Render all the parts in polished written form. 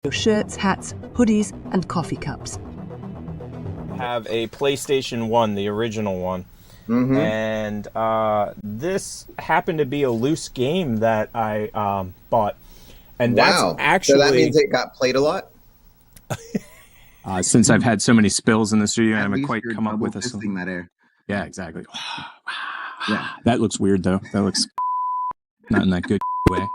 your shirts, hats, hoodies, and coffee cups. Have a PlayStation 1, the original one. Mm-hmm. And this happened to be a loose game that I bought. And Wow. that's actually... So that means it got played a lot? Since I've had so many spills in the studio, I haven't quite you're come up with a double fisting that air. Yeah, exactly. Yeah. That looks weird, though. That looks not in that good way.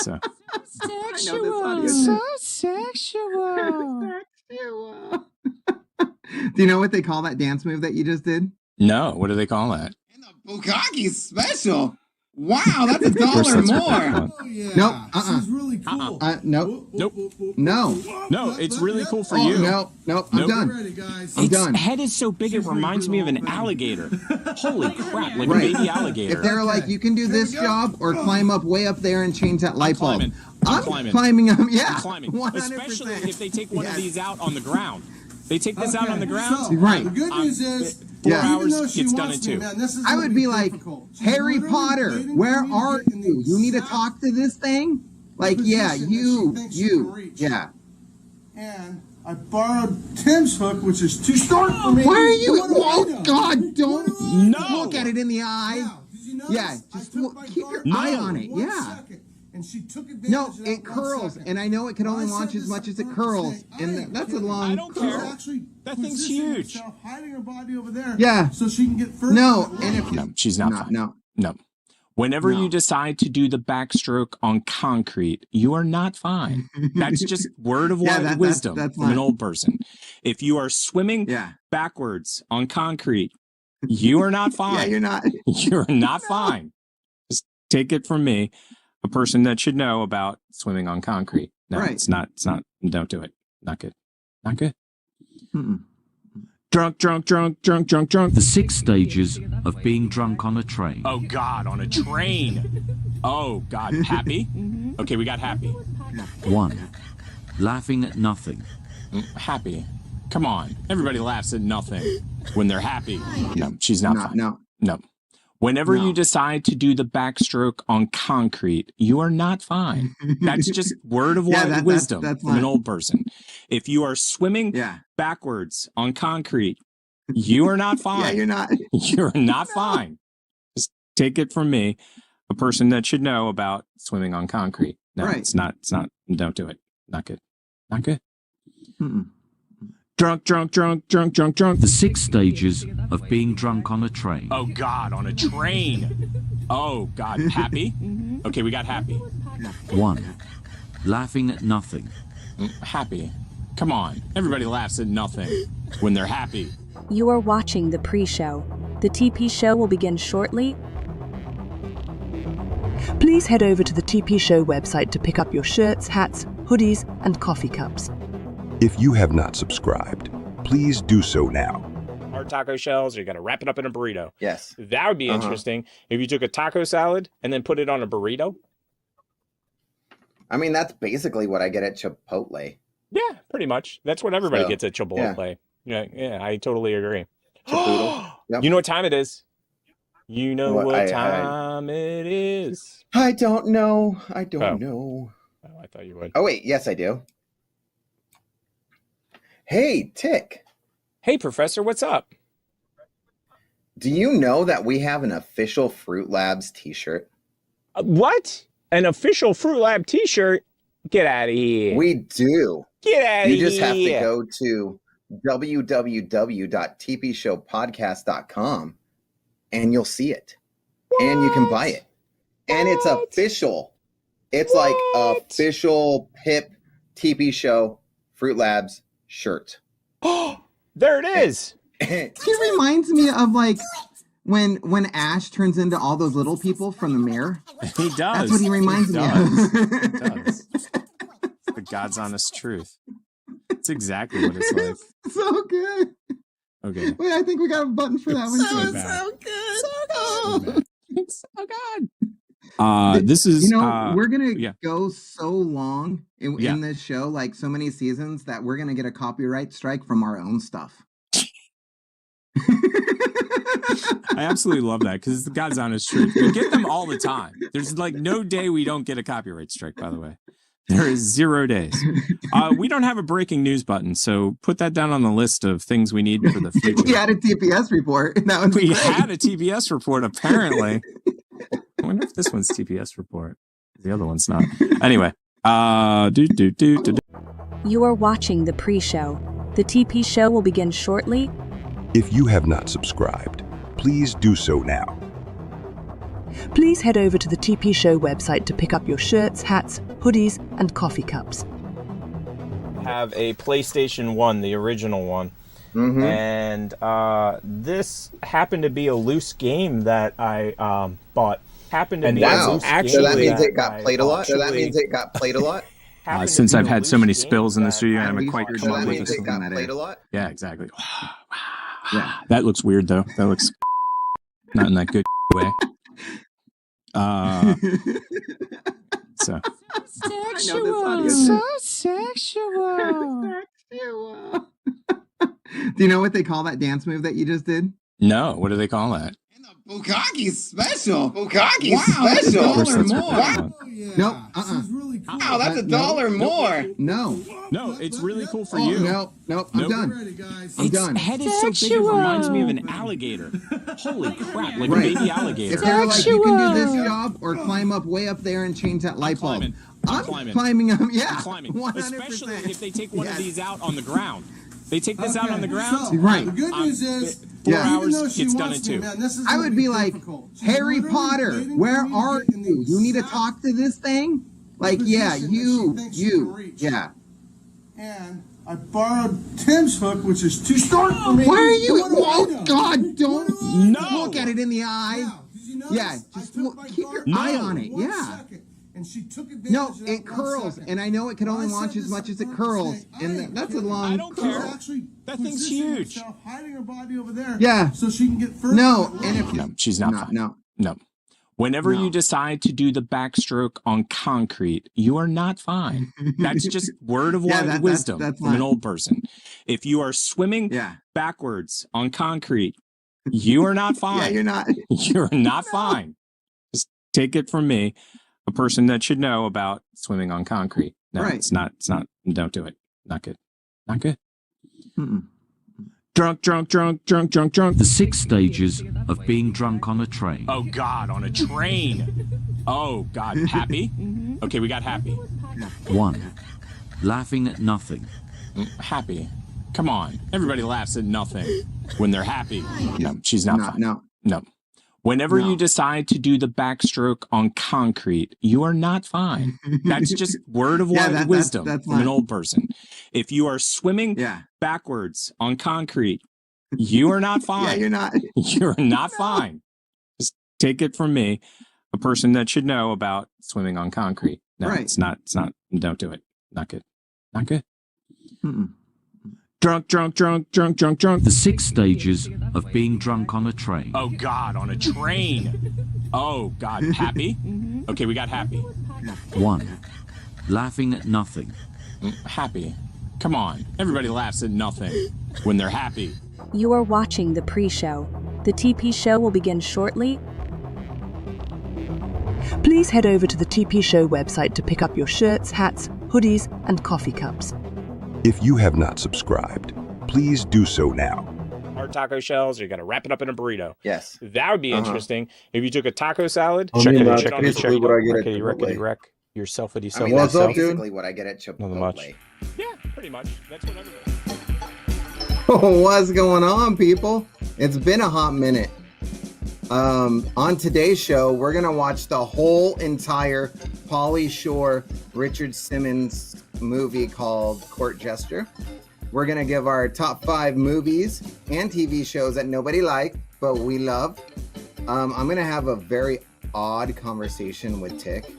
So Sexual. So sexual. Do you know what they call that dance move that you just did? No, what do they call that? And the Bukkake special. Wow, that's $1 more. Oh, yeah. Nope. This is really cool. Nope. Nope. No, it's really cool for oh, you. Nope. I'm done. Ready, guys. I'm done. Its head is so big it reminds me of an alligator. Holy crap, like a baby alligator. If they're like, you can do this job or climb up way up there and change that light bulb. I'm climbing up. Yeah. I'm climbing. 100%. Especially if they take one of these out on the ground. They take this out on the ground. So, right. The good news is, 4 even hours though she gets done in wants me, 2. man, this is I gonna would be like, difficult. She's Harry literally Potter, waiting where for me to are get in the you? You need to exact talk to this thing? Like, yeah, position that she thinks she can reach. yeah. And I borrowed Tim's hook, which is too short for me. Why are you? What do I Oh know? God! Don't No. look at it in the eye. Yeah, did you notice? Yeah, I just took my keep your dart eye No. on it. one Yeah. second, and she took advantage No, of that it 1 curls, second. and I know it can only I launch said as this much is as it her curls, saying, I and ain't that's a kidding. long I don't curl. care. Actually That thing's positioning huge. herself, hiding her body over there. Yeah. So she can get further. No, to the and right. if No, she's not fine. No. Whenever No. you decide to do the backstroke on concrete, you are not fine. That's just word of wisdom that's from an fine. old person. If you are swimming Yeah. backwards on concrete, you are not fine. Yeah, you're not. You're not fine. Just take it from me, a person that should know about swimming on concrete. No, Right. it's not, don't do it. Not good. Not good. Mm-mm. Drunk. The 6 stages of being drunk on a train. Oh, God, on a train. Oh, God. Happy? Okay, we got happy. 1. Laughing at nothing. Happy. Come on. Everybody laughs at nothing when they're happy. No, she's not fine. No. Whenever No. you decide to do the backstroke on concrete, you are not fine. That's just word of wisdom that's from an fine. old person. If you are swimming Yeah. backwards on concrete, you are not fine. Yeah, you're not. You're not fine. Just take it from me, a person that should know about swimming on concrete. No, Right. it's not, don't do it. Not good. Not good. Mm-mm. Drunk. The 6 stages of being drunk on a train. Oh, God, on a train. Oh, God. Happy? Okay, we got happy. 1. Laughing at nothing. Happy. Come on. Everybody laughs at nothing when they're happy. You are watching the pre-show. The TP show will begin shortly. Please head over to the TP show website to pick up your shirts, hats, hoodies, and coffee cups. If you have not subscribed, please do so now. Hard taco shells, or you got to wrap it up in a burrito. Yes. That would be interesting if you took a taco salad and then put it on a burrito. I mean, that's basically what I get at Chipotle. Yeah, pretty much. That's what everybody So, gets at Chipotle. Yeah, I totally agree. Chipotle. Yep. You know what time it is? You know What, what time it is? I don't know. I don't Oh. know. Oh, I thought you would. Oh, wait. Yes, I do. Hey, Tick. Hey, Professor, what's up? Do you know that we have an official Fruit Labs t-shirt? What? An official Fruit Lab t-shirt? Get out of here. We do. Get out of here. You just have to go to www.tpshowpodcast.com and you'll see it. And you can buy it. And it's official. It's like official Pip TP Show Fruit Labs shirt. There it is. He reminds me of like when Ash turns into all those little people from the mirror. He does. That's what he reminds me of. He does. The God's honest truth. It's exactly what it's like. So good. Okay. Wait, I think we got a button for that one too. bad. good. It's so good. This is we're gonna yeah. go so long in Yeah. this show, like so many seasons, that we're gonna get a copyright strike from our own stuff. I absolutely love that because it's the God's honest truth. We get them all the time. There's like no day we don't get a copyright strike, by the way. There is 0 days. We don't have a breaking news button, so put that down on the list of things we need for the future. We had a TPS report. We had a TPS report, apparently. I wonder if this one's TPS report. The other one's not. Anyway. You are watching the pre-show. The TP show will begin shortly. If you have not subscribed, please do so now. Please head over to the TP Show website to pick up your shirts, hats, hoodies, and coffee cups. Have a PlayStation 1, the original one. Mm-hmm. And this happened to be a loose game that I bought. Happened to be a loose actually, so that means it got played a lot. So that means it got played a lot. Since I've had so many spills in the studio, I haven't quite come up with this. It got played a lot. Yeah, exactly. Yeah, that looks weird though. That looks not in that good way. So sexual. Do you know what they call that dance move that you just did? No, what do they call that? Bukkake's special. Bukkake's special. $1 more. Wow. Nope. Really cool. Wow, that's $1 more. No, it's really cool for you. No, I'm done. Ready, guys. I'm done. Its head is so big it reminds me of an alligator. Holy crap, like a baby alligator. If they're like, you can do this job or climb up way up there and change that light bulb. I'm climbing up. Yeah, I'm climbing. 100%. Especially if they take one of these out on the ground. They take this out on the ground. So, right. The good news is, 4 even hours though she gets done in wants me, 2. man, this is I gonna would be like, difficult. She's Harry literally Potter, waiting where for me to are get in the you? You need to exact talk to this thing? Like, yeah, position that she thinks she can reach. yeah. And I borrowed Tim's hook, which is too short for me. Why are you? What do I Oh know? God! Don't No. look at it in the eye. Wow. Did you notice? Yeah, I just took my keep your dart eye for on it. 1 Yeah. second, and she took advantage No, of that it 1 curls, second. and I know it can only I launch said as much this as it on curls, purpose, saying, and I ain't that's a kidding. long I don't curl. care. Actually That thing's positioning huge. herself, hiding her body over there. Yeah. So she can get further. No, and if No, she's not fine. No. Whenever No. you decide to do the backstroke on concrete, you are not fine. That's just word of wisdom that's from an old person. If you are swimming backwards on concrete, you are not fine. Yeah, you're not. You're not fine. Just take it from me, a person that should know about swimming on concrete. No, Right. it's not. Don't do it. Not good. Not good. Mm-mm. Drunk. The 6 stages of being drunk on a train. Oh, God, on a train. Oh, God. Happy? Okay, we got happy. 1. Laughing at nothing. Happy. Come on. Everybody laughs at nothing when they're happy. No, she's not fine. No. Whenever you decide to do the backstroke on concrete, you are not fine. That's just word of wisdom from an old person. If you are swimming backwards on concrete, you are not fine. Yeah, you're not. You're not fine. Just take it from me, a person that should know about swimming on concrete. No, it's not. Don't do it. Not good. Not good. Mm-mm. Drunk. The 6 stages of being drunk on a train. Oh, God, on a train. Oh, God. Happy? Okay, we got happy. 1. Laughing at nothing. Happy. Come on. Everybody laughs at nothing when they're happy. You are watching the pre-show. The TP show will begin shortly. Please head over to the TP Show website to pick up your shirts, hats, hoodies, and coffee cups. If you have not subscribed, please do so now. Hard taco shells, or you got to wrap it up in a burrito. Yes. That would be interesting. If you took a taco salad, I check mean, it that's check basically what I get at you Chipotle. wreck yourself. What do you sell I mean, that's yourself? basically what I get at Chipotle. Nothing much. Yeah, pretty much. That's what everybody. What's going on, people? It's been a hot minute. On today's show, we're gonna watch the whole entire Pauly Shore, Richard Simmons movie called Court Jester. We're gonna give our top 5 movies and TV shows that nobody liked, but we love. I'm gonna have a very odd conversation with Tick.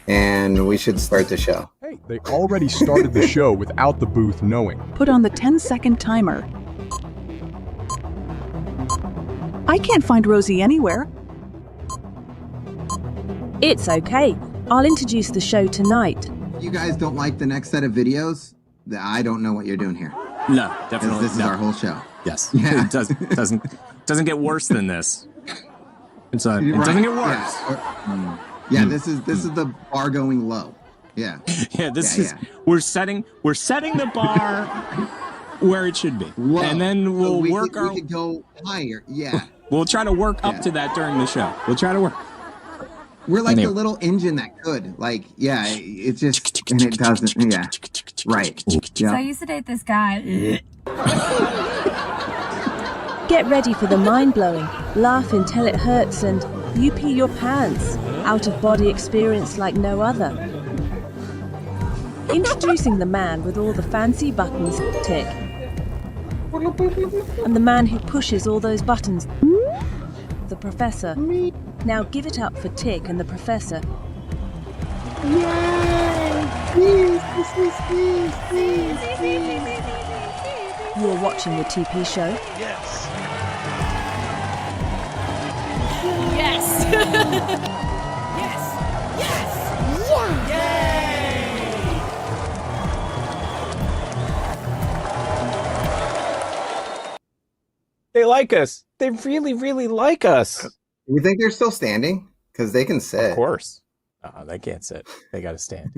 And we should start the show. Hey, they already started the show without the booth knowing. Put on the 10-second timer. I can't find Rosie anywhere. It's okay. I'll introduce the show tonight. If you guys don't like the next set of videos, I don't know what you're doing here. No, definitely This is our whole show. Yes. Yeah. It doesn't get worse than this. It doesn't get worse. Yeah, this is the bar going low. Yeah. Yeah, we're setting the bar where it should be. Low. And then we'll we could go higher. Yeah. We'll try to work up to that during the show. We'll try to work. We're like the little engine that could. Like, yeah, it just and it doesn't. Yeah. Right. So I used to date this guy. Get ready for the mind-blowing, laugh until it hurts, and you pee your pants. Out-of-body experience like no other. Introducing the man with all the fancy buttons, Tick. And the man who pushes all those buttons, the Professor. Now give it up for Tick and the Professor. You are watching the TP show. Yes. Yes. They like us. They really, really like us. You think they're still standing? Because they can sit. Of course. They can't sit. They got to stand.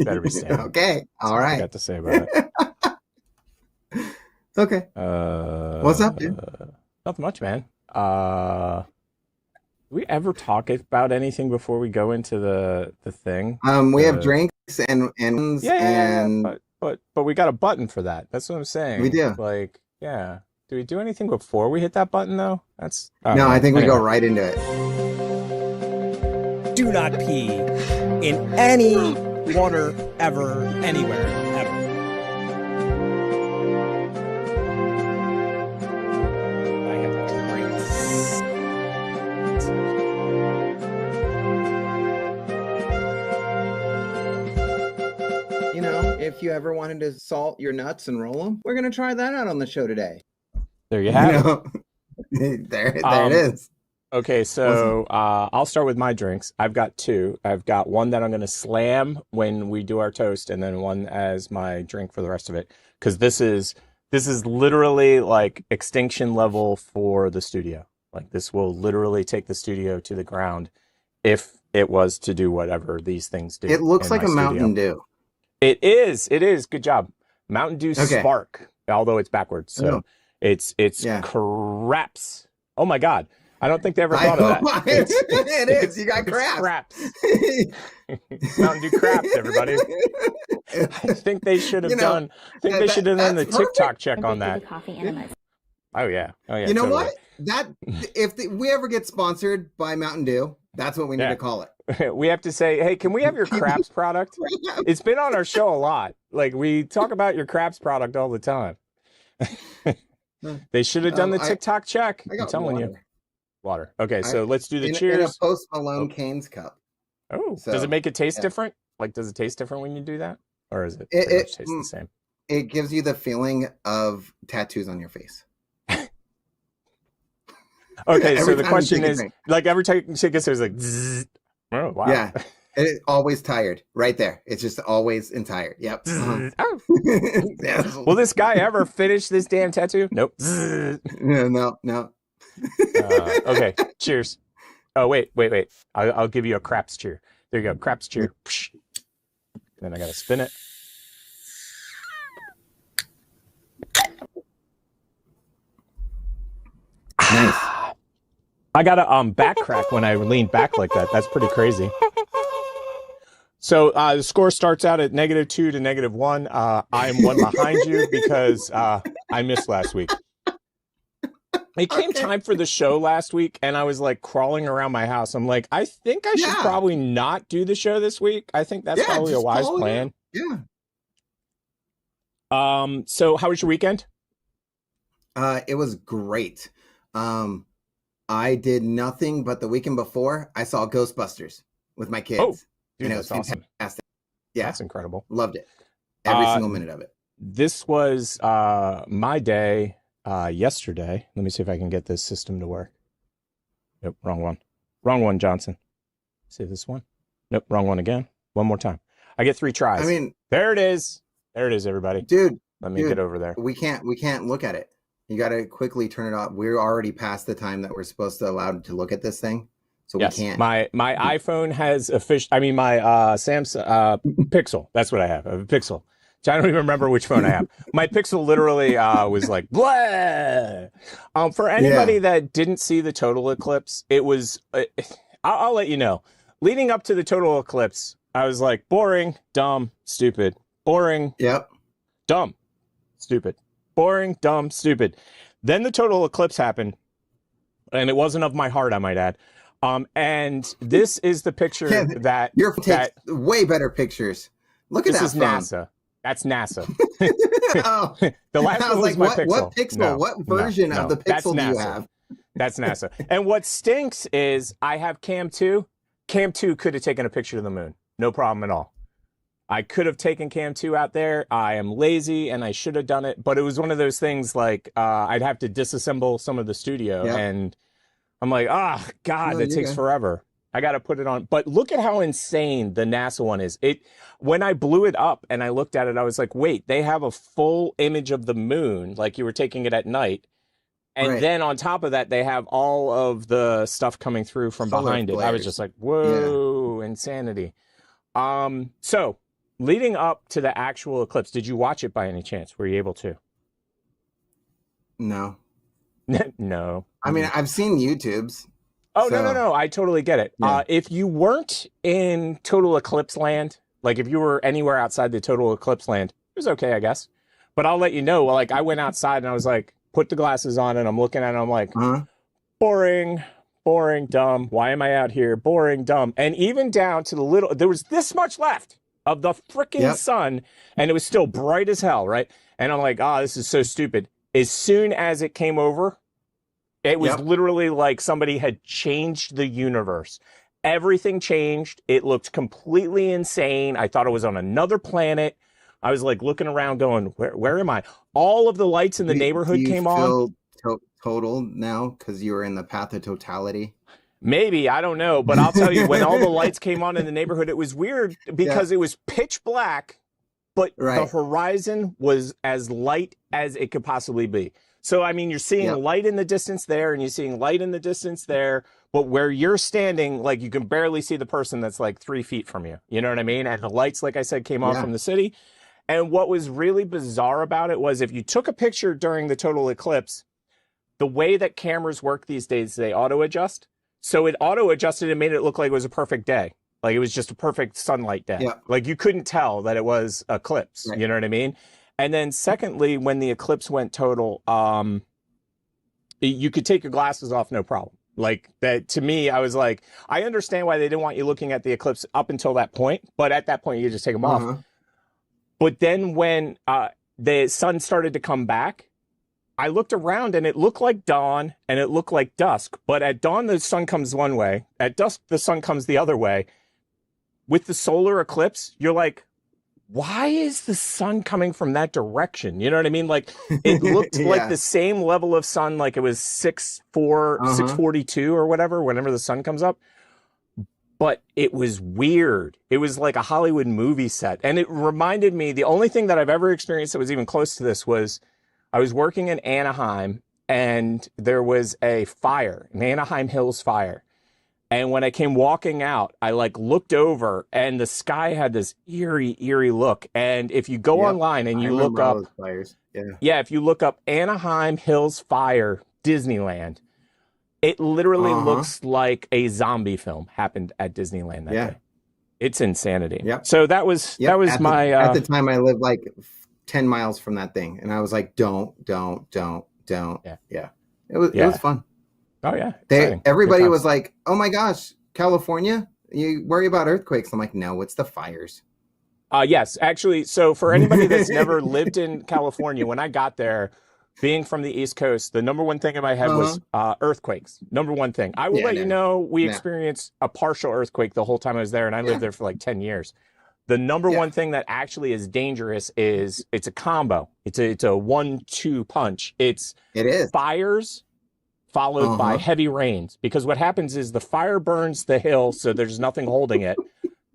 Better be standing. Okay. All right. That's what I got to say about it. Okay. What's up, dude? Nothing much, man. Do we ever talk about anything before we go into the thing? We have drinks and but we got a button for that. That's what I'm saying. We do. Like, yeah. Do we do anything before we hit that button though? That's no. I think we go right into it. Do not pee in any water ever, anywhere, ever. I have You know, if you ever wanted to salt your nuts and roll them, we're gonna try that out on the show today. There you have it. There it is. Okay, so I'll start with my drinks. I've got two. I've got one that I'm going to slam when we do our toast, and then one as my drink for the rest of it. Because this is literally like extinction level for the studio. Like this will literally take the studio to the ground if it was to do whatever these things do. It looks like a Mountain Dew. It is. Good job. Mountain Dew Spark, although it's backwards. So it's craps. Oh my God. I don't think they ever thought of that. It is. You got craps. Mountain Dew craps, everybody. I think they should have done. I think they should have done the TikTok check on that. Oh yeah. You know what? If we ever get sponsored by Mountain Dew, that's what we need to call it. We have to say, hey, can we have your craps product? It's been on our show a lot. Like we talk about your craps product all the time. They should have done the TikTok check. I'm telling you. Water. Okay, so let's do the cheers. In a Post Malone Cane's cup. Oh, does it make it taste different? Like, does it taste different when you do that, or is it pretty much taste the same? It gives you the feeling of tattoos on your face. Okay, so the question is, like, every time you take a sip, it's like, zzz. Oh wow. Yeah, it's always tired. Right there. It's just always in tired. Yep. Oh. Will this guy ever finish this damn tattoo? Nope. No. Okay, cheers. Oh, wait. I'll give you a craps cheer. There you go, craps cheer. Then I gotta spin it. Nice. I got a back crack when I lean back like that. That's pretty crazy. So the score starts out at -2 to -1. I am one behind you because I missed last week. It came time for the show last week, and I was like crawling around my house. I'm like, I think I should probably not do the show this week. I think that's probably a wise plan. Yeah. So how was your weekend? It was great. I did nothing, but the weekend before I saw Ghostbusters with my kids. Oh, dude, and it was awesome. Fantastic. Yeah. That's incredible. Loved it. Every single minute of it. This was my day yesterday. Let me see if I can get this system to work. Nope, wrong one. Wrong one, Johnson. See this one? Nope, wrong one again. One more time. I get 3 tries. I mean, there it is. There it is, everybody. Dude, let me get over there. We can't look at it. You got to quickly turn it off. We're already past the time that we're supposed to allow to look at this thing, so Yes, we can't. my iPhone has my Samsung Pixel. That's what I have. I have a Pixel. I don't even remember which phone I have. My Pixel literally was like, blah. For anybody that didn't see the total eclipse, it was, I'll let you know. Leading up to the total eclipse, I was like, boring, dumb, stupid. Boring, dumb, stupid. Boring, dumb, stupid. Then the total eclipse happened, and it wasn't of my heart, I might add. And this is the picture that... Your takes way better pictures. Look at that. This is NASA. That's NASA. Oh, the last I was one was like, my what, Pixel. what pixel? No, what version of the that's Pixel do you NASA. have? That's NASA. And what stinks is I have Cam 2. Cam 2 could have taken a picture of the moon. No problem at all. I could have taken Cam 2 out there. I am lazy and I should have done it. But it was one of those things like I'd have to disassemble some of the studio. And I'm like, God, that takes forever. I got to put it on. But look at how insane the NASA one is. When I blew it up and I looked at it, I was like, wait, they have a full image of the moon, like you were taking it at night. And then on top of that, they have all of the stuff coming through from behind it. I was just like, whoa, insanity. So leading up to the actual eclipse, did you watch it by any chance? Were you able to? No. No. I mean, I've seen YouTubes. Oh, so. No. I totally get it. If you weren't in total eclipse land, like if you were anywhere outside the total eclipse land, it was okay, I guess. But I'll let you know, like I went outside and I was like, put the glasses on and I'm looking at it and I'm like, boring, dumb. Why am I out here? Boring, dumb. And even down to the little, there was this much left of the freaking sun and it was still bright as hell, right? And I'm like, this is so stupid. As soon as it came over, it was literally like somebody had changed the universe. Everything changed. It looked completely insane. I thought it was on another planet. I was like looking around going, where am I? All of the lights in the neighborhood came on. Total now because you were in the path of totality? Maybe, I don't know. But I'll tell you, when all the lights came on in the neighborhood, it was weird because it was pitch black, but the horizon was as light as it could possibly be. So, I mean, you're seeing light in the distance there and you're seeing light in the distance there. But where you're standing, like you can barely see the person that's like 3 feet from you. You know what I mean? And the lights, like I said, came on from the city. And what was really bizarre about it was if you took a picture during the total eclipse, the way that cameras work these days, they auto-adjust. So it auto-adjusted and made it look like it was a perfect day. Like it was just a perfect sunlight day. Like you couldn't tell that it was eclipse. You know what I mean? And then secondly, when the eclipse went total, you could take your glasses off, no problem. Like that to me, I was like, I understand why they didn't want you looking at the eclipse up until that point. But at that point, you just take them off. But then when the sun started to come back, I looked around and it looked like dawn and it looked like dusk. But at dawn, the sun comes one way. At dusk, the sun comes the other way. With the solar eclipse, you're like, why is the sun coming from that direction? You know what I mean? Like it looked like the same level of sun, like it was 642 or whatever, whenever the sun comes up. But it was weird. It was like a Hollywood movie set. And it reminded me, the only thing that I've ever experienced that was even close to this was I was working in Anaheim and there was a fire, an Anaheim Hills fire. And when I came walking out, I like looked over and the sky had this eerie look. And if you go online and you look up, if you look up Anaheim Hills Fire Disneyland, it literally looks like a zombie film happened at Disneyland that day. It's insanity. So that was my at the time I lived like 10 miles from that thing, and I was like, don't. It was fun. Oh yeah. Everybody was like, oh my gosh, California, you worry about earthquakes. I'm like, no, it's the fires. Yes, actually. So for anybody that's never lived in California, when I got there, being from the East Coast, the number one thing in my head was earthquakes. Number one thing. I will let you know, we experienced a partial earthquake the whole time I was there, and I lived there for like 10 years. The number one thing that actually is dangerous is it's a combo. It's a 1-2 punch. It is fires followed by heavy rains, because what happens is the fire burns the hill, so there's nothing holding it.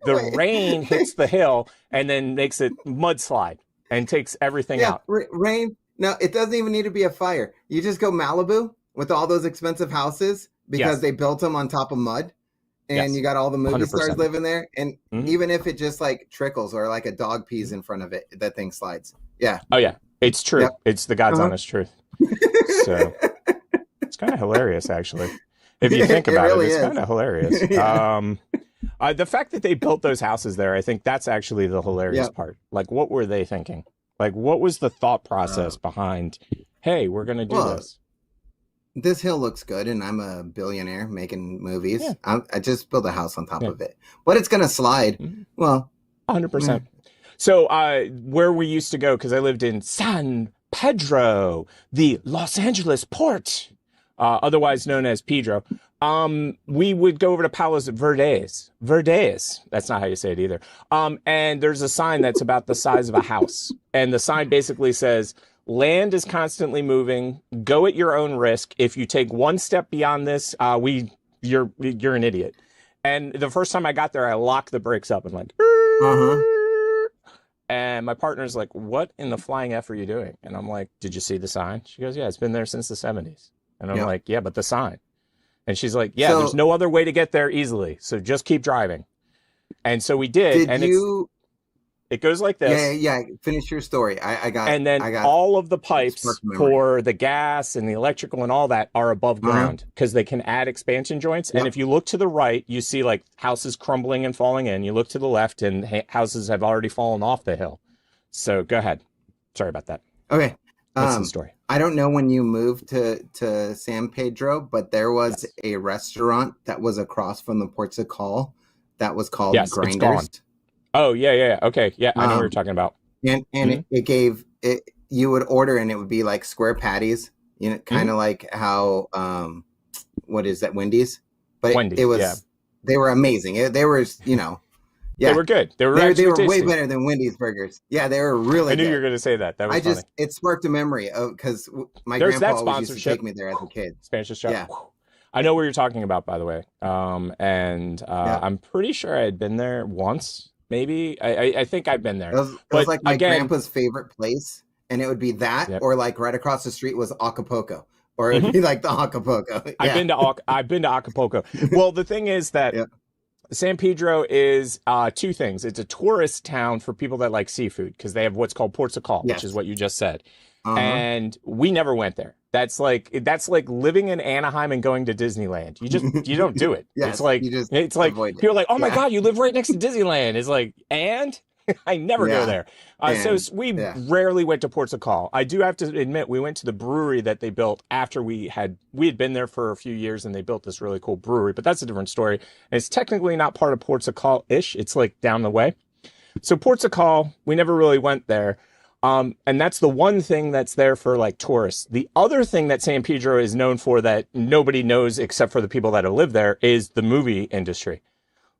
The rain hits the hill and then makes it mudslide and takes everything out. Rain. No, it doesn't even need to be a fire. You just go Malibu with all those expensive houses because they built them on top of mud. And you got all the movie 100%. stars living there. And Mhm. even if it just like trickles or like a dog pees in front of it, that thing slides. Yeah. Oh yeah, it's true. Yep. It's the God's Uh-huh. honest truth. So it's kind of hilarious, actually. If you think about really it, it's is. kind of hilarious. Yeah. The fact that they built those houses there, I think that's actually the hilarious Yep. part. Like, what were they thinking? Like, what was the thought process behind, hey, we're going to do this? This hill looks good, and I'm a billionaire making movies. Yeah. I just built a house on top of it, but it's gonna slide. Well, 100%. So, where we used to go, because I lived in San Pedro, the Los Angeles port, otherwise known as Pedro. We would go over to Palos Verdes. That's not how you say it either. And there's a sign that's about the size of a house, and the sign basically says, land is constantly moving. Go at your own risk. If you take one step beyond this, you're an idiot. And the first time I got there, I locked the brakes up and like, and my partner's like, what in the flying F are you doing? And I'm like, did you see the sign? She goes, yeah, it's been there since the 70s. And I'm like, yeah, but the sign. And she's like, yeah, there's no other way to get there easily. So just keep driving. And so we did. It goes like this. Yeah. Finish your story. I got. And then all of the pipes for the gas and the electrical and all that are above ground because they can add expansion joints. And if you look to the right, you see like houses crumbling and falling in. You look to the left and houses have already fallen off the hill. So go ahead. Sorry about that. Okay. What's the story? I don't know when you moved to San Pedro, but there was a restaurant that was across from the Ports of Call that was called Grinders. It's gone. Oh, yeah. Okay. Yeah, I know what you're talking about. And it gave it, you would order and it would be like square patties, you know, kind of like how, what is that, Wendy's? But Wendy's, it was, they were amazing. They were, you know, they were good. They were way better than Wendy's burgers. Yeah, they were really good. I knew you were going to say that. That was funny. It sparked a memory of, because my There's grandpa that always used to take me there as a kid. Spanish shop. Yeah. I know what you're talking about, by the way. I'm pretty sure I had been there once. Maybe I think I've been there. It was like my grandpa's favorite place, and it would be that, or like right across the street was Acapulco, or it'd be like the Acapulco. Yeah. I've been to Acapulco. Well, the thing is that San Pedro is two things. It's a tourist town for people that like seafood because they have what's called Ports of Call, which is what you just said. And we never went there. That's like living in Anaheim and going to Disneyland. You don't do it. It's like people are like, oh my God, you live right next to Disneyland. It's like, and I never go there. So we rarely went to Ports of Call. I do have to admit, we went to the brewery that they built after we had been there for a few years, and they built this really cool brewery. But that's a different story. And it's technically not part of Ports of Call-ish. It's like down the way. So Ports of Call, we never really went there. And that's the one thing that's there for like tourists. The other thing that San Pedro is known for that nobody knows except for the people that have lived there is the movie industry,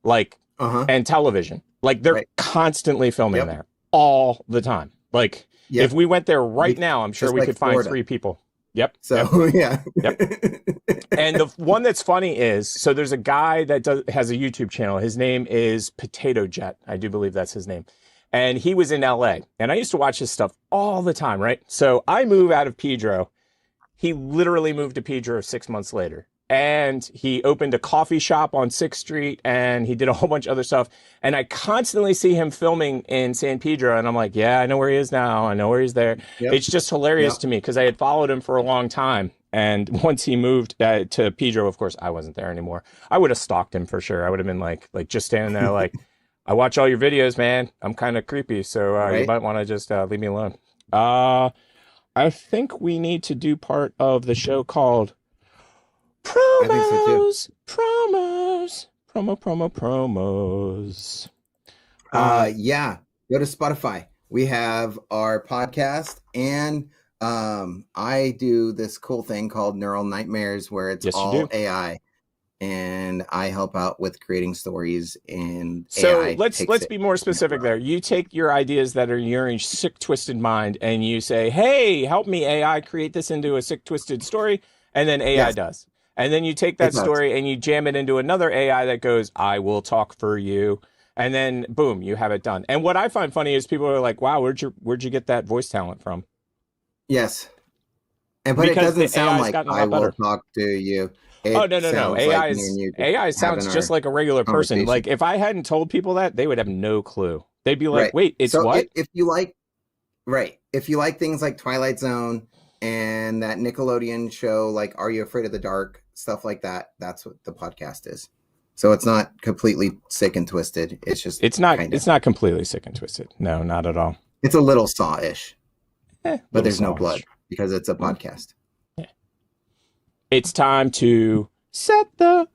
like, and television. Like they're constantly filming there all the time. Like if we went there right now, I'm sure we could find 3 people. Yep. So Yep. And the one that's funny is, so there's a guy that has a YouTube channel. His name is Potato Jet. I do believe that's his name. And he was in LA, and I used to watch his stuff all the time, right? So I move out of Pedro. He literally moved to Pedro 6 months later, and he opened a coffee shop on 6th Street, and he did a whole bunch of other stuff. And I constantly see him filming in San Pedro, and I'm like, yeah, I know where he is now. I know where he's there. Yep. It's just hilarious to me because I had followed him for a long time. And once he moved to Pedro, of course, I wasn't there anymore. I would have stalked him for sure. I would have been like just standing there like, I watch all your videos, man. I'm kind of creepy, so you might want to just leave me alone. I think we need to do part of the show called promos. I think so too. Promos. Yeah. Go to Spotify. We have our podcast, and I do this cool thing called Neural Nightmares, where it's all AI. And I help out with creating stories in AI. So let's be more specific there. You take your ideas that are in your sick, twisted mind, and you say, hey, help me, AI, create this into a sick, twisted story. And then AI does. And then you take that story and you jam it into another AI that goes, I will talk for you. And then boom, you have it done. And what I find funny is people are like, wow, where'd you get that voice talent from? Yes. But it doesn't sound like I will talk to you. No. AI sounds just like a regular person. Like if I hadn't told people that, they would have no clue. They'd be like, "Wait, it's what?" If you like, if you like things like Twilight Zone and that Nickelodeon show, like Are You Afraid of the Dark, stuff like that, that's what the podcast is. So it's not completely sick and twisted. It's just it's not completely sick and twisted. No, not at all. It's a little Saw-ish, but there's no blood because it's a podcast. Yeah. It's time to set the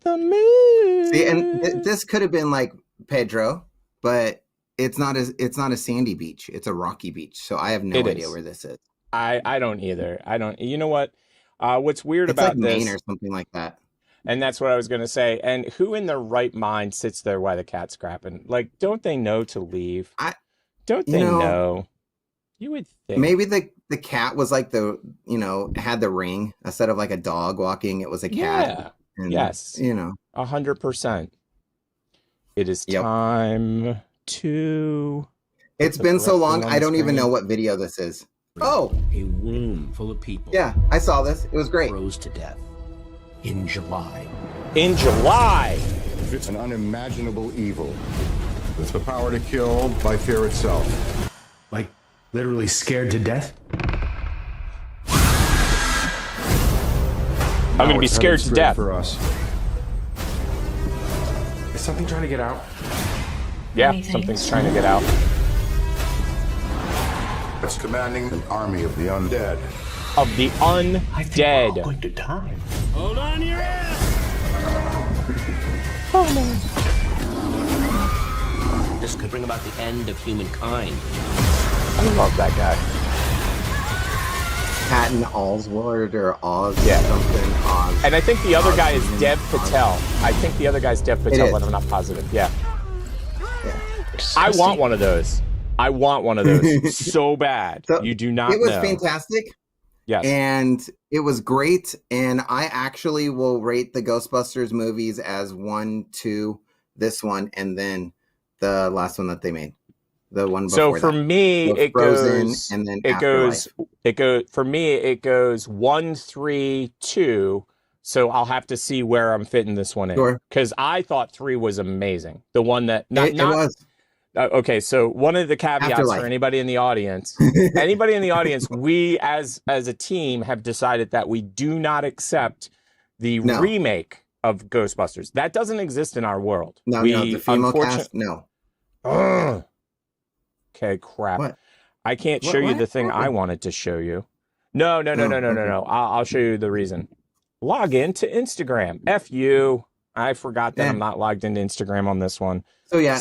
mood. See, and this could have been like Pedro, but it's not a sandy beach. It's a rocky beach. So I have no idea where this is. I don't either. I don't. You know what? What's weird it's about like this? Maine or something like that. And that's what I was going to say. And who in their right mind sits there while the cat's scrapping? Like, don't they know to leave? Don't they know? You would think. Maybe the cat was like had the ring instead of like a dog walking. It was a cat. Yeah. And, yes. 100%. It is time to. It's been so long. I don't even know what video this is. Oh, a room full of people. Yeah, I saw this. It was great. Froze to death. In July. In July. It's an unimaginable evil with the power to kill by fear itself. Like literally scared to death? I'm going to be scared to death. For us. Is something trying to get out? Yeah, something's trying to get out. It's commanding an army of the undead. Of the undead. I think we're all going to die. Hold on to your ass! Oh man. This could bring about the end of humankind. I love that guy. Patton Oswald or Oz something. Oz. And I think the other guy is Dev Patel. I think the other guy's Dev Patel, but I'm not positive. Yeah. I want one of those. I want one of those so bad. So you do not know. It was fantastic. Yes. And it was great. And I actually will rate the Ghostbusters movies as 1, 2, this one, and then the last one that they made. The one before So for me, it Frozen, goes, and then it goes, for me, it goes 1, 3, 2. So I'll have to see where I'm fitting this one in. Sure. Because I thought 3 was amazing. The one that, it was. Okay, so one of the caveats for anybody in the audience, we as a team have decided that we do not accept the remake of Ghostbusters. That doesn't exist in our world. No, the female cast, no. Okay, crap. What? I can't show you the thing I wanted to show you. No. I'll show you the reason. Log in to Instagram. F you. I forgot that I'm not logged into Instagram on this one. So yeah,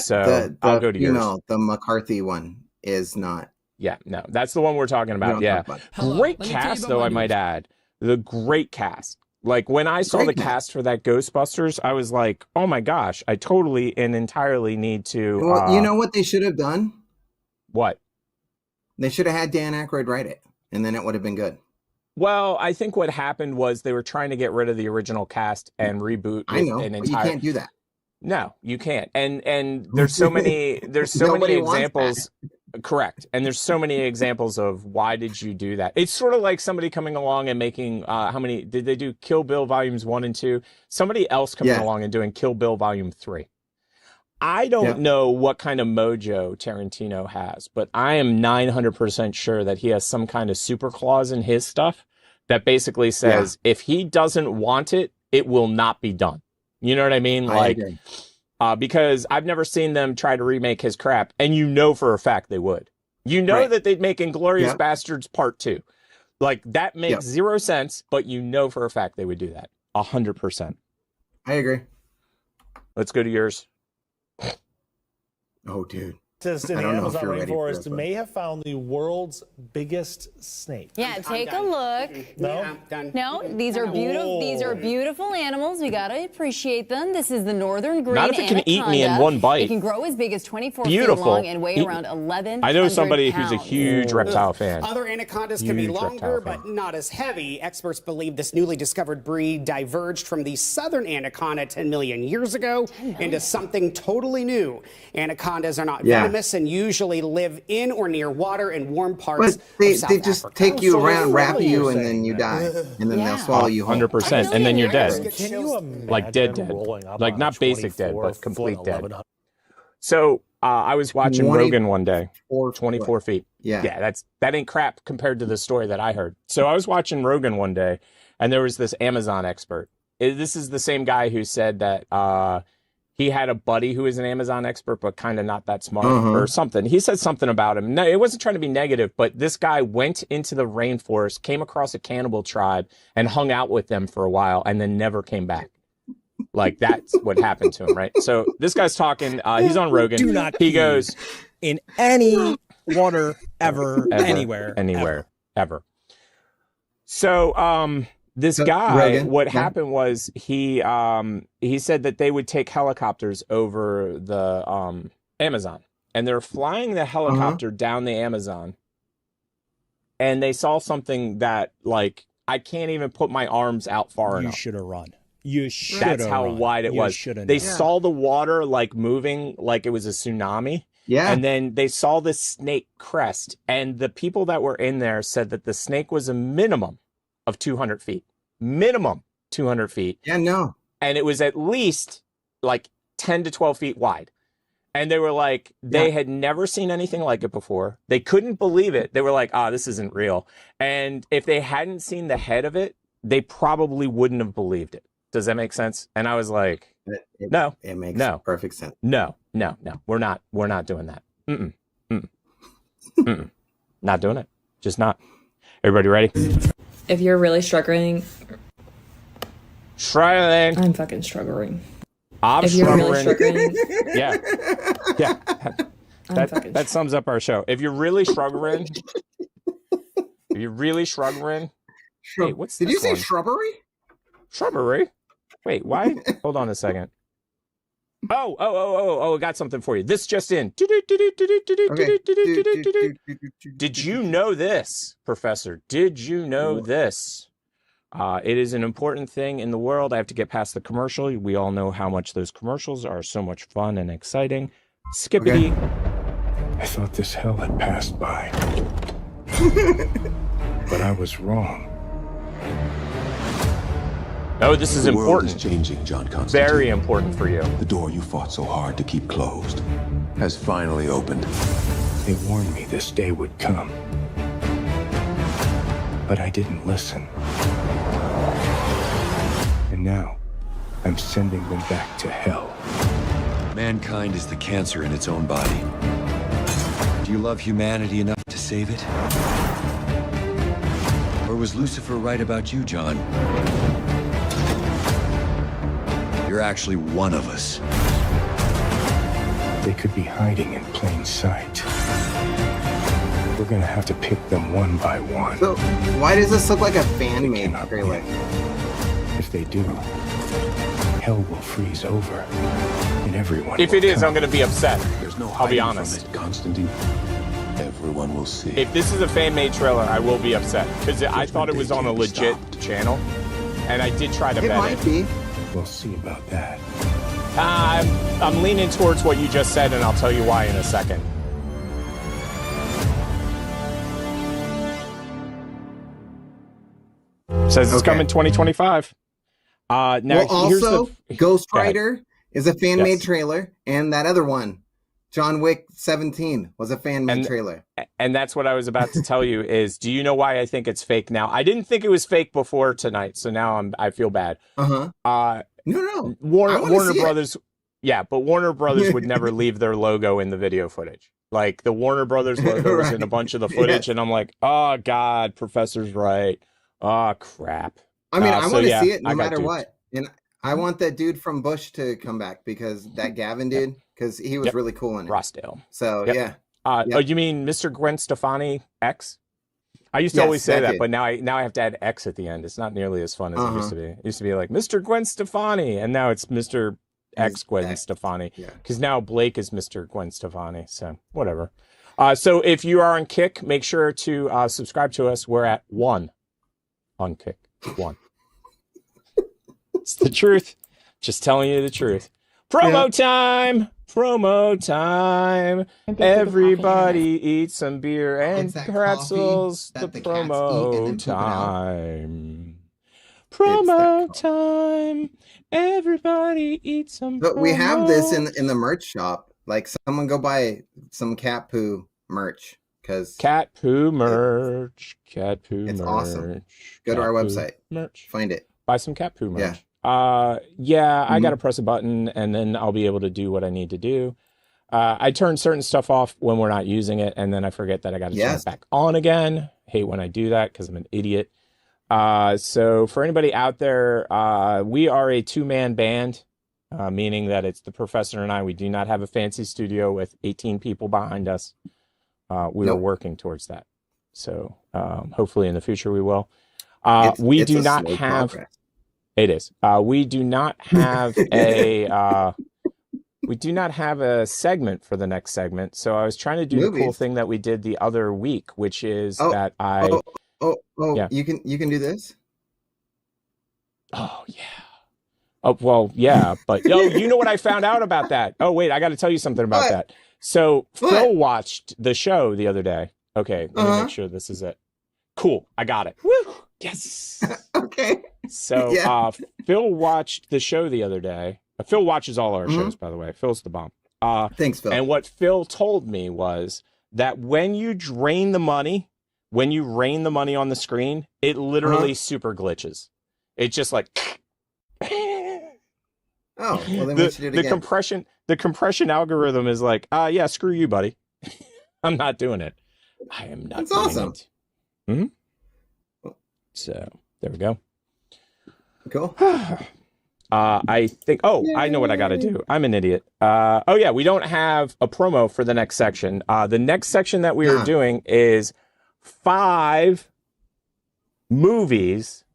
I'll go to yours. The McCarthy one is not. Yeah, no, that's the one we're talking about. Yeah, great cast though. I might add the great cast. Like when I saw the cast for that Ghostbusters, I was like, oh my gosh, I totally and entirely need to. Well, you know what they should have done? What? They should have had Dan Aykroyd write it, and then it would have been good. Well, I think what happened was they were trying to get rid of the original cast and reboot. I know, but you can't do that. No, you can't. And there's so many many examples. Correct. And there's so many examples of why did you do that? It's sort of like somebody coming along and making how many did they do Kill Bill volumes 1 and 2? Somebody else coming along and doing Kill Bill volume 3. I don't know what kind of mojo Tarantino has, but I am 900% sure that he has some kind of super clause in his stuff that basically says if he doesn't want it, it will not be done. You know what I mean? Like, because I've never seen them try to remake his crap, and you know for a fact they would. You know that they'd make Inglourious Bastards Part 2. Like, that makes zero sense, but you know for a fact they would do that. 100%. I agree. Let's go to yours. Oh, dude. Scientists in the Amazon rainforest may have found the world's biggest snake. Yeah, take a look. No? No, these are beautiful. These are beautiful animals. We gotta appreciate them. This is the northern green Not if it can anaconda. eat me in one bite. It can grow as big as 24 Beautiful. feet long and weigh around 11. I know somebody who's a huge reptile fan. Other anacondas can be longer, but not as heavy. Experts believe this newly discovered breed diverged from the southern anaconda 10 million years ago into something totally new. Anacondas are not venomous. venomous and usually live in or near water and warm parts But they of South just Africa. take you around, wrap you, and then you die. And then they'll swallow you whole. 100%. And then you're dead. Can you imagine Like dead. rolling up Like on not a basic dead, 24 but complete foot dead. 1100? So I was watching Rogan one day. 24 feet. Yeah. That ain't crap compared to the story that I heard. So I was watching Rogan one day, and there was this Amazon expert. This is the same guy who said that he had a buddy who was an Amazon expert, but kind of not that smart or something. He said something about him. No, it wasn't trying to be negative, but this guy went into the rainforest, came across a cannibal tribe, and hung out with them for a while, and then never came back. Like, that's what happened to him, right? So this guy's talking. He's on Rogan. Do not he pee goes in any water ever anywhere. Ever. So this guy, Rogan, what happened was he said that they would take helicopters over the Amazon, and they're flying the helicopter down the Amazon, and they saw something that, like, I can't even put my arms out far enough. You should have run. You should have run. That's how wide it was. They saw the water like moving like it was a tsunami. Yeah. And then they saw this snake crest, and the people that were in there said that the snake was a minimum of 200 feet. Minimum 200 feet. Yeah, no. And it was at least like 10 to 12 feet wide. And they were like, they had never seen anything like it before. They couldn't believe it. They were like, this isn't real. And if they hadn't seen the head of it, they probably wouldn't have believed it. Does that make sense? And I was like, no, it makes perfect sense. No, we're not doing that. Not doing it. Just not. Everybody ready? If you're really struggling. I'm fucking struggling. I'm if you're struggling. Really struggling. Yeah. That sums up our show. If you're really struggling. Hey, what's Did you say one? shrubbery? Shrubbery? Wait, why? Hold on a second. Oh, I got something for you. This just in. Did you know this, Professor? Did you know this? It is an important thing in the world. I have to get past the commercial. We all know how much those commercials are so much fun and exciting. Skippity. I thought this hell had passed by. But I was wrong. Oh, this is important. The world is changing, John Constantine. Very important for you. The door you fought so hard to keep closed has finally opened. They warned me this day would come. But I didn't listen. And now, I'm sending them back to hell. Mankind is the cancer in its own body. Do you love humanity enough to save it? Or was Lucifer right about you, John? You're actually one of us. They could be hiding in plain sight. We're gonna have to pick them one by one. So, why does this look like a fan-made trailer? If they do, hell will freeze over, and everyone. If it is, I'm going to be upset. There's no I'll be hiding honest. from it, Constantine. Everyone will see. If this is a fan-made trailer, I will be upset because I thought it was on a legit channel, and I did try to bet it. It might be. We'll see about that. I'm leaning towards what you just said, and I'll tell you why in a second. Says it's coming 2025. Now, well, also, Ghost Go ahead. Rider is a fan-made trailer, and that other one, John Wick 17, was a fan-made trailer. And that's what I was about to tell you is, do you know why I think it's fake now? I didn't think it was fake before tonight, so now I feel bad. No. Warner Brothers, but Warner Brothers would never leave their logo in the video footage. Like the Warner Brothers logo is in a bunch of the footage, and I'm like, oh God, Professor's right. Oh crap. I mean, I want to see it no matter what. And I want that dude from Bush to come back because that Gavin dude, because he was really cool in it. Rossdale. So Oh, you mean Mr. Gwen Stefani X? I used to always say that, but now I have to add X at the end. It's not nearly as fun as it used to be. It used to be like Mr. Gwen Stefani, and now it's Mr. X Gwen Stefani. Because now Blake is Mr. Gwen Stefani. So whatever. So if you are on Kick, make sure to subscribe to us. We're at 1 on Kick. 1. It's the truth. Just telling you the truth. Promo time. Promo time. Everybody eat some beer and pretzels. The promo time. Promo time. Everybody eat some. But we have this in the merch shop. Like, someone go buy some cat poo merch, because cat poo merch. It's awesome. Go to our website. Merch. Find it. Buy some cat poo merch. Yeah. I gotta press a button and then I'll be able to do what I need to do. I turn certain stuff off when we're not using it, and then I forget that I gotta turn it back on again. Hate when I do that because I'm an idiot. So for anybody out there, we are a 2-man band, meaning that it's the professor and I. We do not have a fancy studio with 18 people behind us. We are working towards that. So hopefully in the future we will. We do not have. Progress. It is. We do not have a. We do not have a segment for the next segment. So I was trying to do the cool thing that we did the other week, which is that I. Yeah. You can do this. Oh yeah. Oh well, yeah, but you know what I found out about that? Oh wait, I got to tell you something about that. So Phil watched the show the other day. Okay, let me make sure this is it. Cool, I got it. Woo! Yes. Okay. So Phil watched the show the other day. Phil watches all our shows, by the way. Phil's the bomb. Thanks, Phil. And what Phil told me was that when you drain the money, when you rain the money on the screen, it literally super glitches. It's just like. Oh, well then we should do it again. The compression algorithm is like, yeah, screw you, buddy. I'm not doing it. I am not. That's awesome. So there we go. Cool. I think. Oh, I know what I got to do. I'm an idiot. Oh yeah, we don't have a promo for the next section. The next section that we are doing is 5 movies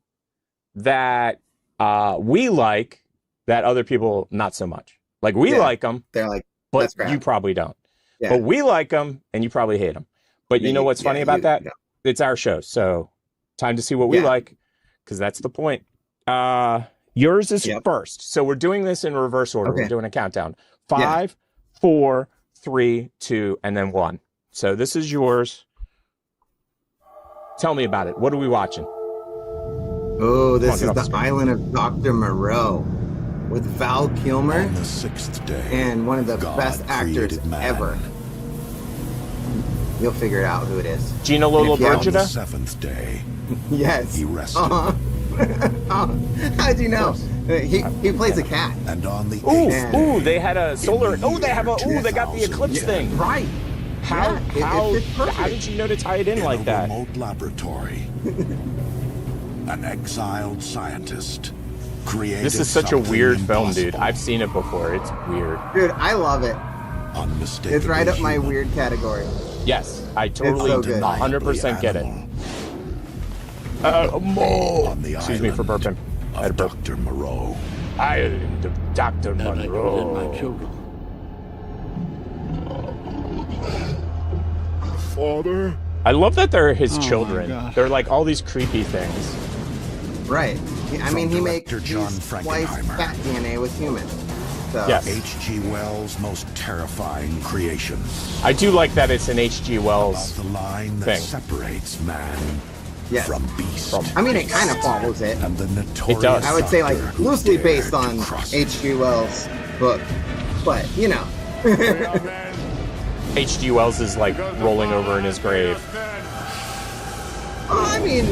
that we like that other people not so much. Like we like them. They're like, but you probably don't. Yeah. But we like them and you probably hate them. But you know what's funny about that? Yeah. It's our show. So time to see what we like, because that's the point. Yours is first. So we're doing this in reverse order. We're doing a countdown. 5, 4, 3, 2, and then 1. So this is yours. Tell me about it. What are we watching? Oh, this is The Island of Dr. Moreau with Val Kilmer. On the 6th day, and one of the best actors ever. You'll figure it out who it is. Gina Lollobrigida? On the 7th day, yes. he rested. How'd you know? He plays a cat. And on the 8th day, they had a solar. They got the eclipse thing. Right. How did you know to tie it in like that? Remote laboratory. An exiled scientist created. This is such a weird film, dude. I've seen it before. It's weird. Dude, I love it. Unmistakably it's right up my weird category. Yes, I totally 100% get it. Excuse me for burping. I had a burp. Dr. Moreau. I am Dr. Moreau. Father? I love that they're his children. They're like all these creepy things. Right. I mean, he makes twice cat DNA with humans. So. Yes. H.G. Wells' most terrifying creation. I do like that it's an H.G. Wells the line that separates man from beast. I mean, it kind of follows it. And the notorious it does. I would say, like, loosely based on H.G. Wells' book, but you know. H.G. Wells is like rolling over in his grave. I mean,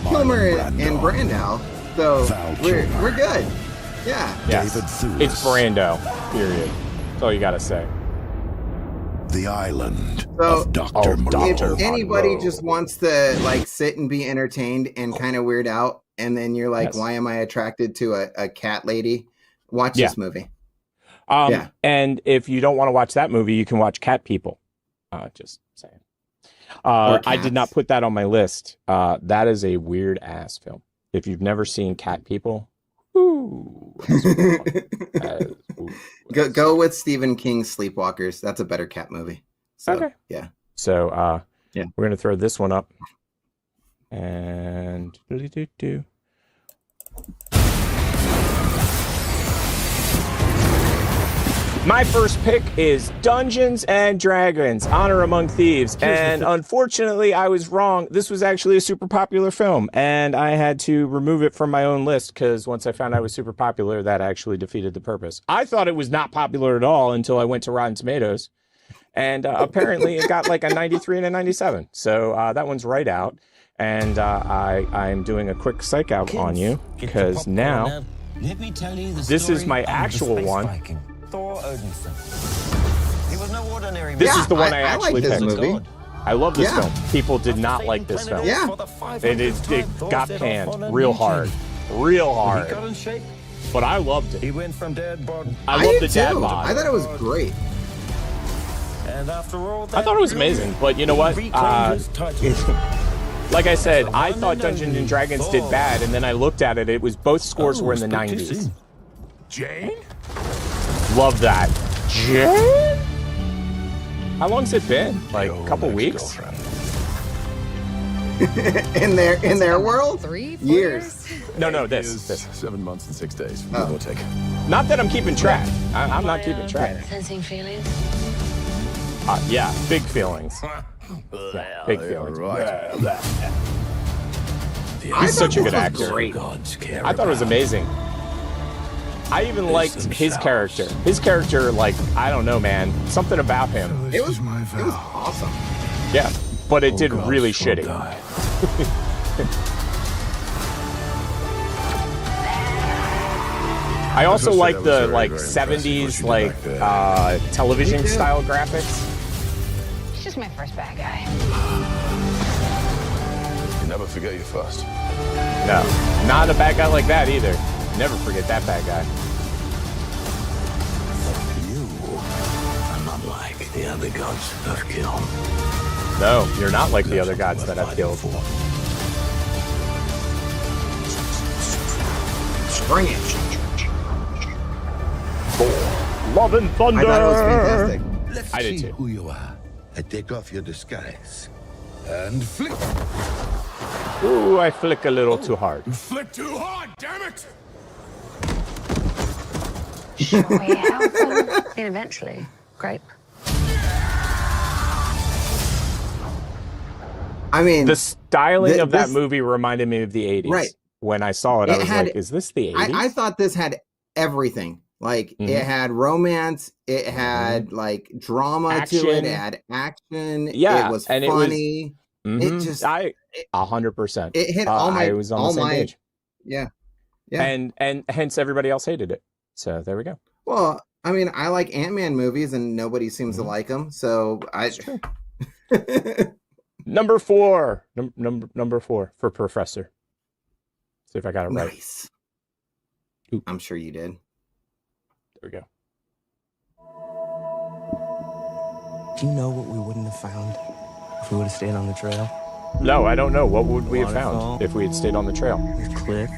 Kilmer and Brandau, so we're good. Yeah. Yes. It's Brando, period. That's all you gotta say. The Island of Dr. Moreau. If anybody just wants to like sit and be entertained and kind of weird out, and then you're like, why am I attracted to a cat lady? Watch this movie. And if you don't want to watch that movie, you can watch Cat People. Just saying. I did not put that on my list. That is a weird ass film. If you've never seen Cat People, go with Stephen King's Sleepwalkers. That's a better cat movie. So, okay. Yeah. So we're gonna throw this one up. And My first pick is Dungeons and Dragons, Honor Among Thieves. And unfortunately, I was wrong. This was actually a super popular film, and I had to remove it from my own list because once I found I was super popular, that actually defeated the purpose. I thought it was not popular at all until I went to Rotten Tomatoes, and apparently it got like a 93 and a 97. So that one's right out, and I'm doing a quick psych out on you because now this is my actual one. He was no ordinary. This is the one I actually like this picked. movie. I love this film. People did not like this film. Yeah. It got panned real hard. Real hard. But I loved it. He went from dad bod. I loved the did dad too. bod. I thought it was great. And after all I thought it was amazing, but you know what? Like I said, I thought Dungeons and Dragons did bad, and then I looked at it. It was both scores were in the 90s. Jane? Love that. Jane? How long's it been? Like a couple weeks? in their world? 3 years. No, this. 7 months and 6 days. Oh. We'll take. Not that I'm keeping track. I'm not keeping track. Sensing feelings? Yeah, big feelings. Yeah, big feelings. He's such a good actor. I thought it was amazing. I even liked his character. His character, like, I don't know, man. Something about him. It was awesome. Yeah, but it did really shitty. I also like the like 70s like television style graphics. He's just my first bad guy. You never forget your first. No, not a bad guy like that either. Never forget that bad guy. You are not like the other gods I've killed. No, you're not like the other gods that I've killed. Bring it. Love and Thunder. I thought it was fantastic. Let's I did see too. who you are. I take off your disguise and flick. Ooh, I flick a little too hard. Flick too hard, damn it! Shall we help him? And eventually, grape. I mean, the styling of that movie reminded me of the 80s. Right. When I saw it, I was like, is this the 80s? I thought this had everything. Like, it had romance, it had like drama to it, it had action, yeah, it was and funny. It just 100%. It hit I was on the same page. Yeah. And hence everybody else hated it. So there we go. Well, I mean, I like Ant-Man movies and nobody seems to like them. So Number 4. Number 4 for Professor. See if I got it right. Nice. I'm sure you did. There we go. Do you know what we wouldn't have found if we would have stayed on the trail? No, I don't know. What would we have found if we had stayed on the trail? A cliff.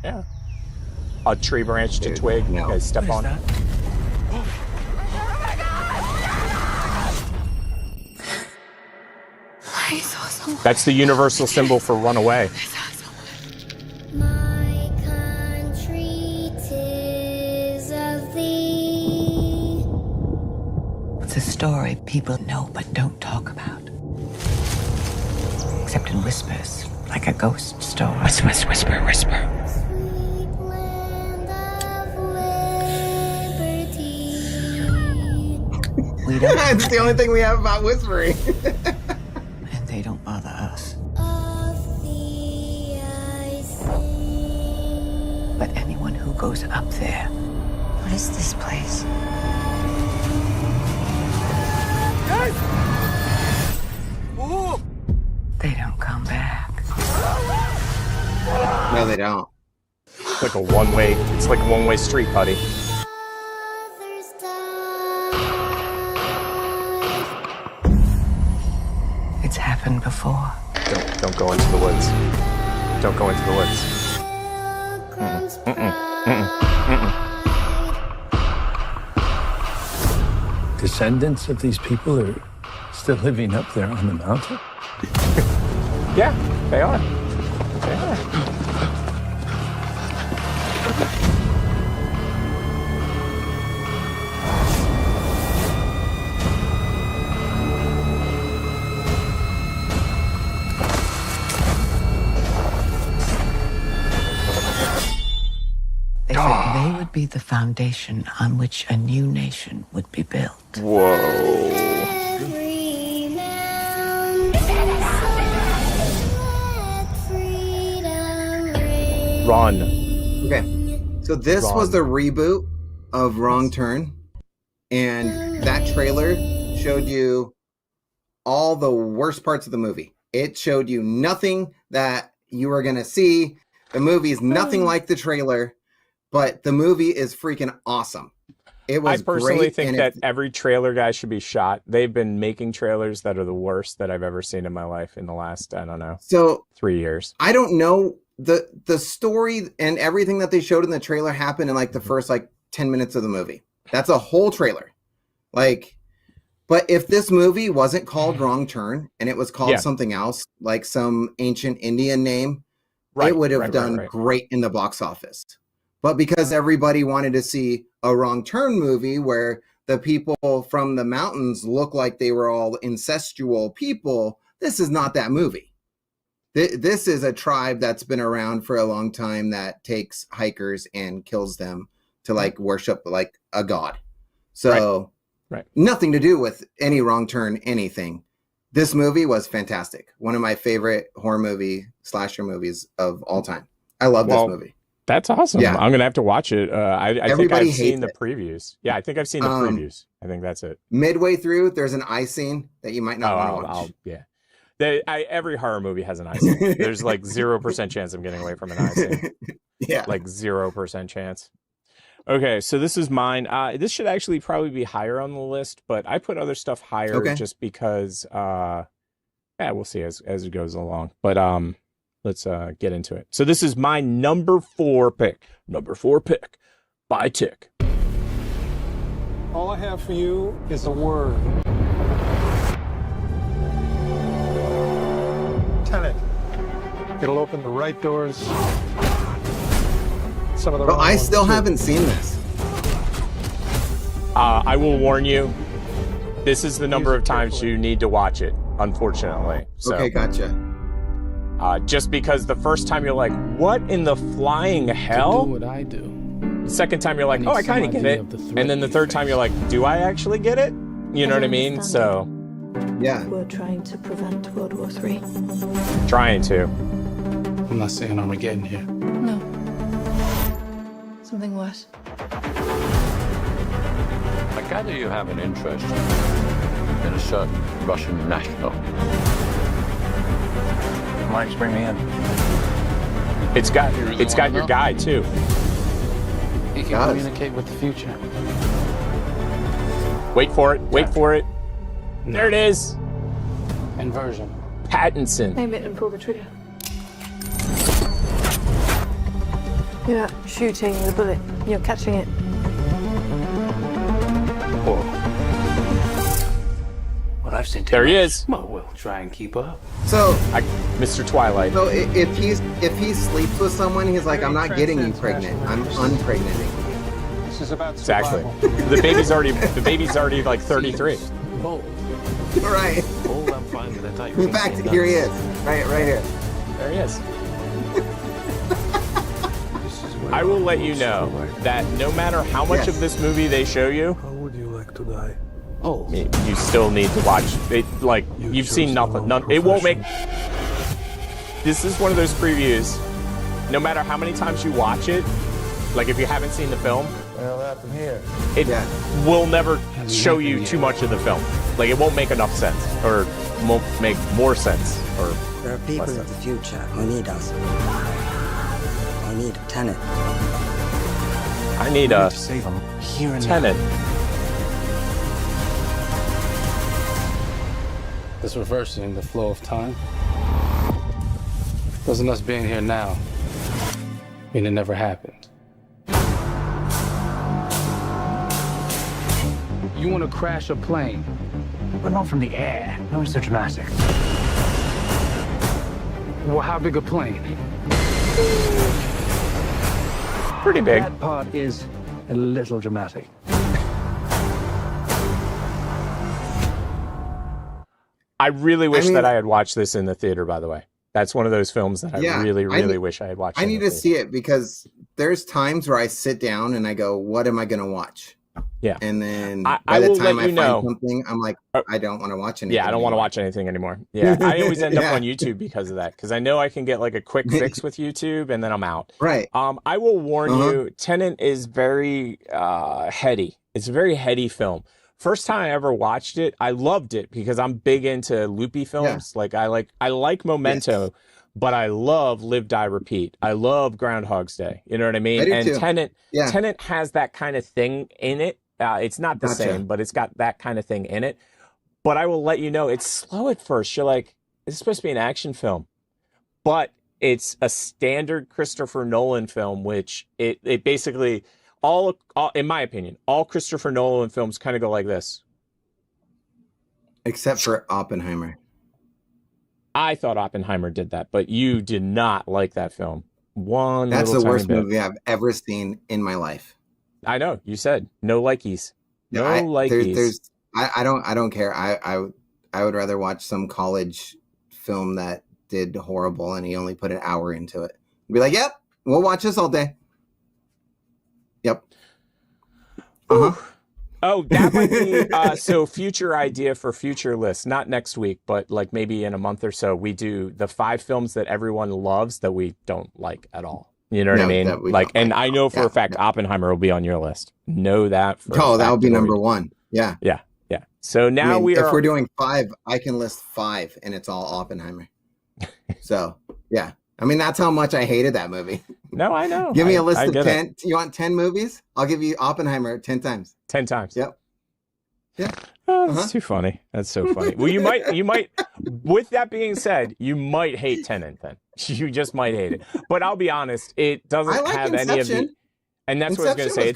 Yeah. A tree branch to twig. You guys step on it. That's the universal symbol for run away. My country 'tis of thee. It's a story people know but don't talk about. Except in whispers, like a ghost story. Whisper, whisper, whisper. Sweet land of liberty. We don't. It's the only thing we have about whispering. And they don't bother us. Of thee I sing. But anyone who goes up there. What is this place? They don't come back. No, they don't. It's like a one-way. It's like a one-way street, buddy. It's happened before. Don't go into the woods. Don't go into the woods. Descendants of these people are still living up there on the mountain? Yeah, they are. They are. would be the foundation on which a new nation would be built. Whoa. Run. Okay. So this was the reboot of Wrong Turn. And that trailer showed you all the worst parts of the movie. It showed you nothing that you were going to see. The movie is nothing like the trailer, but the movie is freaking awesome. It was I personally great, think that every trailer guy should be shot. They've been making trailers that are the worst that I've ever seen in my life in the last, I don't know, 3 years. I don't know. The story and everything that they showed in the trailer happened in like the first like 10 minutes of the movie. That's a whole trailer. Like, but if this movie wasn't called Wrong Turn and it was called something else, like some ancient Indian name, it would have done great in the box office. But because everybody wanted to see a Wrong Turn movie where the people from the mountains look like they were all incestual people, this is not that movie. This is a tribe that's been around for a long time that takes hikers and kills them to like worship like a god. So nothing to do with any Wrong Turn, anything. This movie was fantastic. One of my favorite horror movie, slasher movies of all time. I love this movie. That's awesome. Yeah. I'm going to have to watch it. I think Everybody I've seen hates the it. previews. Yeah, I think I've seen the previews. I think that's it. Midway through, there's an eye scene that you might not want to watch. Yeah. Every horror movie has an eye scene. There's like 0% chance I'm getting away from an eye scene. Yeah. Like 0% chance. Okay, so this is mine. This should actually probably be higher on the list, but I put other stuff higher just because, we'll see as it goes along. But let's get into it. So this is my number 4 pick. Number 4 pick by Tick. All I have for you is a word. Tenet. It'll open the right doors. Some of the I still haven't seen this. I will warn you, this is the number of times you need to watch it, unfortunately. So, okay, gotcha. Just because the first time you're like, what in the flying hell? Do what I do. The second time you're like, oh, I kind of get it. And then the third time you're like, do I actually get it? You know what I mean? So, yeah. We're trying to prevent World War III. Trying to. I'm not saying Armageddon here. No. Something worse. I gather you have an interest in a certain Russian national. Why don't you bring me in? It's got your guy too. He can communicate with the future. Wait for it. Wait for it. No. There it is. Inversion. Pattinson. Aim it and pull the trigger. You're not shooting the bullet. You're catching it. Well, I've seen there he is. Well, we'll try and keep up. So, Mr. Twilight. So if he sleeps with someone, he's like, I'm not getting you pregnant. I'm unpregnanting you. This is about exactly. The baby's already like 33. Bold. Right. Bold, I'm fine with that. In fact, here he is. Right here. There he is. I will let you know that no matter how much of this movie they show you, how would you like to die? Oh, you still need to watch it. Like you've seen nothing. It won't make. This is one of those previews. No matter how many times you watch it, like if you haven't seen the film, it will never show you too much of the film. Like it won't make enough sense, or won't make more sense, or there are people of the future who need us. I need a Tenet. I need a save them here and Tenet. This reversing the flow of time. Doesn't us being here now mean it never happened? You want to crash a plane? But not from the air. No, it's so dramatic. Well, how big a plane? Pretty big. That part is a little dramatic. I really wish that I had watched this in the theater, by the way. That's one of those films that I really wish I had watched. I need to see it because there's times where I sit down and I go, what am I going to watch? Yeah. And then I by the will time let I you find know. something, I'm like, I don't want to watch anything. Yeah, I don't want to watch anything anymore. Yeah, I always end up Yeah. on YouTube because of that. Because I know I can get like a quick fix with YouTube, and then I'm out. Right. I will warn you, Tenet is very heady. It's a very heady film. First time I ever watched it, I loved it because I'm big into loopy films. Like I like Memento, but I love Live, Die, Repeat. I love Groundhog's Day. You know what I mean? I do and too. Tenet has that kind of thing in it. It's not the same, but it's got that kind of thing in it. But I will let you know, it's slow at first. You're like, it's supposed to be an action film, but it's a standard Christopher Nolan film, which it basically all, in my opinion, all Christopher Nolan films kind of go like this. Except for Oppenheimer. I thought Oppenheimer did that, but you did not like that film. That's the worst movie I've ever seen in my life. I know, you said no likies. No likies. I don't care. I would rather watch some college film that did horrible and he only put an hour into it. Be like, yep, we'll watch this all day. Yep. Oh, that might be so future idea for future lists. Not next week, but like maybe in a month or so, we do the 5 films that everyone loves that we don't like at all. You know what I mean? Like, and I know for a fact Oppenheimer will be on your list. Know that. That would be number 1. Yeah. Yeah. Yeah. So now if we're doing 5, I can list 5 and it's all Oppenheimer. So yeah. I mean, that's how much I hated that movie. No, I know. Give me a list of 10. You want 10 movies? I'll give you Oppenheimer 10 times. 10 times. Yep. Yeah. Oh, that's too funny. That's so funny. Well, you might, with that being said, you might hate Tenet then. You just might hate it. But I'll be honest, it doesn't have any of the, and that's what I was going to say. It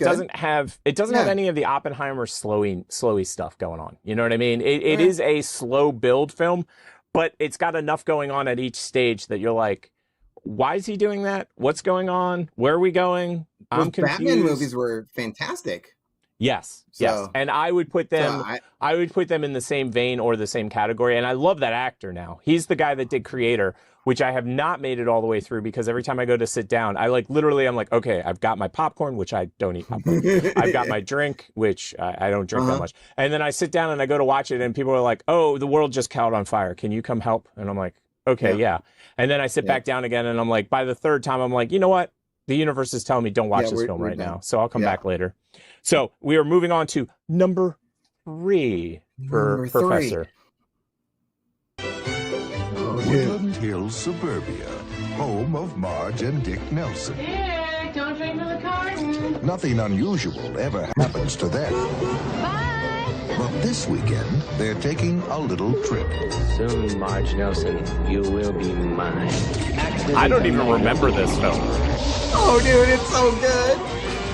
doesn't have any of the Oppenheimer slowy stuff going on. You know what I mean? It is a slow build film, but it's got enough going on at each stage that you're like, why is he doing that? What's going on? Where are we going? I'm confused. Batman movies were fantastic. Yes, yes, and I would put them. I would put them in the same vein or the same category. And I love that actor now. He's the guy that did Creator, which I have not made it all the way through because every time I go to sit down, I'm like, okay, I've got my popcorn, which I don't eat popcorn. I've got my drink, which I don't drink that much. And then I sit down and I go to watch it, and people are like, "Oh, the world just caught on fire. Can you come help?" And I'm like, "Okay, yeah." And then I sit back down again, and I'm like, by the third time, I'm like, you know what? The universe is telling me don't watch this film right now, so I'll come back later. So we are moving on to number 3 for Professor. Woodland Hills Suburbia, home of Marge and Dick Nelson. Dick, don't drink from the carton. Nothing unusual ever happens to them. Bye. But this weekend, they're taking a little trip. Soon, Marge Nelson, you will be mine. I don't even remember this film. Oh, dude, it's so good.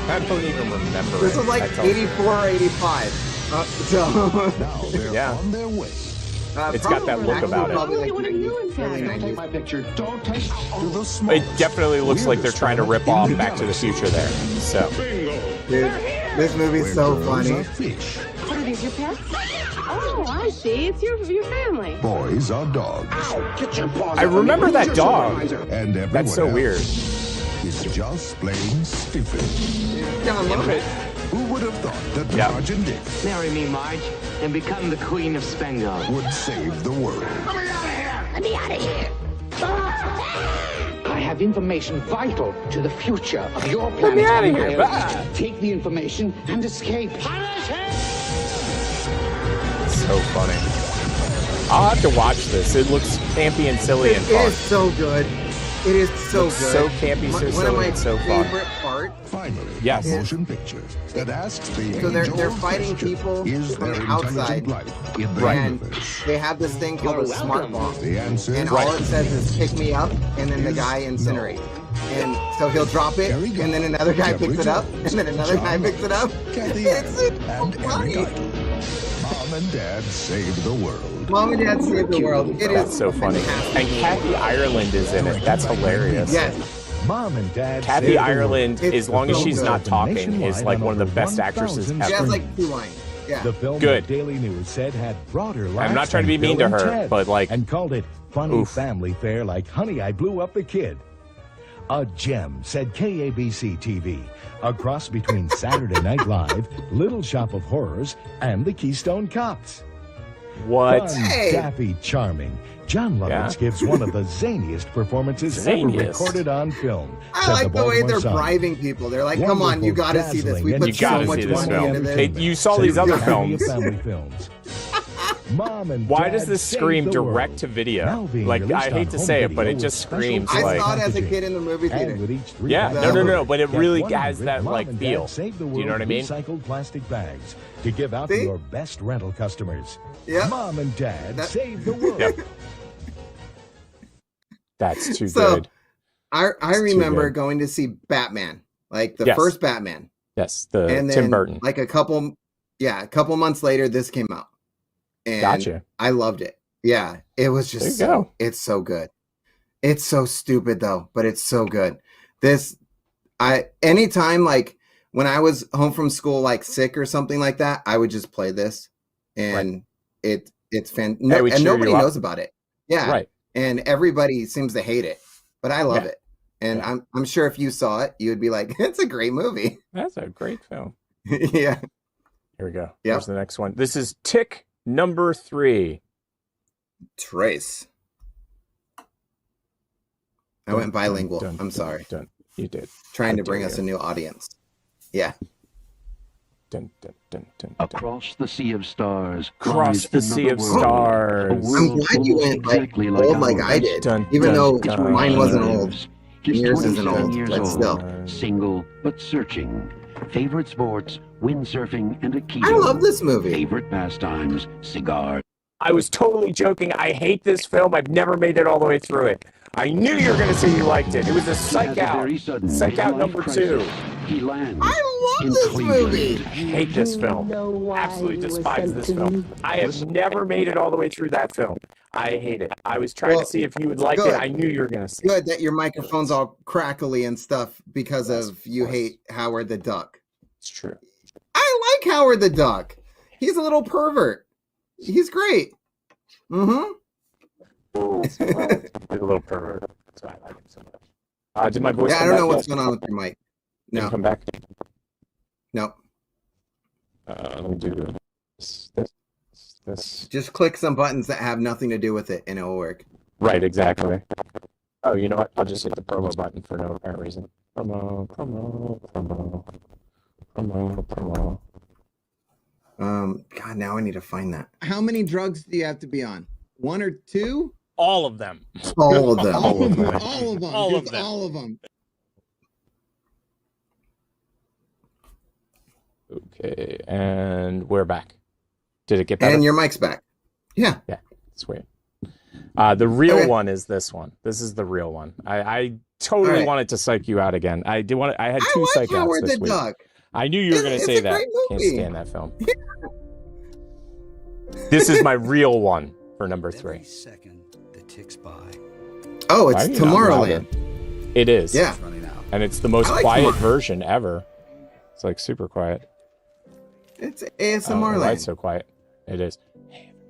I don't even remember. This was like 84 or 85. Now they're on their way. It's got that look about it. Take my picture. Don't take It definitely looks like they're trying to rip off Back to the Future there. So, dude, this movie's so funny. What are these, your pets? Oh, I see. It's your family. Boys are dogs. Ow, get your paws I remember that dog. And everyone That's so weird. Is just plain stupid. I love it. Who would have thought that Marge and Dick Marry me, Marge, and become the Queen of Spengo. would save the world? Let me out of here. I have information vital to the future of your planet. Let me out of here. Bye. Take the information and escape. So funny. I'll have to watch this. It looks campy and silly and fun. It is so good. It is so good. So campy, so silly, and so fun. Favorite part. Finally, yes. a motion picture that asks the So they're fighting people from the outside, and they have this thing called a smart bomb. The answer, and all it says is "pick me up," and then the guy incinerates. And so he'll drop it, and then another guy picks it up, and then another guy picks it up. It's so funny. Mom and Dad save the world. Mom and Dad save the world. It That's is so funny. And Kathy Ireland is in it. That's hilarious. Yes. Mom and Dad. Kathy Ireland, as long as she's not talking, is like one of the best actresses ever. She has like 2 lines. Yeah. The film Good. Daily News said had broader. I'm not trying to be mean to her, but like, and called it funny family fare like Honey, I Blew Up the Kid. A gem, said KABC-TV. A cross between Saturday Night Live, Little Shop of Horrors, and the Keystone Cops. What? Fun, daffy, charming. John Lovitz gives one of the zaniest performances ever recorded on film. I like the way they're bribing people. They're like, come on, you got to see this. We put so much money into this. You saw these other films. Family films. Mom and Why Dad does this Save scream the World. direct to video? Now being Like, released I hate on to home say it, but video it just with special screams I like. saw it as a kid in the movie theater. And with each three Yeah, pack no, but it get really 100 has that Mom like and feel. Dad Save the Do you know World what I mean? recycled plastic bags to give out to your best rental customers. Yeah. Mom and Dad Save the World. Yep. That's too So, good. I remember going to see Batman, like the first Batman. Yes, the And then, Tim Burton. like a couple months later, this came out. And Gotcha. I loved it. Yeah, it was just There you go. it's so good. It's so stupid though, but it's so good. Anytime like when I was home from school, like sick or something like that, I would just play this, and it's fantastic. And nobody knows about it. Yeah, Right. And everybody seems to hate it, but I love it. And I'm sure if you saw it, you would be like, it's a great movie. That's a great film. Yeah. Here we go. Yep. Here's the next one. This is Tick number 3. Trace. I went bilingual. I'm sorry. You did. Trying to bring us a new audience. Yeah. Across the sea of stars. Cross the sea of stars. I'm glad you went exactly like old like I did, even though mine wasn't old. Just Yours isn't 27 old, years but old. still. Single but searching. Favorite sports, windsurfing and aikido. I love this movie. Favorite pastimes, cigars. I was totally joking. I hate this film. I've never made it all the way through it. I knew you were going to say you liked it. It was a Psych Out. Psych Out number 2. He lands. I love this movie. I hate this film. Absolutely despise this film. I have never made it all the way through that film. I hate it. I was trying to see if you would like it. I knew you were going to say Good that your microphone's all crackly and stuff because of you hate Howard the Duck. It's true. I like Howard the Duck. He's a little pervert. He's great. Mm-hmm. He's a little pervert. That's why I like him so much. Did my voice I don't know what's going on with your mic. No. Come back. No. Let me do this. Just click some buttons that have nothing to do with it and it'll work. Right, exactly. Oh, you know what? I'll just hit the promo button for no apparent reason. Promo. God, now I need to find that. How many drugs do you have to be on? 1 or 2? All of them. All of them. All of them. All of them. All of Just them. all of them. Okay, and we're back. Did it get better? And your mic's back. Yeah. Yeah, sweet. The real one is this one. This is the real one. I totally wanted to psych you out again. I did want. I had 2 psych outs this week. Duck. I knew you were going to say that. Can't stand that film. This is my real one for number 3. Every second that ticks by. Oh, it's Tomorrowland. It is. Yeah. And it's the most quiet version ever. It's like super quiet. It's ASMR Why land. it's so quiet? It is.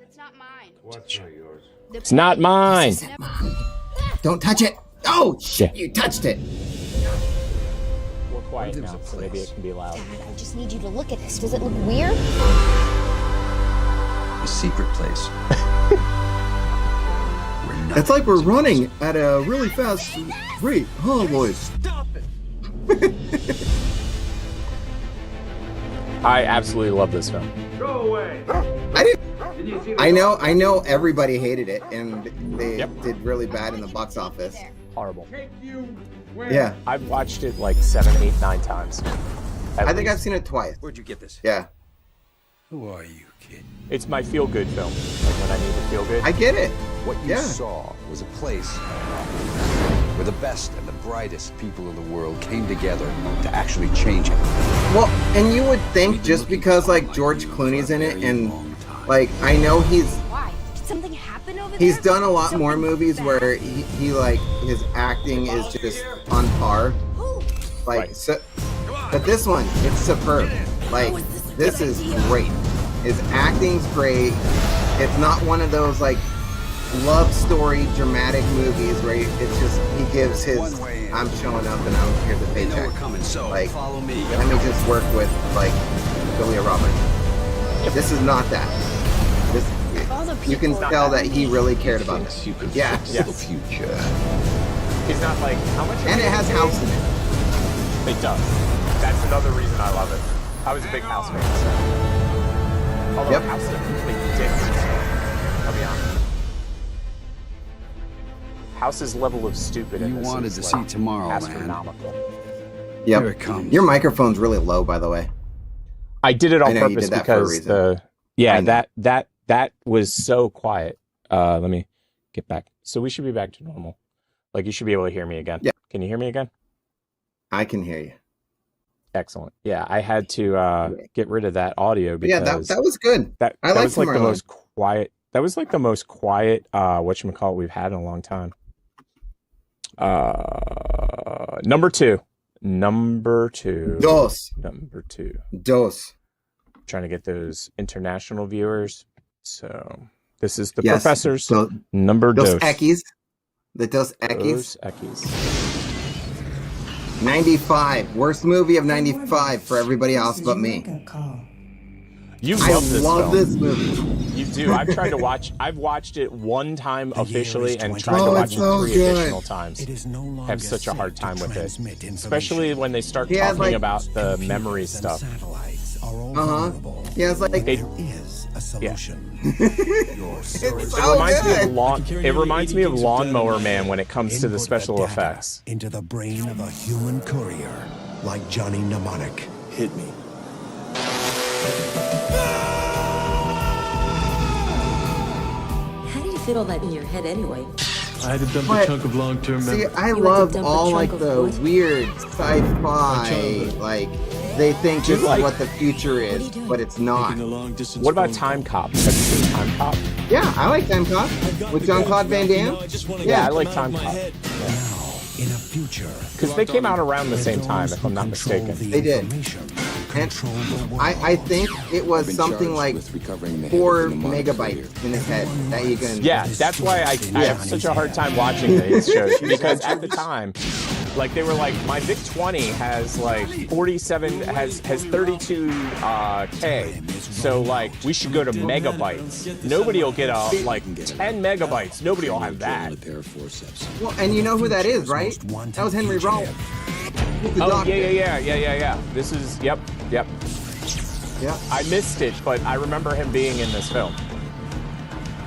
It's not mine. What's not yours? It's not mine. Don't touch it. Oh, shit. You touched it. We're quiet now, so maybe it can be loud. Dad, I just need you to look at this. Does it look weird? A secret place. It's like we're running at a really fast rate, huh, boys? Stop it! I absolutely love this film. Go away. I know everybody hated it and they did really bad in the box office. Horrible. Yeah. I've watched it like 7, 8, 9 times. I think I've seen it twice. Where'd you get this? Yeah. Who are you, kid? It's my feel-good film. Like when I need to feel good. I get it. What you saw was a place where the best and the brightest people in the world came together to actually change it. Well, and you would think just because like George Clooney's in it and like I know Why? Did something happen over there? he's done a lot more movies where he like his acting is just on par. Like so, but this one, it's superb. Like this is great. His acting's great. It's not one of those like love story, dramatic movies where it's just he gives his I'm showing up and I'm here to paycheck. We're coming, so Like, follow me. let me just work with like Julia Roberts. This is not that. This you can tell that he really cared about this. Yeah. The future. He's not like how much. And it has house in it. It does. That's another reason I love it. I was a big House fan. So. Although House is a complete dick. I'll be honest. House's level of stupid. You wanted to see tomorrow, astronomical. man. Yep. Here it comes. Your microphone's really low, by the way. I did it on I know you purpose did that for a because reason. that was so quiet. Let me get back. So we should be back to normal. Like you should be able to hear me again. Yeah. Can you hear me again? I can hear you. Excellent. Yeah, I had to get rid of that audio because that was good. That I like was like the Tomorrowland. most quiet. That was like the most quiet whatchamacallit we've had in a long time. Number two. Dos. Trying to get those international viewers. So this is the Yes. professors. Number Dos dos. Equis. The Dos Equis. Dos Equis. 95. Worst movie of 95 for everybody else but me. You I love this love film. this movie. You do. I've tried to watch. I've watched it one time officially and tried to Oh, watch it's it so 3 good. additional times. Have such a hard time with it, especially when they start He has, talking like- about the memory stuff. Yeah, it's like It, yeah. it's It so reminds me good. of It reminds me of Lawnmower Man when it comes to the special effects. Into the brain of a human courier like Johnny Mnemonic. Hit me. How do you fit all that in your head anyway? I had to dump But- a chunk of long-term See, memory. I You love had to dump a all chunk like of the what? weird sci-fi, like they think this is like- what the future is, but it's not. What about Time Cop? Have you seen Time Cop? Yeah, I like Time Cop with Jean-Claude Van Damme. Yeah, I like Time Cop. In a future, Because they came out around the same time, if I'm not mistaken. They did. And I think it was something like 4 megabytes in his head that you can. Yeah, that's why I have such a hard time watching these shows because at the time, like they were like my VIC 20 has like 47 has 32 K, so like we should go to megabytes. Nobody will get like 10 megabytes. Nobody will have that. Well, and you know who that is, right? That was Henry Rollins. The Oh doctor. yeah. This is yep. Yeah. I missed it, but I remember him being in this film.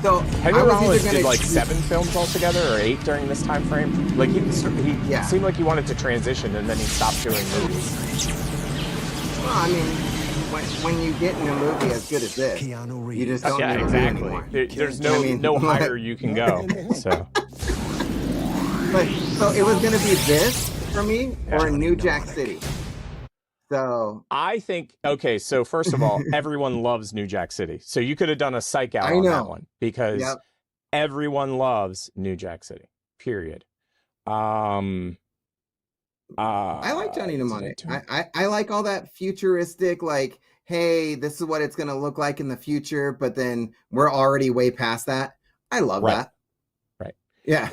So Henry I was Rollins either did gonna like 7 films altogether, or 8 during this time frame. Like he seemed like he wanted to transition, and then he stopped doing movies. Well, I mean, when you get in a movie as good as this, you just don't Yeah, need to do exactly. anymore. There's no I mean, no like- higher you can go. So But so it was gonna be this for me or New Jack City. So I think okay. So first of all, everyone loves New Jack City. So you could have done a psych out I on that know. one because Yep. everyone loves New Jack City. Period. I like Johnny Mnemonic. I like all that futuristic, like, hey, this is what it's gonna look like in the future, but then we're already way past that. I love that. Right. Yeah.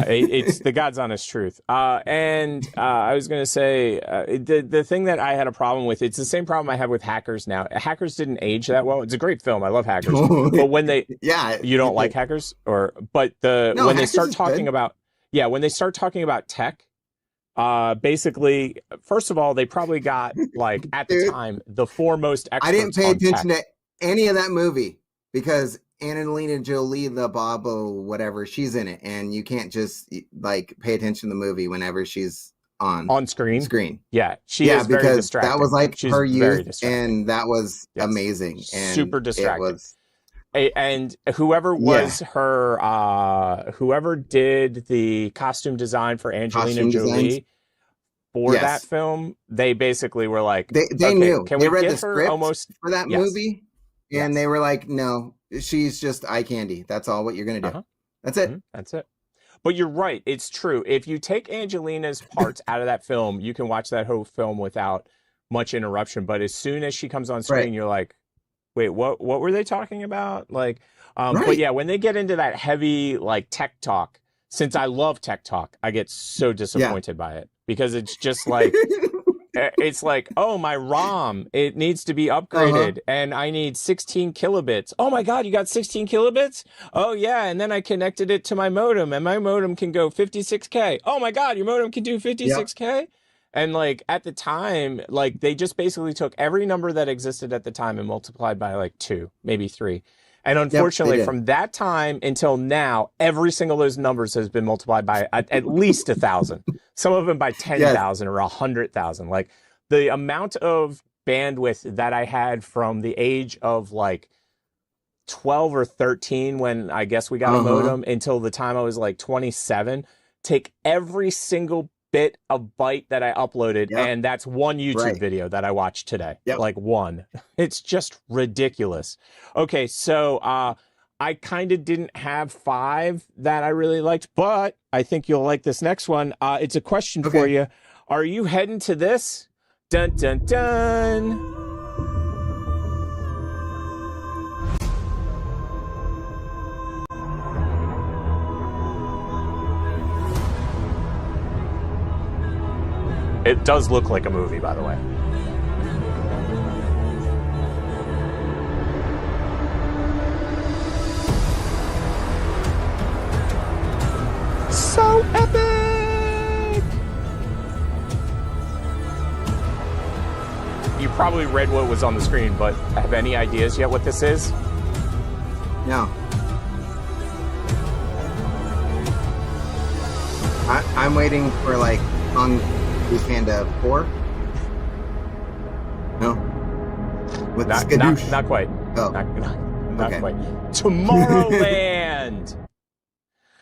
It's the God's honest truth. And I was going to say the thing that I had a problem with, it's the same problem I have with Hackers now. Hackers didn't age that well. It's a great film. I love Hackers. But when they, you don't like Hackers when they Hackers start is talking good. about, when they start talking about tech, basically, first of all, they probably got like at the time, the foremost experts I didn't pay on attention tech. to any of that movie because Angelina Jolie, the Bobo, whatever, she's in it, and you can't just like pay attention to the movie whenever she's on screen. Yeah, she is very because distracting. that was like She's her very youth, distracting. and that was amazing. And Super it distracting. was- And whoever was her, whoever did the costume design for Angelina Costume Jolie designs? for Yes. that film, they basically were like, They okay, knew. Can They we read give the her script almost for that Yes. movie, and they were like, "No, she's just eye candy. That's all what you're gonna do. That's it. That's it." But you're right. It's true. If you take Angelina's parts out of that film, you can watch that whole film without much interruption. But as soon as she comes on screen, Right. you're like, Wait, what were they talking about? Like, but Right. yeah, when they get into that heavy like tech talk, since I love tech talk, I get so disappointed by it because it's just like it's like, oh, my ROM, it needs to be upgraded and I need 16 kilobits. Oh my God, you got 16 kilobits? Oh yeah, and then I connected it to my modem and my modem can go 56K. Oh my God, your modem can do 56K? And like at the time, like they just basically took every number that existed at the time and multiplied by like 2, maybe 3. And unfortunately, from that time until now, every single of those numbers has been multiplied by at least 1,000. Some of them by 10,000 or 100,000. Like the amount of bandwidth that I had from the age of like 12 or 13, when I guess we got a modem, until the time I was like 27, take every single bit of byte that I uploaded, and that's one YouTube video that I watched today. Like one. It's just ridiculous. Okay, so I kind of didn't have 5 that I really liked, but I think you'll like this next one. It's a question for you. Are you heading to this? Dun dun dun. It does look like a movie, by the way. So epic! You probably read what was on the screen, but have any ideas yet what this is? No. I'm waiting for like Kung Fu Panda 4. No. With Not quite. Oh. Not quite. Tomorrowland!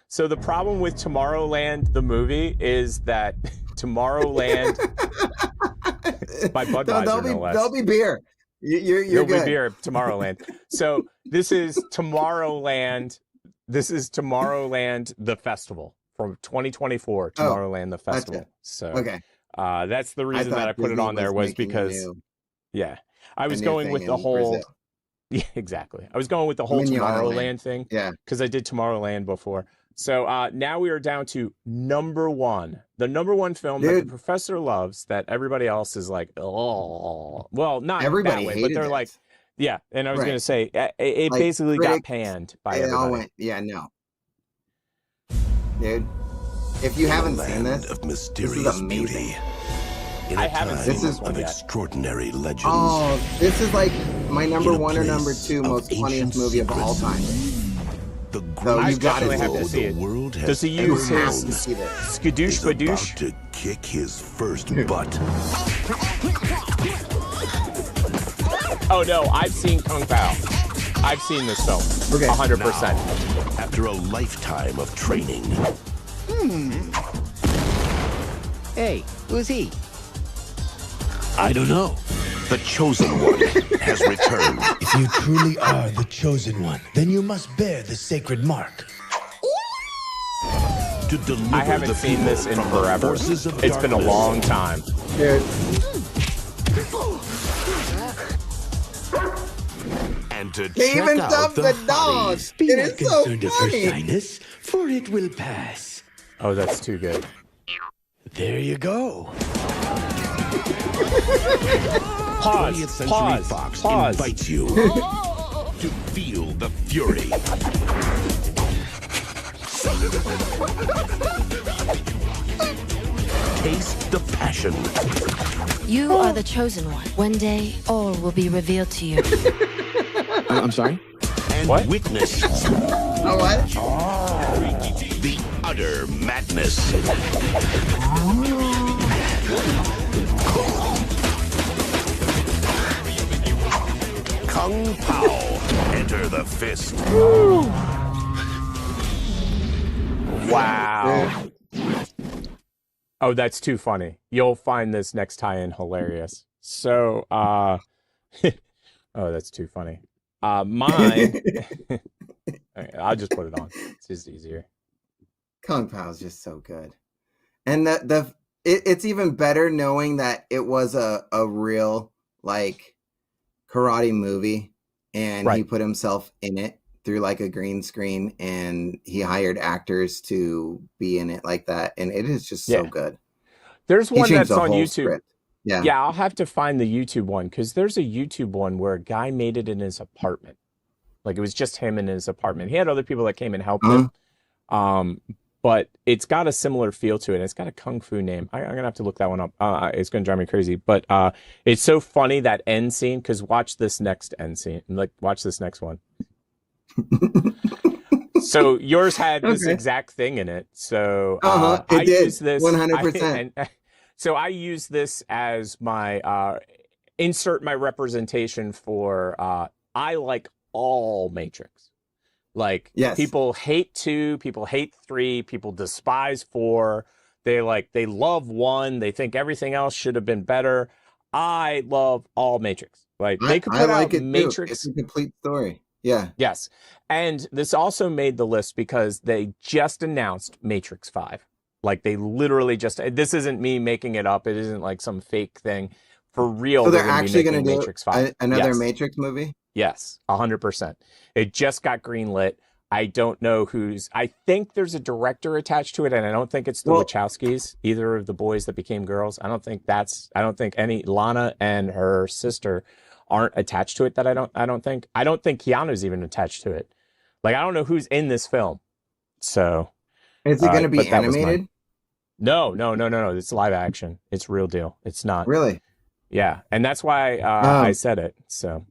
So the problem with Tomorrowland, the movie, is that Tomorrowland by Budweiser, no less. There'll be beer. You're There'll good. be beer at Tomorrowland. So this is Tomorrowland. This is Tomorrowland, the festival from 2024. Tomorrowland, the festival. Gotcha. So that's the reason that I put it on there was because, I was going with the whole. Brazil. Yeah, exactly. I was going with the whole Tomorrowland thing. Yeah. Because I did Tomorrowland before. So now we are down to number 1. The number 1 film that the professor loves that everybody else is like, oh. Well, not everybody that way, but they're like, yeah. And I was going to say, it like basically got panned by everybody. No. Dude, if you haven't seen this, of mysterious beauty. I haven't seen this of extraordinary legends. Oh, this is like my number 1 or number 2 most funniest movie of all time. So you got to have to see it. Does he use his skadoosh badoosh? To kick his first butt. Oh no, I've seen Kung Pao. I've seen this film. 100%. Now, after a lifetime of training. Hey, who's he? I don't know. The Chosen One has returned. If you truly are the Chosen One, then you must bear the sacred mark. To deliver I haven't seen this in forever. It's been a long time. Dude. And to They check even out dubbed the dog. Be It not is so concerned of her funny. shyness, for it will pass. Oh, that's too good. There you go. Pause. 20th Century Fox invites you to feel the fury. Taste the passion. You are the chosen one. One day, all will be revealed to you. I'm sorry? And witness what? the utter madness. Kung Pao. Enter the fist. Wow. Oh, that's too funny. You'll find this next tie-in hilarious. So, oh, that's too funny. Mine. Okay, I'll just put it on. It's just easier. Kung Pao is just so good, and it's even better knowing that it was a real like karate movie. and he put himself in it through like a green screen, and he hired actors to be in it like that, and it is just so good. There's one that's on YouTube. Script. Yeah. Yeah, I'll have to find the YouTube one because there's a YouTube one where a guy made it in his apartment. Like it was just him in his apartment. He had other people that came and helped him. But it's got a similar feel to it. It's got a kung fu name. I'm going to have to look that one up. It's going to drive me crazy. But it's so funny, that end scene, because watch this next end scene. Like, watch this next one. So yours had this exact thing in it. So it did. Use this 100%. So I use this as my insert my representation for I like all Matrix. Like people hate 2, people hate 3, people despise 4. They love 1. They think everything else should have been better. I love all Matrix. Like they could put out Matrix. It's a complete story. Yeah. Yes. And this also made the list because they just announced Matrix 5. Like they literally just, this isn't me making it up. It isn't like some fake thing. For real. So they're actually going to do Matrix 5. Another Matrix movie? Yes, 100%. It just got greenlit. I don't know I think there's a director attached to it, and I don't think it's the Wachowskis, either of the boys that became girls. I don't think any Lana and her sister aren't attached to it. I don't think Keanu's even attached to it. Like, I don't know who's in this film. So is it going to be animated? No. It's live action. It's real deal. It's not. Really? Yeah. And that's why I said it. So.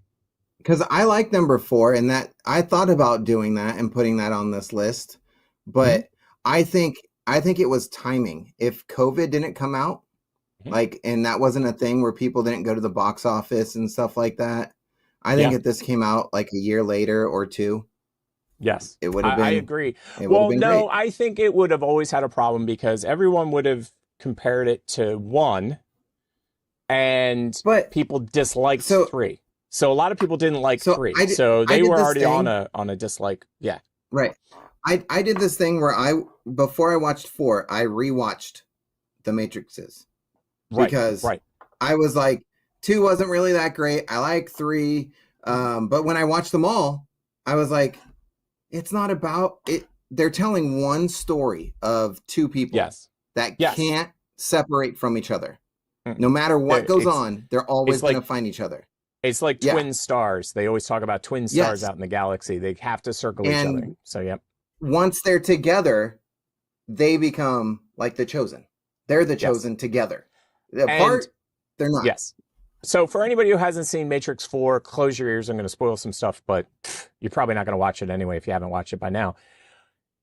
Because I like number 4, and that I thought about doing that and putting that on this list, but I think it was timing. If COVID didn't come out, and that wasn't a thing where people didn't go to the box office and stuff like that, I think if this came out like a year later or 2, yes, it would have been. I agree. Well, no, great. I think it would have always had a problem because everyone would have compared it to 1, and people disliked 3. So a lot of people didn't like 3. So they were already on a dislike. Yeah. Right. I did this thing where before I watched 4, I rewatched the Matrixes. Because I was like, 2 wasn't really that great. I like 3. But when I watched them all, I was like, it's not about it. They're telling one story of 2 people that can't separate from each other. No matter what goes on, they're always going to find each other. It's like twin stars. They always talk about twin stars out in the galaxy. They have to circle each other. So, once they're together, they become like the chosen. They're the chosen together. Apart, they're not. Yes. So for anybody who hasn't seen Matrix 4, close your ears. I'm going to spoil some stuff, but you're probably not going to watch it anyway if you haven't watched it by now.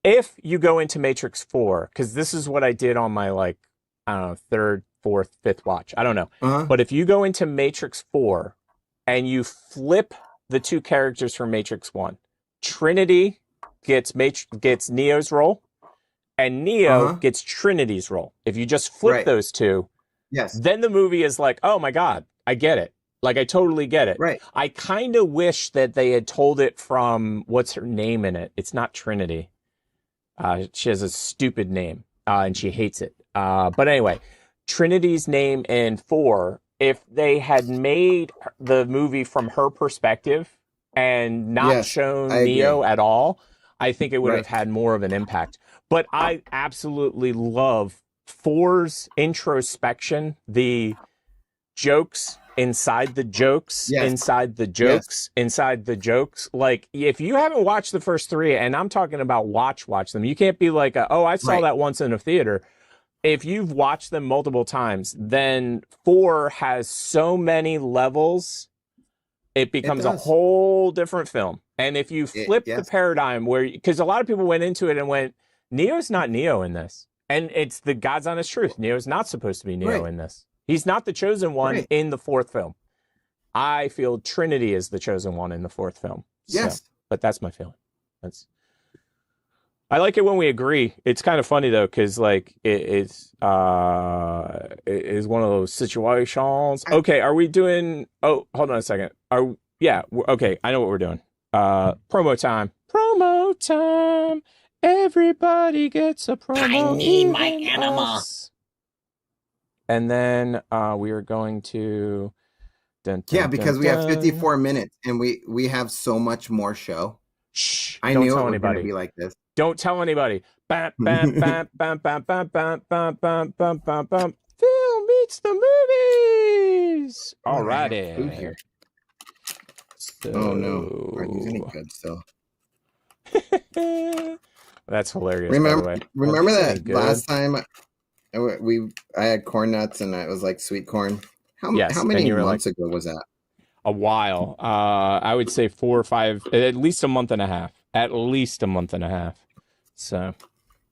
If you go into Matrix 4, because this is what I did on my, I don't know, 3rd, 4th, 5th watch. I don't know. But if you go into Matrix 4, and you flip the 2 characters from Matrix 1. Trinity gets Neo's role, and Neo gets Trinity's role. If you just flip those 2, then the movie is like, oh my God, I get it. Like, I totally get it. Right. I kind of wish that they had told it from, what's her name in it? It's not Trinity. She has a stupid name, and she hates it. But anyway, Trinity's name in 4, if they had made the movie from her perspective and not shown Neo at all, I think it would have had more of an impact. But I absolutely love 4's introspection, the jokes inside the jokes, inside the jokes, inside the jokes. Like, if you haven't watched the first 3, and I'm talking about watch them, you can't be like, I saw that once in a theater. If you've watched them multiple times, then 4 has so many levels, it becomes a whole different film. And if you flip the paradigm because a lot of people went into it and went, Neo's not Neo in this. And it's the God's honest truth. Neo's not supposed to be Neo in this. He's not the chosen one in the 4th film. I feel Trinity is the chosen one in the 4th film. Yes. So, but that's my feeling. I like it when we agree. It's kind of funny though, because it is one of those situations. Okay, are we doing? Oh, hold on a second. Okay, I know what we're doing. Promo time. Promo time. Everybody gets a promo. I need my anima. And then we are going to Dun, Yeah, dun, because dun, we have dun. 54 minutes and we have so much more show. Shh, I don't knew it tell was going to anybody. be like this. Don't tell anybody. Bam, bam, bam, bam, bam, bam, bam, bam, bam, bam, bam, bam. Film meets the movies. Oh, I have food Alrighty. here. So... Oh no, aren't these any good still? That's hilarious, by the way. Remember Are these any that good? last time I had corn nuts and it was like sweet corn? Yes, How and many you were months ago was that? A while. I would say 4 or 5, at least a month and a half. At least a month and a half. So.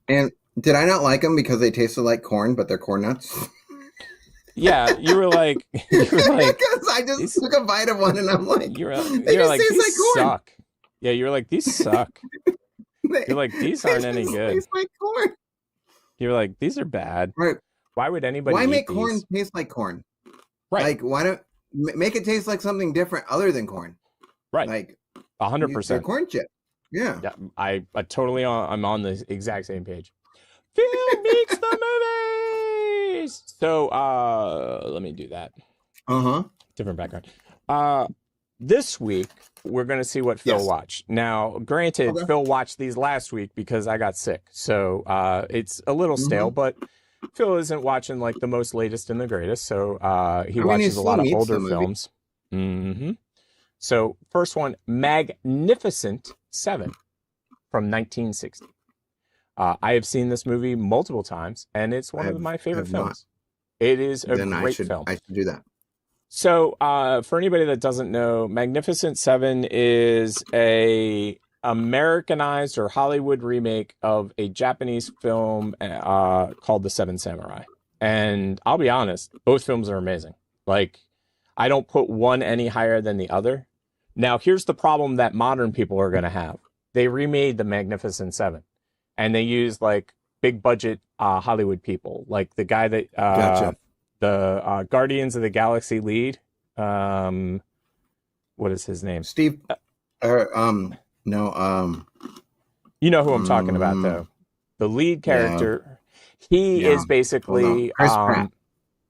And did I not like them because they tasted like corn, but they're corn nuts? Yeah, you were like, because I just took a bite of one and I'm like, you're they like, taste these like corn. suck. Yeah, you're like, these suck. You're like, these aren't any good. Taste like corn. You're like, these are bad. Right. Why would anybody Why eat make these? corn taste like corn? Right. Like, why don't make it taste like something different other than corn? Right. Like 100%. They're corn chip. Yeah. Yeah, I totally I'm on the exact same page. Film meets the movies. So let me do that. Different background. This week we're gonna see what Phil watched. Now, granted, Phil watched these last week because I got sick, so it's a little stale. But Phil isn't watching like the most latest and the greatest, so he watches a lot of older films. So first one, Magnificent Seven from 1960. I have seen this movie multiple times, and it's one of my favorite films. It is a great film. I should do that. So for anybody that doesn't know, Magnificent Seven is a Americanized or Hollywood remake of a Japanese film called The Seven Samurai. And I'll be honest, both films are amazing. Like, I don't put one any higher than the other. Now, here's the problem that modern people are going to have. They remade The Magnificent Seven, and they used, like, big budget Hollywood people. Like, the guy that, the Guardians of the Galaxy lead, what is his name? Steve, no, you know who I'm talking about, though. The lead character, he is basically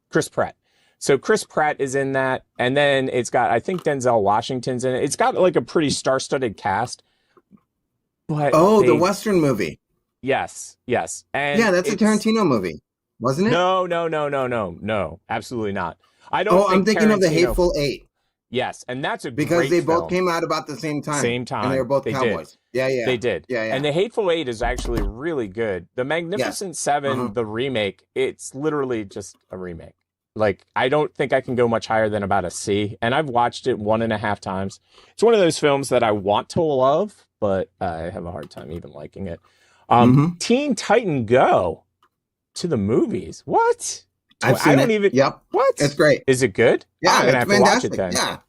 Chris Pratt. So Chris Pratt is in that, and then it's got, I think Denzel Washington's in it. It's got like a pretty star-studded cast. But the Western movie. Yes. And yeah, that's a Tarantino movie, wasn't it? No, absolutely not. I don't. Oh, I'm thinking of The Hateful Eight. Yes, and that's because great they both film. came out about the same time. And they were both cowboys. Yeah, they did. Yeah. And The Hateful Eight is actually really good. The Magnificent Seven, the remake, it's literally just a remake. Like, I don't think I can go much higher than about a C. And I've watched it 1.5 times. It's one of those films that I want to love, but I have a hard time even liking it. Teen Titan Go to the movies. What? I've seen it. Yep. What? It's great. Is it good? Yeah, I'm gonna it's have fantastic. to watch it then. Yeah,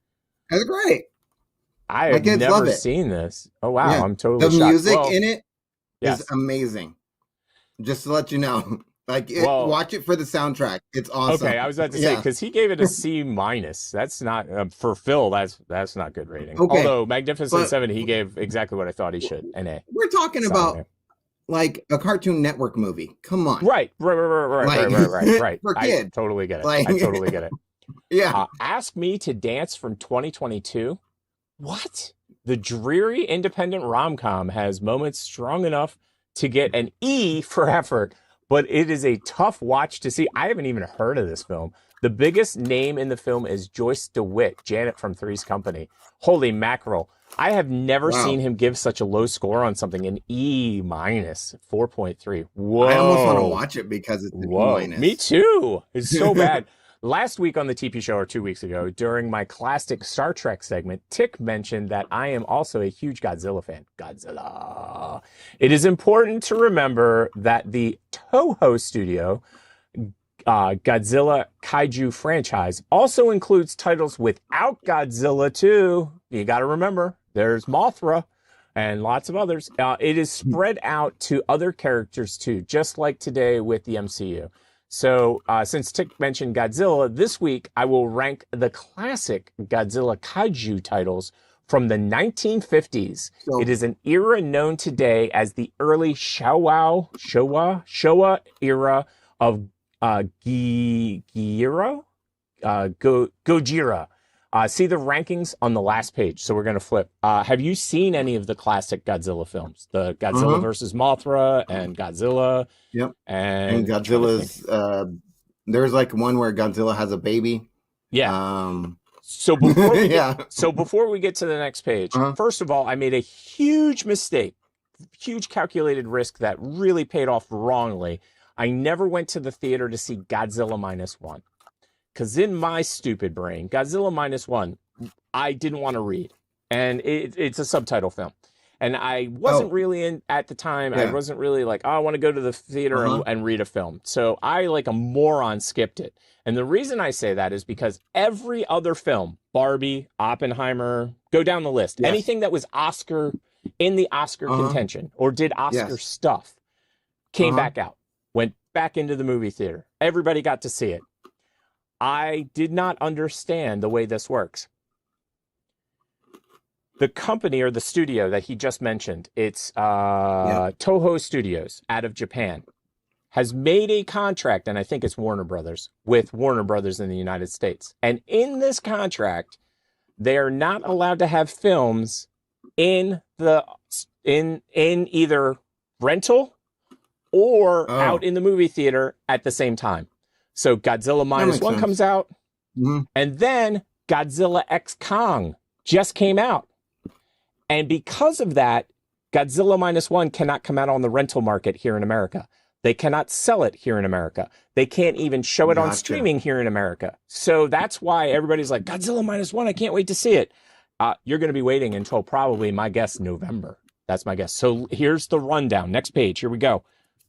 it's great. I have never seen this. Oh wow, Yeah. I'm totally the shocked. music in it is Yes. amazing. Just to let you know, like watch it for the soundtrack. It's awesome. Okay, I was about to say because he gave it a C minus. That's not for Phil. That's not good rating. Okay, Although Magnificent Seven, he gave exactly what I thought he should. An A. We're talking about like a Cartoon Network movie. Come on. Right. Right. For kids. I totally get it. Like- I totally get it. Yeah. Ask Me to Dance from 2022. What? The dreary independent rom-com has moments strong enough to get an E for effort, but it is a tough watch to see. I haven't even heard of this film. The biggest name in the film is Joyce DeWitt, Janet from Three's Company. Holy mackerel. I have never seen him give such a low score on something, an E minus 4.3. Whoa. I almost want to watch it because it's an E minus. Me too. It's so bad. Last week on the TP show, or 2 weeks ago, during my classic Star Trek segment, Tick mentioned that I am also a huge Godzilla fan. Godzilla. It is important to remember that the Toho studio Godzilla Kaiju franchise also includes titles without Godzilla too. You got to remember, there's Mothra and lots of others. It is spread out to other characters too, just like today with the MCU. So since Tick mentioned Godzilla, this week I will rank the classic Godzilla Kaiju titles from the 1950s. It is an era known today as the early Showa era of Gojira. See the rankings on the last page. So we're going to flip. Have you seen any of the classic Godzilla films? The Godzilla versus Mothra and Godzilla. Yep. And Godzilla's, there's like one where Godzilla has a baby. Yeah. So before we Yeah. before we get to the next page, first of all, I made a huge mistake, huge calculated risk that really paid off wrongly. I never went to the theater to see Godzilla -1. Because in my stupid brain, Godzilla -1, I didn't want to read. And it's a subtitle film. And I wasn't really in, at the time, I wasn't really like, oh, I want to go to the theater and read a film. So I, like a moron, skipped it. And the reason I say that is because every other film, Barbie, Oppenheimer, go down the list, anything that was Oscar, in the Oscar contention, or did Oscar stuff, came back out, went back into the movie theater. Everybody got to see it. I did not understand the way this works. The company or the studio that he just mentioned, it's Toho Studios out of Japan, has made a contract, and I think it's Warner Brothers, with Warner Brothers in the United States. And in this contract, they are not allowed to have films in either rental or out in the movie theater at the same time. So Godzilla -1 comes out, and then Godzilla X Kong just came out. And because of that, Godzilla -1 cannot come out on the rental market here in America. They cannot sell it here in America. They can't even show it on streaming here in America. So that's why everybody's like, Godzilla -1, I can't wait to see it. You're going to be waiting until probably, my guess, November. That's my guess. So here's the rundown. Next page. Here we go.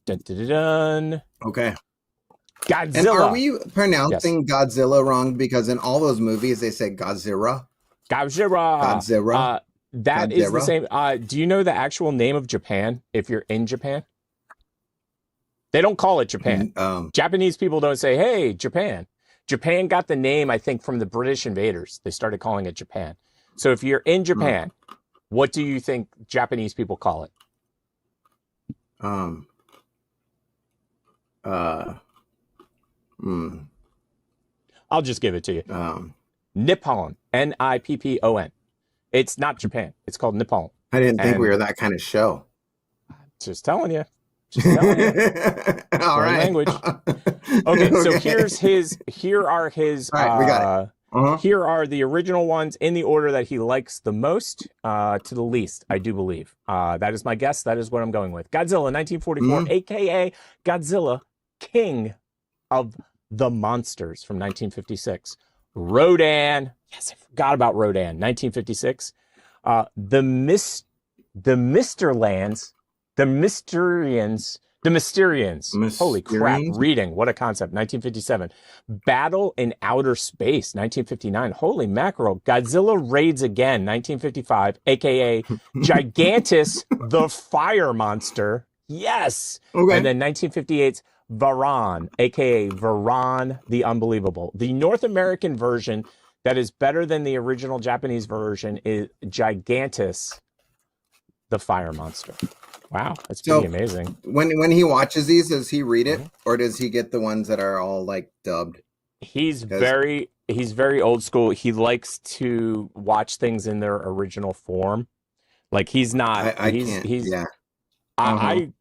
Dun, dun, dun, dun. Okay. Godzilla. And are we pronouncing Godzilla wrong? Because in all those movies, they say Godzilla. Godzilla. That is the same. Do you know the actual name of Japan if you're in Japan? They don't call it Japan. Japanese people don't say, hey, Japan. Japan got the name, I think, from the British invaders. They started calling it Japan. So if you're in Japan, what do you think Japanese people call it? I'll just give it to you. Nippon. Nippon. It's not Japan. It's called Nippon. I didn't think we were that kind of show. Just telling you. Just telling you. All right. Language. Okay, so here are his All right, we got it. Here are the original ones in the order that he likes the most to the least, I do believe. That is my guess. That is what I'm going with. Godzilla 1944, a.k.a. Godzilla, King of the Monsters from 1956. Rodan. Yes, I forgot about Rodan. 1956. The Mysterians. Holy crap, reading. What a concept. 1957. Battle in Outer Space. 1959. Holy mackerel. Godzilla Raids Again. 1955. A.k.a. Gigantus the Fire Monster. Yes. Okay. And then 1958's Varan, a.k.a. Varan the Unbelievable. The North American version that is better than the original Japanese version is Gigantus the Fire Monster. Wow, that's pretty amazing. When he watches these, does he read it, or does he get the ones that are all like dubbed? He's very old school. He likes to watch things in their original form. Like he's not.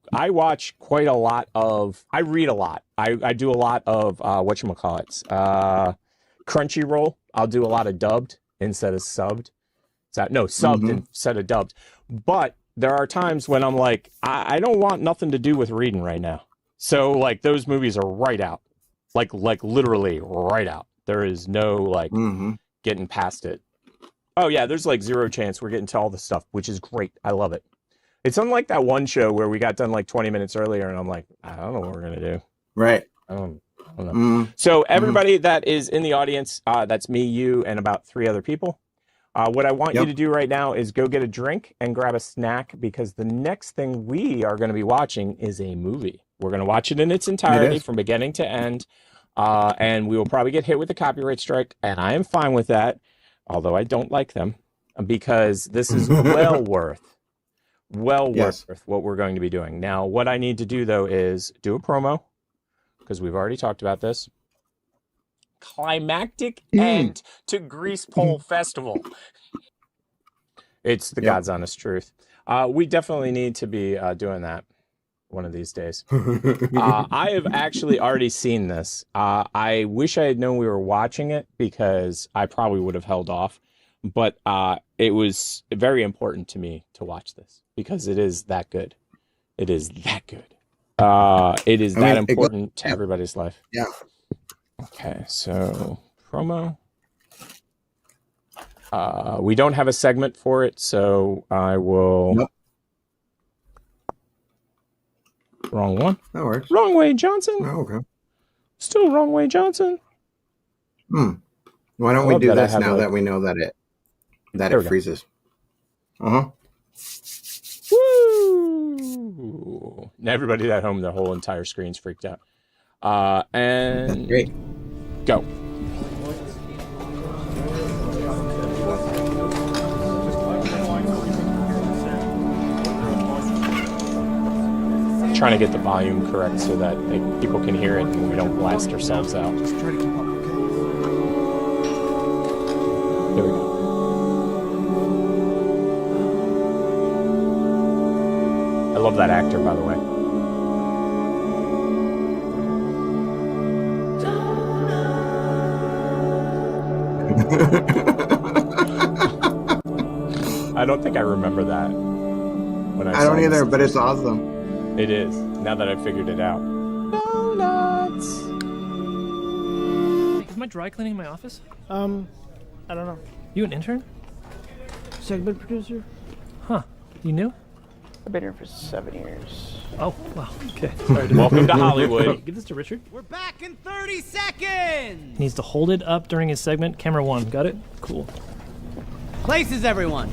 I watch quite a lot of. I read a lot. I do a lot of whatchamacallits. Crunchyroll. I'll do a lot of dubbed instead of subbed. Subbed instead of dubbed. But there are times when I'm like, I don't want nothing to do with reading right now. So like those movies are right out. Like literally right out. There is no getting past it. Oh yeah, there's like zero chance we're getting to all the stuff, which is great. I love it. It's unlike that one show where we got done like 20 minutes earlier and I'm like, I don't know what we're going to do. Right. I don't know. So everybody that is in the audience, that's me, you, and about 3 other people. What I want you to do right now is go get a drink and grab a snack because the next thing we are going to be watching is a movie. We're going to watch it in its entirety from beginning to end. And we will probably get hit with a copyright strike. And I am fine with that, although I don't like them because this is well worth what we're going to be doing. Now, what I need to do, though, is do a promo because we've already talked about this. climactic end to Grease Pole Festival. It's the God's honest truth. We definitely need to be doing that one of these days. I have actually already seen this. I wish I had known we were watching it because I probably would have held off. But it was very important to me to watch this because it is that good. It is that good. It is that important to everybody's life. Yeah. Okay, so promo. We don't have a segment for it, so I will. Nope. Wrong one. That works. Wrong way, Johnson. Oh, okay. Still wrong way, Johnson. Why don't we do this now that we know that it freezes? Woo! Now everybody at home, the whole entire screen's freaked out. And that's great. Go. Trying to get the volume correct so that people can hear it and we don't blast ourselves out. Just try to keep up, okay? There we go. I love that actor, by the way. I don't think I remember that when I don't either, but it's awesome. It is, now that I figured it out. Donuts! Is my dry cleaning in my office? I don't know. You an intern? Segment producer? Huh. You new? I've been here for 7 years. Oh, wow. Okay. Welcome to Hollywood. Give this to Richard. We're back in 30 seconds! He needs to hold it up during his segment. Camera 1. Got it? Cool. Places, everyone.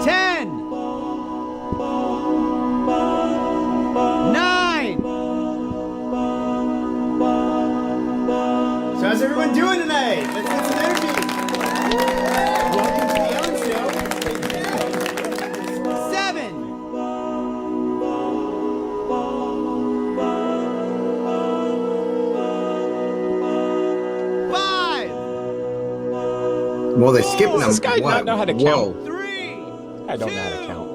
10, 9. So how's everyone doing tonight? Let's get some energy. Welcome to the Ellen Show. 7. 5. Well, they skipped them. Does this guy not know how to count? 3. I don't know how to count.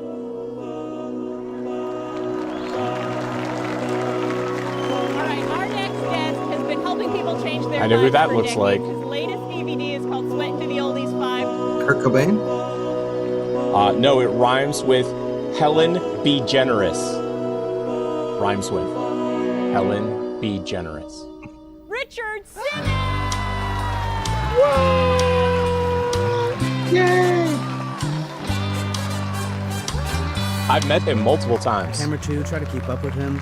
Our next guest has been helping people change their I know who lives that for looks decades. like. His latest DVD is called Sweat to the Oldies 5. Kurt Cobain? No, it rhymes with Helen Be Generous. Rhymes with Helen Be Generous. Richard Simmons! Yay! I've met him multiple times. Camera 2, try to keep up with him.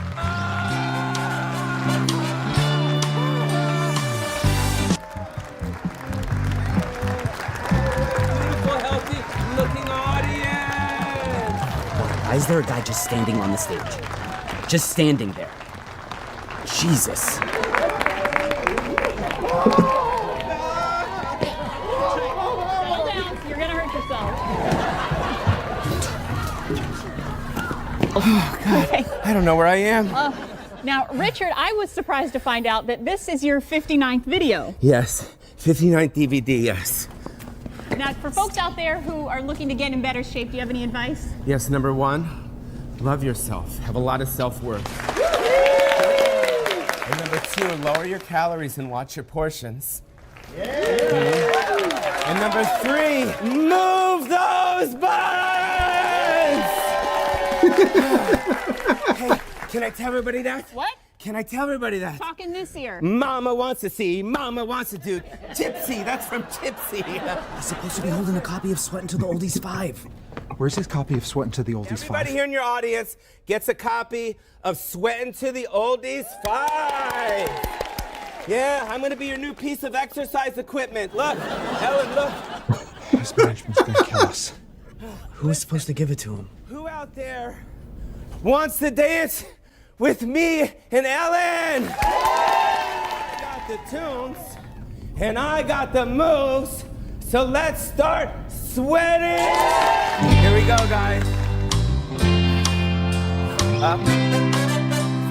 Beautiful, healthy looking audience! Why is there a guy just standing on the stage? Just standing there. Jesus. Settle down, you're gonna hurt yourself. Oh, God. Okay. I don't know where I am. Now, Richard, I was surprised to find out that this is your 59th video. Yes, 59th DVD, yes. Now, for folks out there who are looking to get in better shape, do you have any advice? Yes, number 1, love yourself. Have a lot of self-worth. And number 2, lower your calories and watch your portions. And number 3, move those buns! Hey, can I tell everybody that? What? Can I tell everybody that? Talking this ear. Mama wants to see, Mama wants to do. Gypsy, that's from Gypsy. He's supposed to be holding a copy of Sweat Until the Oldies 5. Where's his copy of Sweat Into the Oldies 5? Everybody here in your audience gets a copy of Sweatin' to the Oldies 5. Yeah, I'm gonna be your new piece of exercise equipment. Look, Ellen, look. This management's gonna kill us. Who was supposed to give it to him? Who out there wants to dance with me and Ellen? I got the tunes and I got the moves, so let's start sweating. Here we go, guys. up,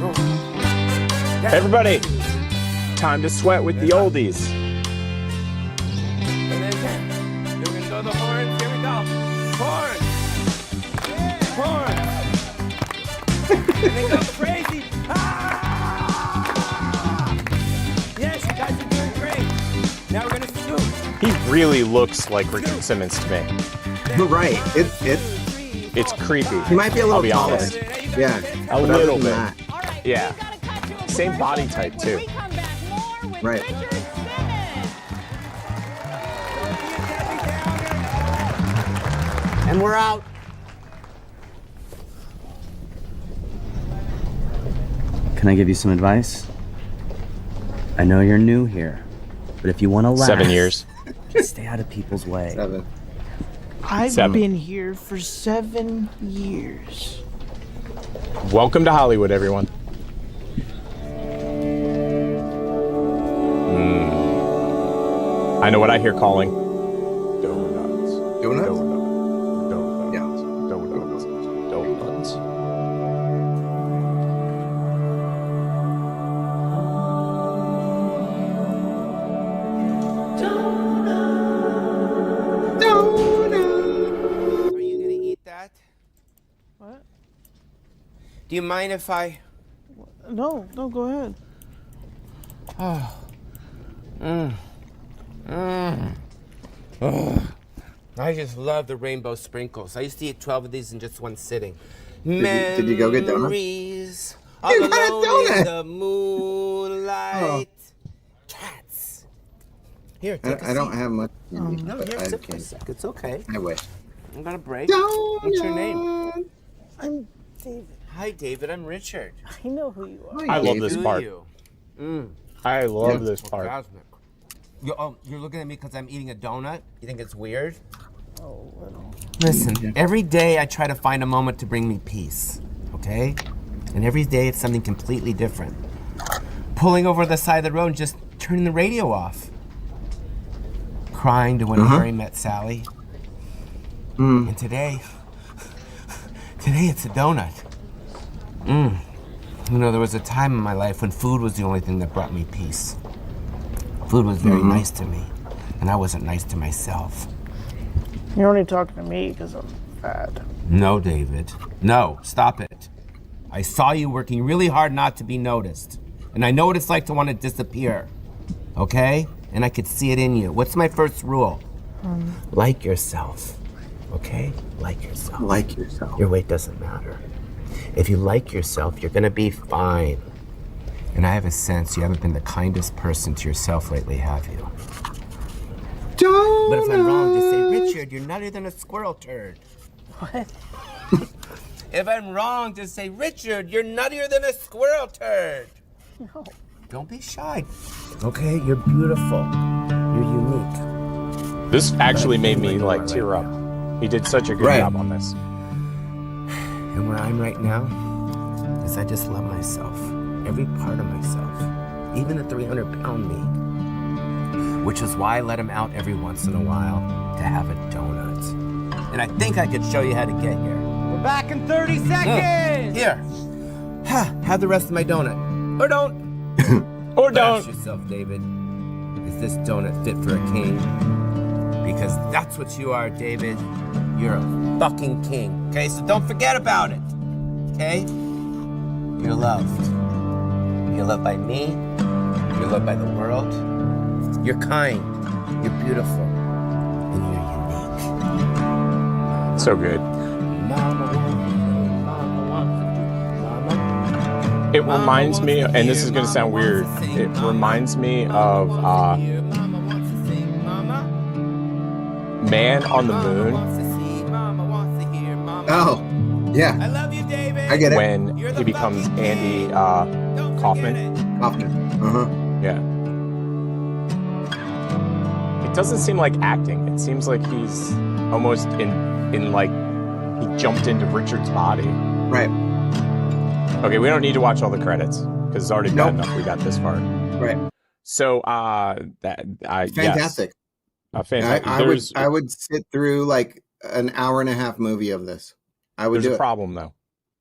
roll. Down. Everybody, time to sweat with the oldies. And then 10. Then we're gonna go the horns. Here we go. Horns. Horns. And then go crazy. Ah! Yes, you guys are doing great. Now we're gonna scoop. He really looks like Richard Simmons to me. Right. It's creepy. He might be a little I'll be taller. honest. Yeah. A But little other bit. than Yeah. Same body type too. that- Right. And we're out. Can I give you some advice? I know you're new here, but if you want to last, 7 years. just stay out of people's way. 7. I've 7. been here for 7 years. Welcome to Hollywood, everyone. I know what I hear calling. Donuts. Donuts? Donuts. Donuts. Donuts. Are you gonna eat that? What? Do you mind if I? No, go ahead. Oh. Oh. I just love the rainbow sprinkles. I used to eat 12 of these in just one sitting. Did you go get donuts? Memories You all got a alone donut! in the moonlight. Cats. Here, take a I don't seat. have much. No, but here, I sit for a can- sec. It's okay. I wish. I'm gonna break. What's your name? I'm David. Hi, David. I'm Richard. I know who you are. I love this Do part. you? I love this part. Orgasmic. You're looking at me because I'm eating a donut? You think it's weird? Oh, little. Listen, every day I try to find a moment to bring me peace, okay? And every day it's something completely different. Pulling over the side of the road and just turning the radio off. Crying to when Harry met Sally. And today it's a donut. You know, there was a time in my life when food was the only thing that brought me peace. Food was very nice to me, and I wasn't nice to myself. You're only talking to me because I'm fat. No, David. No, stop it. I saw you working really hard not to be noticed, and I know what it's like to want to disappear, okay? And I could see it in you. What's my first rule? Like yourself, okay? Like yourself. Like yourself. Your weight doesn't matter. If you like yourself, you're gonna be fine. And I have a sense you haven't been the kindest person to yourself lately, have you? But if I'm wrong, just say, Richard, you're nuttier than a squirrel turd. What? If I'm wrong, just say, Richard, you're nuttier than a squirrel turd. No. Don't be shy. Okay, you're beautiful. You're unique. This actually made me like tear up. He did such a good job on this. And where I'm right now is I just love myself. Every part of myself. Even the 300-pound me. Which is why I let him out every once in a while to have a donut. And I think I could show you how to get here. We're back in 30 seconds! Here. Have the rest of my donut. Or don't. Or Ask don't. yourself, David. Is this donut fit for a king? Because that's what you are, David. You're a fucking king. Okay, so don't forget about it. Okay? You're loved. You're loved by me. You're loved by the world. You're kind. You're beautiful. And you're unique. So good. It reminds me, and this is going to sound weird, it reminds me of Man on the Moon. Oh, yeah. I love you, David. I get it. When he becomes Andy Kaufman. Yeah. It doesn't seem like acting. It seems like he's almost in like, he jumped into Richard's body. Right. Okay, we don't need to watch all the credits because it's already bad enough we got this far. Right. So Fantastic. Yes. Fantastic. I would sit through like an hour and a half movie of this. I would There's do a it. problem though.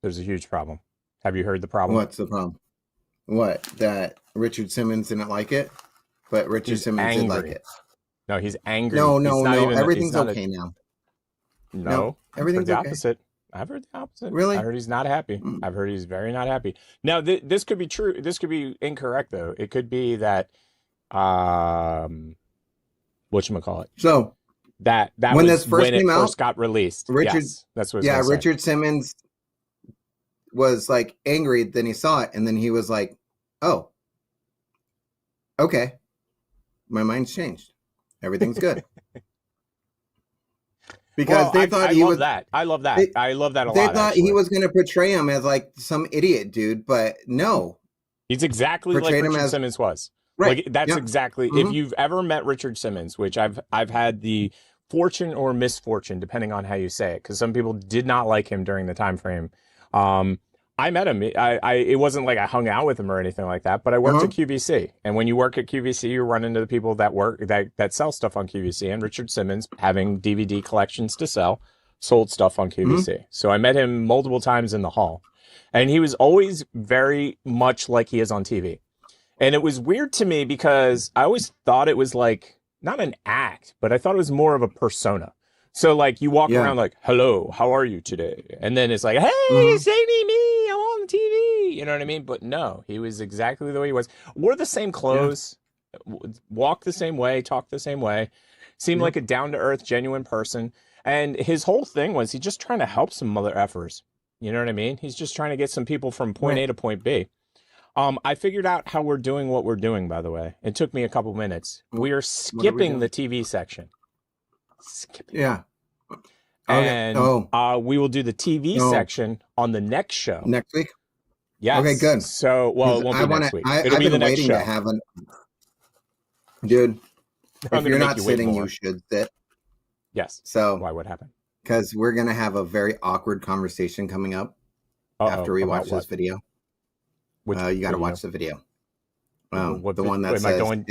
There's a huge problem. Have you heard the problem? What's the problem? What? That Richard Simmons didn't like it, but Richard He's Simmons did angry. like it. No, he's angry. No, He's no, not no. even- Everything's he's not okay now. No, everything's I've heard the okay. opposite. I've heard the opposite. Really? I heard he's not happy. I've heard he's very not happy. Now, this could be true. This could be incorrect, though. It could be that, whatchamacallit? So that when was this first when it came out, first got released. Richard, Yes, that's what. I was gonna say. Richard Simmons was like angry. Then he saw it, and then he was like, "Oh, okay, my mind's changed. Everything's good." Because they thought he was that. I love that. I love that a lot. They thought actually. he was going to portray him as like some idiot dude, but no, He's exactly like portrayed him Richard as- Simmons was. Right. Like that's Yeah. exactly. If Mhm. you've ever met Richard Simmons, which I've had the fortune or misfortune, depending on how you say it, because some people did not like him during the time frame. I met him. It wasn't like I hung out with him or anything like that, but I worked at QVC, and when you work at QVC, you run into the people that work that sell stuff on QVC. And Richard Simmons, having DVD collections to sell, sold stuff on QVC. So I met him multiple times in the hall, and he was always very much like he is on TV. And it was weird to me because I always thought it was like not an act, but I thought it was more of a persona. So like you walk around like, "Hello, how are you today?" And then it's like, "Hey, it's Amy, me, I'm on the TV." You know what I mean? But no, he was exactly the way he was. Wore the same clothes, walked the same way, talked the same way. Seemed like a down-to-earth, genuine person. And his whole thing was he's just trying to help some mother effers. You know what I mean? He's just trying to get some people from point A to point B. I figured out how we're doing what we're doing, by the way. It took me a couple minutes. We are skipping the TV section. Yeah. And Okay. we will do the TV section on the next show. Next week? Yes. Okay, good. So, well, it won't be next week. It'll I've be the been next waiting show. to have an... Dude, I'm if gonna you're make not you wait sitting, more. you should sit. Yes. So why? What happened? Because we're going to have a very awkward conversation coming up after we about watch what? this video. Which you got to video? watch the video. What The vid- one that am I says going-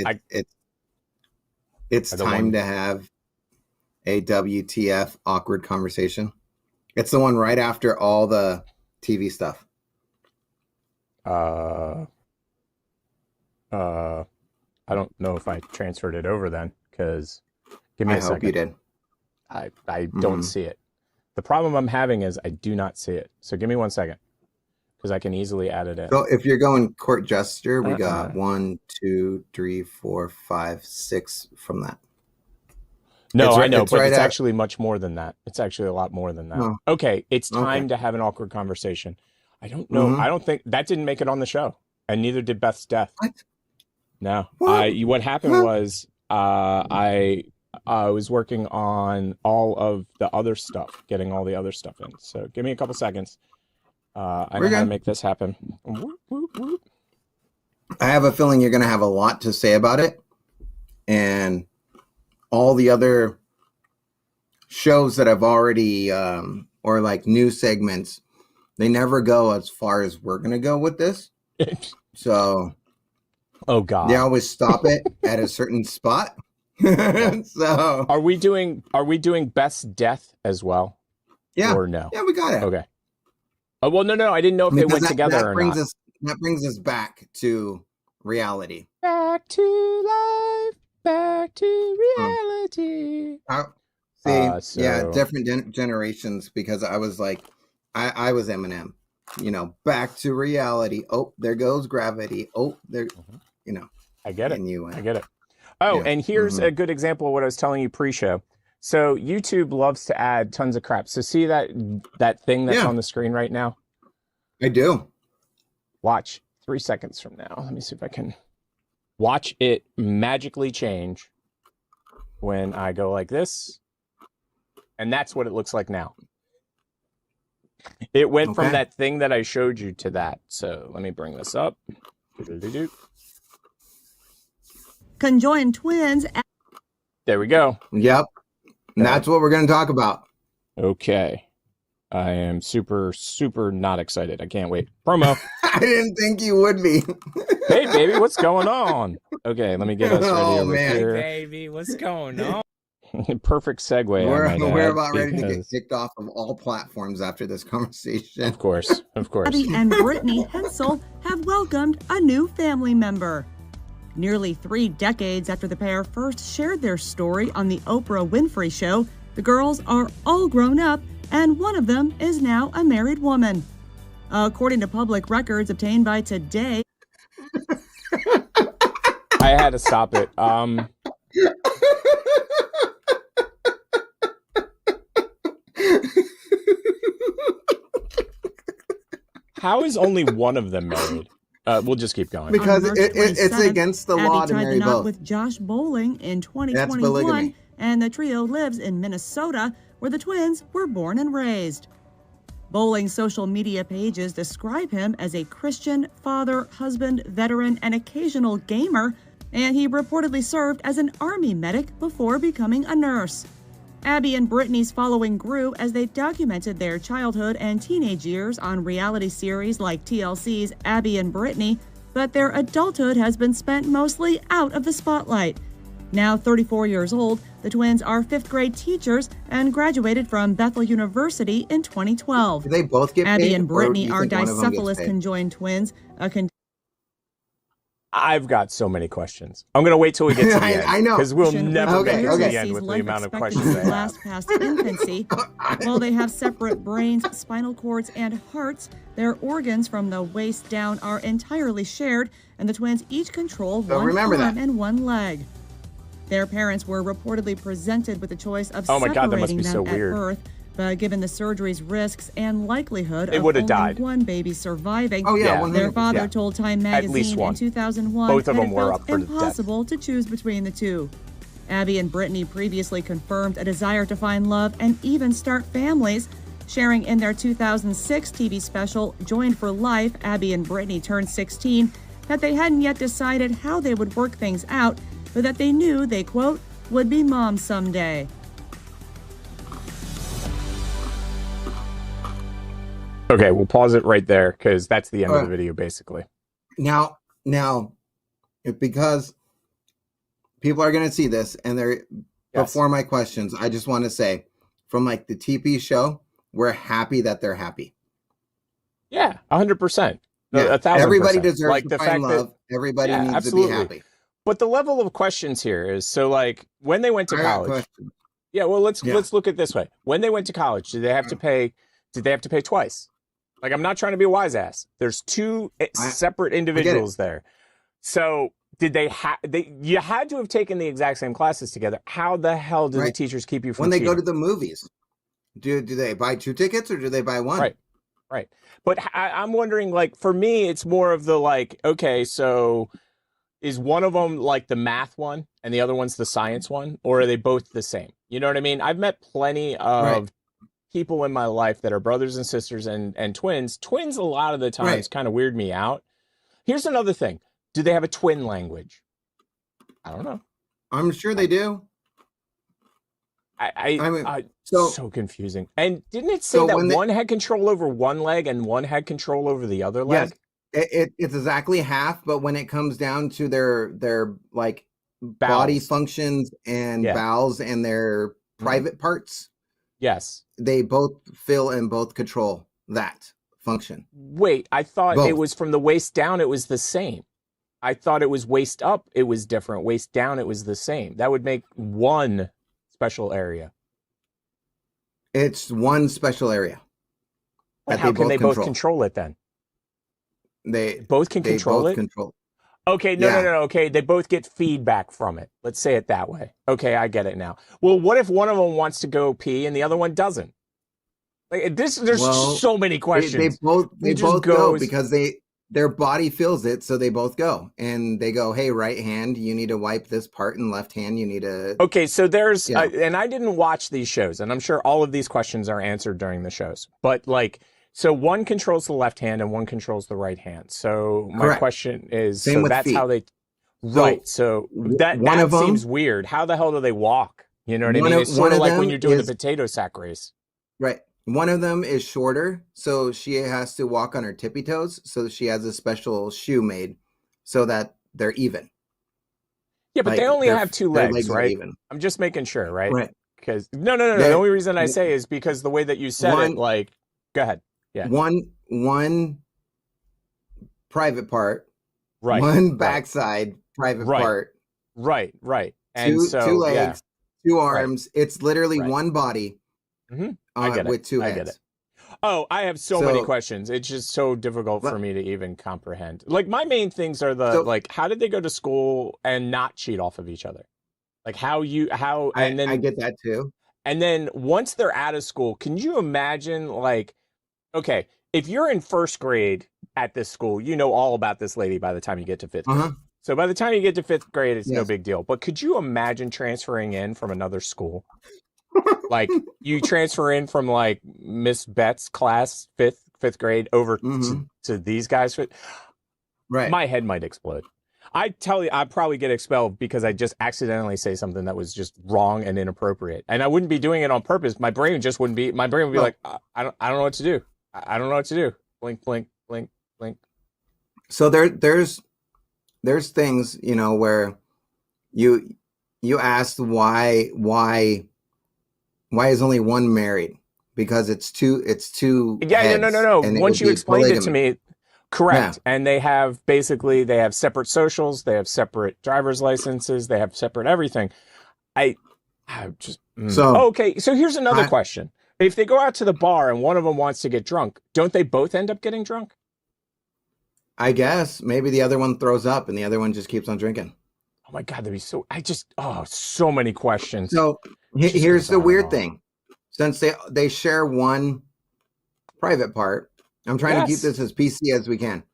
it's The time one- to have a WTF awkward conversation. It's the one right after all the TV stuff. I don't know if I transferred it over then, because give me I a hope second. you did. I don't see it. The problem I'm having is I do not see it. So give me 1 second, because I can easily add it in. So if you're going court gesture, we got 1, 2, 3, 4, 5, 6 from that. No, It's I right- know, it's but right it's at- actually much more than that. It's actually a lot more than that. Oh. Okay, it's time Okay. to have an awkward conversation. I don't know. Mhm. I don't think that didn't make it on the show, and neither did Beth's death. What? No. What? What happened What? was I was working on all of the other stuff, getting all the other stuff in. So give me a couple seconds. I know We're how to good. make this happen. Whoop, whoop, whoop. I have a feeling you're going to have a lot to say about it. And all the other shows that I've already, or like new segments, they never go as far as we're going to go with this. So, oh God, they always stop it at a certain spot. So, are we doing Beth's death as well? Yeah. Or no? Yeah, we got it. Okay. Oh, well, no. I didn't know if they Because went that together or brings not. that brings us back to reality. Back to life, back to reality. See, yeah, different generations, because I was like, I was Eminem, back to reality. Oh, there goes gravity. Oh, there, I get it. And you, I get it. Oh, yeah. and here's a good example of what I was telling you pre-show. So YouTube loves to add tons of crap. So see that thing that's on the screen right now? I do. Watch 3 seconds from now. Let me see if I can watch it magically change when I go like this. And that's what it looks like now. It went from that thing that I showed you to that. So let me bring this up. Conjoined twins. There we go. Yep. And that's what we're going to talk about. Okay. I am super, super not excited. I can't wait. Promo. I didn't think you would be. Hey, baby, what's going on? Okay, let me get us ready over man. here. Baby, what's going on? Perfect segue. We're about ready to get kicked off of all platforms after this conversation. Of course, of course. Abby and Brittany Hensel have welcomed a new family member. Nearly 3 decades after the pair first shared their story on the Oprah Winfrey Show, the girls are all grown up, and one of them is now a married woman. According to public records obtained by Today, I had to stop it. How is only one of them married? We'll just keep going. Because it's against the law Abby to tied marry the knot both. with Josh Bowling in That's 2021, polygamy. and the trio lives in Minnesota, where the twins were born and raised. Bowling's social media pages describe him as a Christian, father, husband, veteran, and occasional gamer, and he reportedly served as an army medic before becoming a nurse. Abby and Brittany's following grew as they documented their childhood and teenage years on reality series like TLC's Abby and Brittany, but their adulthood has been spent mostly out of the spotlight. Now 34 years old, the twins are 5th grade teachers and graduated from Bethel University in 2012. Do they both get Abby paid, and or do Brittany you are think one of them gets dicephalous paid? conjoined twins. I've got so many questions. I'm going to wait till we get to the end. I know. Because we'll never Okay, get to okay. the end with the amount of questions I Expectancy have. last past infancy. While they have separate brains, spinal cords, and hearts, their organs from the waist down are entirely shared, and the twins each control So one remember arm that. and one leg. Their parents were reportedly presented with the choice of Oh my God, that must separating be them so at weird. birth, but given the surgery's risks and likelihood They of would've only died. one baby surviving, Oh, yeah, their 100%. father Yeah. told Time At least magazine one. in 2001 Both of that them it were felt up for death. impossible to choose between the two. Abby and Brittany previously confirmed a desire to find love and even start families. Sharing in their 2006 TV special, Joined for Life, Abby and Brittany turned 16, that they hadn't yet decided how they would work things out, but that they knew they, quote, would be moms someday. Okay, we'll pause it right there because that's the end of the video, basically. Now, because people are going to see this, and they're before my questions, I just want to say, from like the TP show, we're happy that they're happy. Yeah, 100%. Yeah. 1,000%. Everybody deserves like to the find fact love. That, Everybody yeah, needs absolutely. to be happy. But the level of questions here is so like when they went to I got college. questions. Yeah, well, let's look at it this way. When they went to college, did they have to pay? Did they have to pay twice? Like, I'm not trying to be a wise ass. There's two separate individuals there. So did they have? You had to have taken the exact same classes together. How the hell do the teachers keep you from when they go cheating? to the movies? Do they buy 2 tickets or do they buy 1? Right. But I'm wondering, like, for me, it's more of the like, okay, so is one of them like the math one and the other one's the science one, or are they both the same? You know what I mean? I've met plenty of people in my life that are brothers and sisters and twins. Twins a lot of the times kind of weird me out. Here's another thing. Do they have a twin language? I don't know. I'm sure they do. I mean, so confusing. And didn't it say So that when one had control over one leg and one had control over the other leg? Yes, it's exactly half. But when it comes down to their like body functions and bowels and their private parts, yes, they both fill and both control that function. Wait, I thought Both. it was from the waist down. It was the same. I thought it was waist up. It was different. Waist down. It was the same. That would make one special area. It's one special area. But how can they both control it then? They both can control it. Control. Okay, no. Okay, they both get feedback from it. Let's say it that way. Okay, I get it now. Well, what if one of them wants to go pee and the other one doesn't? Like this, there's so many questions. They both go because their body feels it, so they both go and they go, hey, right hand, you need to wipe this part, and left hand, you need to. Okay, so there's, and I didn't watch these shows, and I'm sure all of these questions are answered during the shows, but like, so one controls the left hand and one controls the right hand. So my question is, Same so with that's feet. how they, so that one of them seems weird. How the hell do they walk? You know what I mean? It's sort of like when you're doing the potato sack race. Right. One of them is shorter, so she has to walk on her tippy toes. So she has a special shoe made so that they're even. Yeah, but Like, they only their- have two their legs, are right? even. I'm just making sure, right? Right. Because no. They're- The only reason I say is because the way that you said it, like, go ahead. Yeah. One private part, Right. one backside private part, Right. And two legs, two arms. It's literally Right. one body I get it. with two I heads. get it. Oh, I have so many questions. It's just so difficult for me to even comprehend. Like, my main things are like, how did they go to school and not cheat off of each other? Like, and then I get that too. And then once they're out of school, can you imagine, like, okay, if you're in first grade at this school, you know all about this lady by the time you get to fifth grade. So by the time you get to fifth grade, it's no big deal. But could you imagine transferring in from another school? Like, you transfer in from, like, Miss Bet's class, fifth grade, over to these guys. Right. My head might explode. I tell you, I'd probably get expelled because I just accidentally say something that was just wrong and inappropriate. And I wouldn't be doing it on purpose. My brain would be like, I don't know what to do. I don't know what to do. Blink, blink, blink, blink. So there's things, you know, where you asked why is only one married? Because it's two Yeah, heads, no. and Once you explained it to polygamy. me, correct. Yeah. And they have separate socials, they have separate driver's licenses, they have separate everything. I just okay. So here's another question: if they go out to the bar and one of them wants to get drunk, don't they both end up getting drunk? I guess maybe the other one throws up and the other one just keeps on drinking. Oh my God, that'd be so. So many questions. So here's the weird thing: since they share one private part, I'm trying to keep this as PC as we can.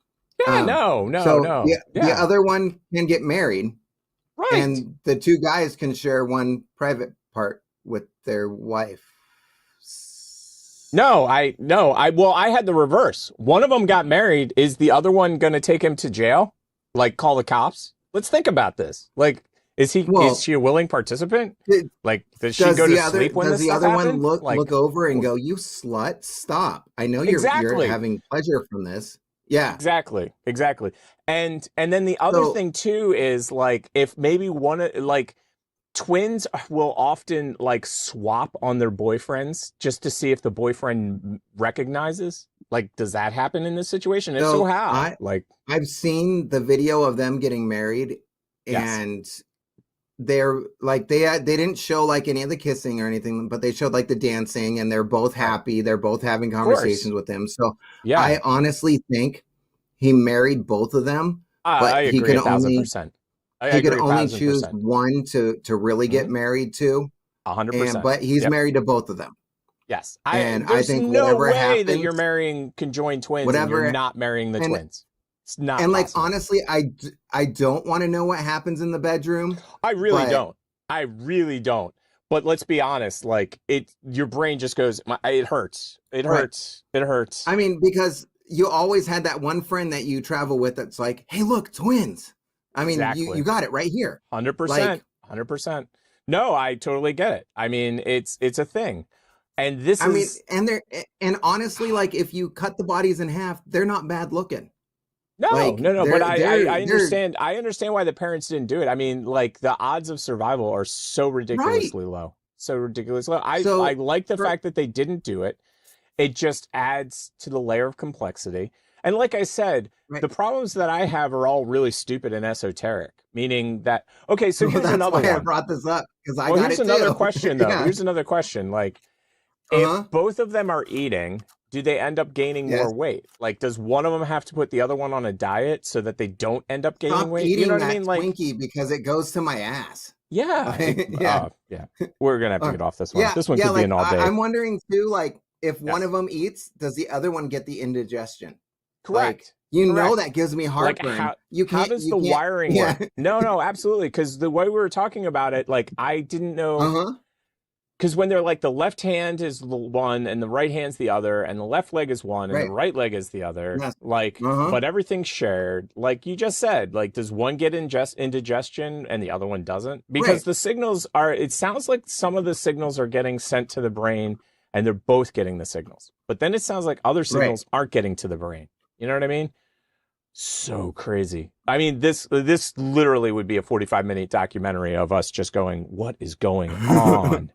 Yeah, no. The other one can get married, right? And the two guys can share one private part with their wife. No, I had the reverse. One of them got married. Is the other one going to take him to jail? Like, call the cops? Let's think about this. Like, is she a willing participant? Like, does she go to sleep when this stuff Does the other one happened? look over and go, "You slut, stop. I know you're having pleasure from this." Yeah. Exactly. And then the other thing too is, like, if maybe twins will often, like, swap on their boyfriends just to see if the boyfriend recognizes. Like, does that happen in this situation? If so, how? I've seen the video of them getting married, and they're like, they didn't show like any of the kissing or anything, but they showed like the dancing, and they're both happy. They're both having conversations with him. So I honestly think he married both of them, but I agree, he can 1,000%. He could only choose one to really get married to. 100%. But he's married to both of them. Yes. I think no whatever way happens, that you're marrying conjoined twins and you're not marrying the twins. It's not And like, possible. honestly, I don't want to know what happens in the bedroom. I really don't. But let's be honest, like, your brain just goes, it hurts. It hurts. It hurts. I mean, because you always had that one friend that you travel with that's like, hey, look, twins. I mean, you got it right here. 100%. 100%. No, I totally get it. I mean, it's a thing. And and honestly, like, if you cut the bodies in half, they're not bad looking. No, but I understand. I understand why the parents didn't do it. I mean, like, the odds of survival are so ridiculously low. So ridiculously low. I like the fact that they didn't do it. It just adds to the layer of complexity. And like I said, the problems that I have are all really stupid and esoteric. Meaning that, okay, so here's another one. I brought this up because here's another question though. Here's another question. Like, if both of them are eating, do they end up gaining more weight? Like, does one of them have to put the other one on a diet so that they don't end up gaining weight? Eating you know what that I mean? Like, Twinkie, because it goes to my ass. Yeah. Yeah. We're gonna have to get off this one. Yeah, This one could be an all day. I'm wondering too, like, if one of them eats, does the other one get the indigestion? Correct. Like, know that gives me heartburn. Like, how does the wiring work? No, absolutely. Because the way we were talking about it, like, I didn't know. Because when they're like, the left hand is the one and the right hand's the other, and the left leg is one and the right leg is the other, like, but everything's shared. Like you just said, like, does one get indigestion and the other one doesn't? Because the signals it sounds like some of the signals are getting sent to the brain and they're both getting the signals. But then it sounds like other signals aren't getting to the brain. You know what I mean? So crazy. I mean, this literally would be a 45-minute documentary of us just going, what is going on?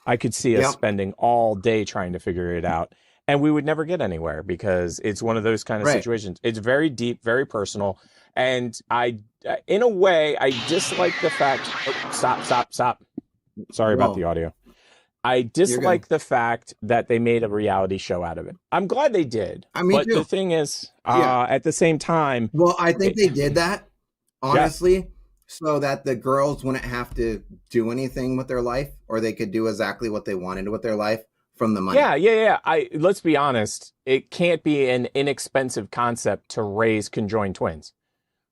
I could see us spending all day trying to figure it out, and we would never get anywhere because it's one of those kind of situations. It's very deep, very personal, and in a way, I dislike the fact. Oh, stop. Sorry about the audio. I dislike the fact that they made a reality show out of it. I'm glad they did. But the thing is, at the same time... Well, I think they did that, honestly, so that the girls wouldn't have to do anything with their life, or they could do exactly what they wanted with their life from the money. Yeah. Let's be honest. It can't be an inexpensive concept to raise conjoined twins.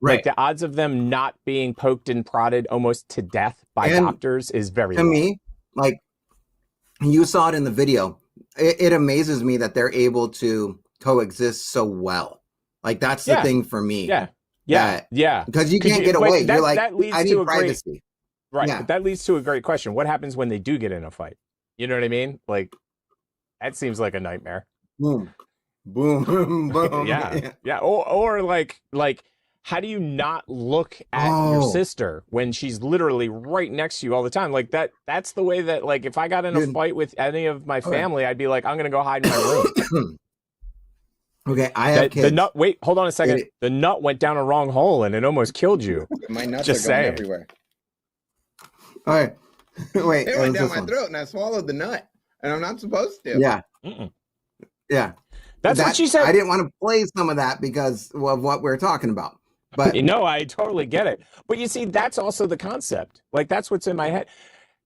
Right. Like, the odds of them not being poked and prodded almost to death by doctors is very low. To me, like, you saw it in the video. It amazes me that they're able to coexist so well. Like, that's the thing for me. Yeah. Because you can't get away. You're like, I need privacy. Right. But that leads to a great question. What happens when they do get in a fight? You know what I mean? Like, that seems like a nightmare. Boom. Boom. Boom. Yeah. Or like, how do you not look at your sister when she's literally right next to you all the time? Like, that's the way that, like, if I got in a fight with any of my family, I'd be like, I'm going to go hide in my room. Okay, I have kids. The nut, wait, hold on a second. The nut went down a wrong hole and it almost killed you. My nuts Just are going saying. everywhere. All right. Wait, it went down my throat and I swallowed the nut. And I'm not supposed to. Yeah. Yeah. That's what she said. I didn't want to play some of that because of what we're talking about. But no, I totally get it. But you see, that's also the concept. Like, that's what's in my head.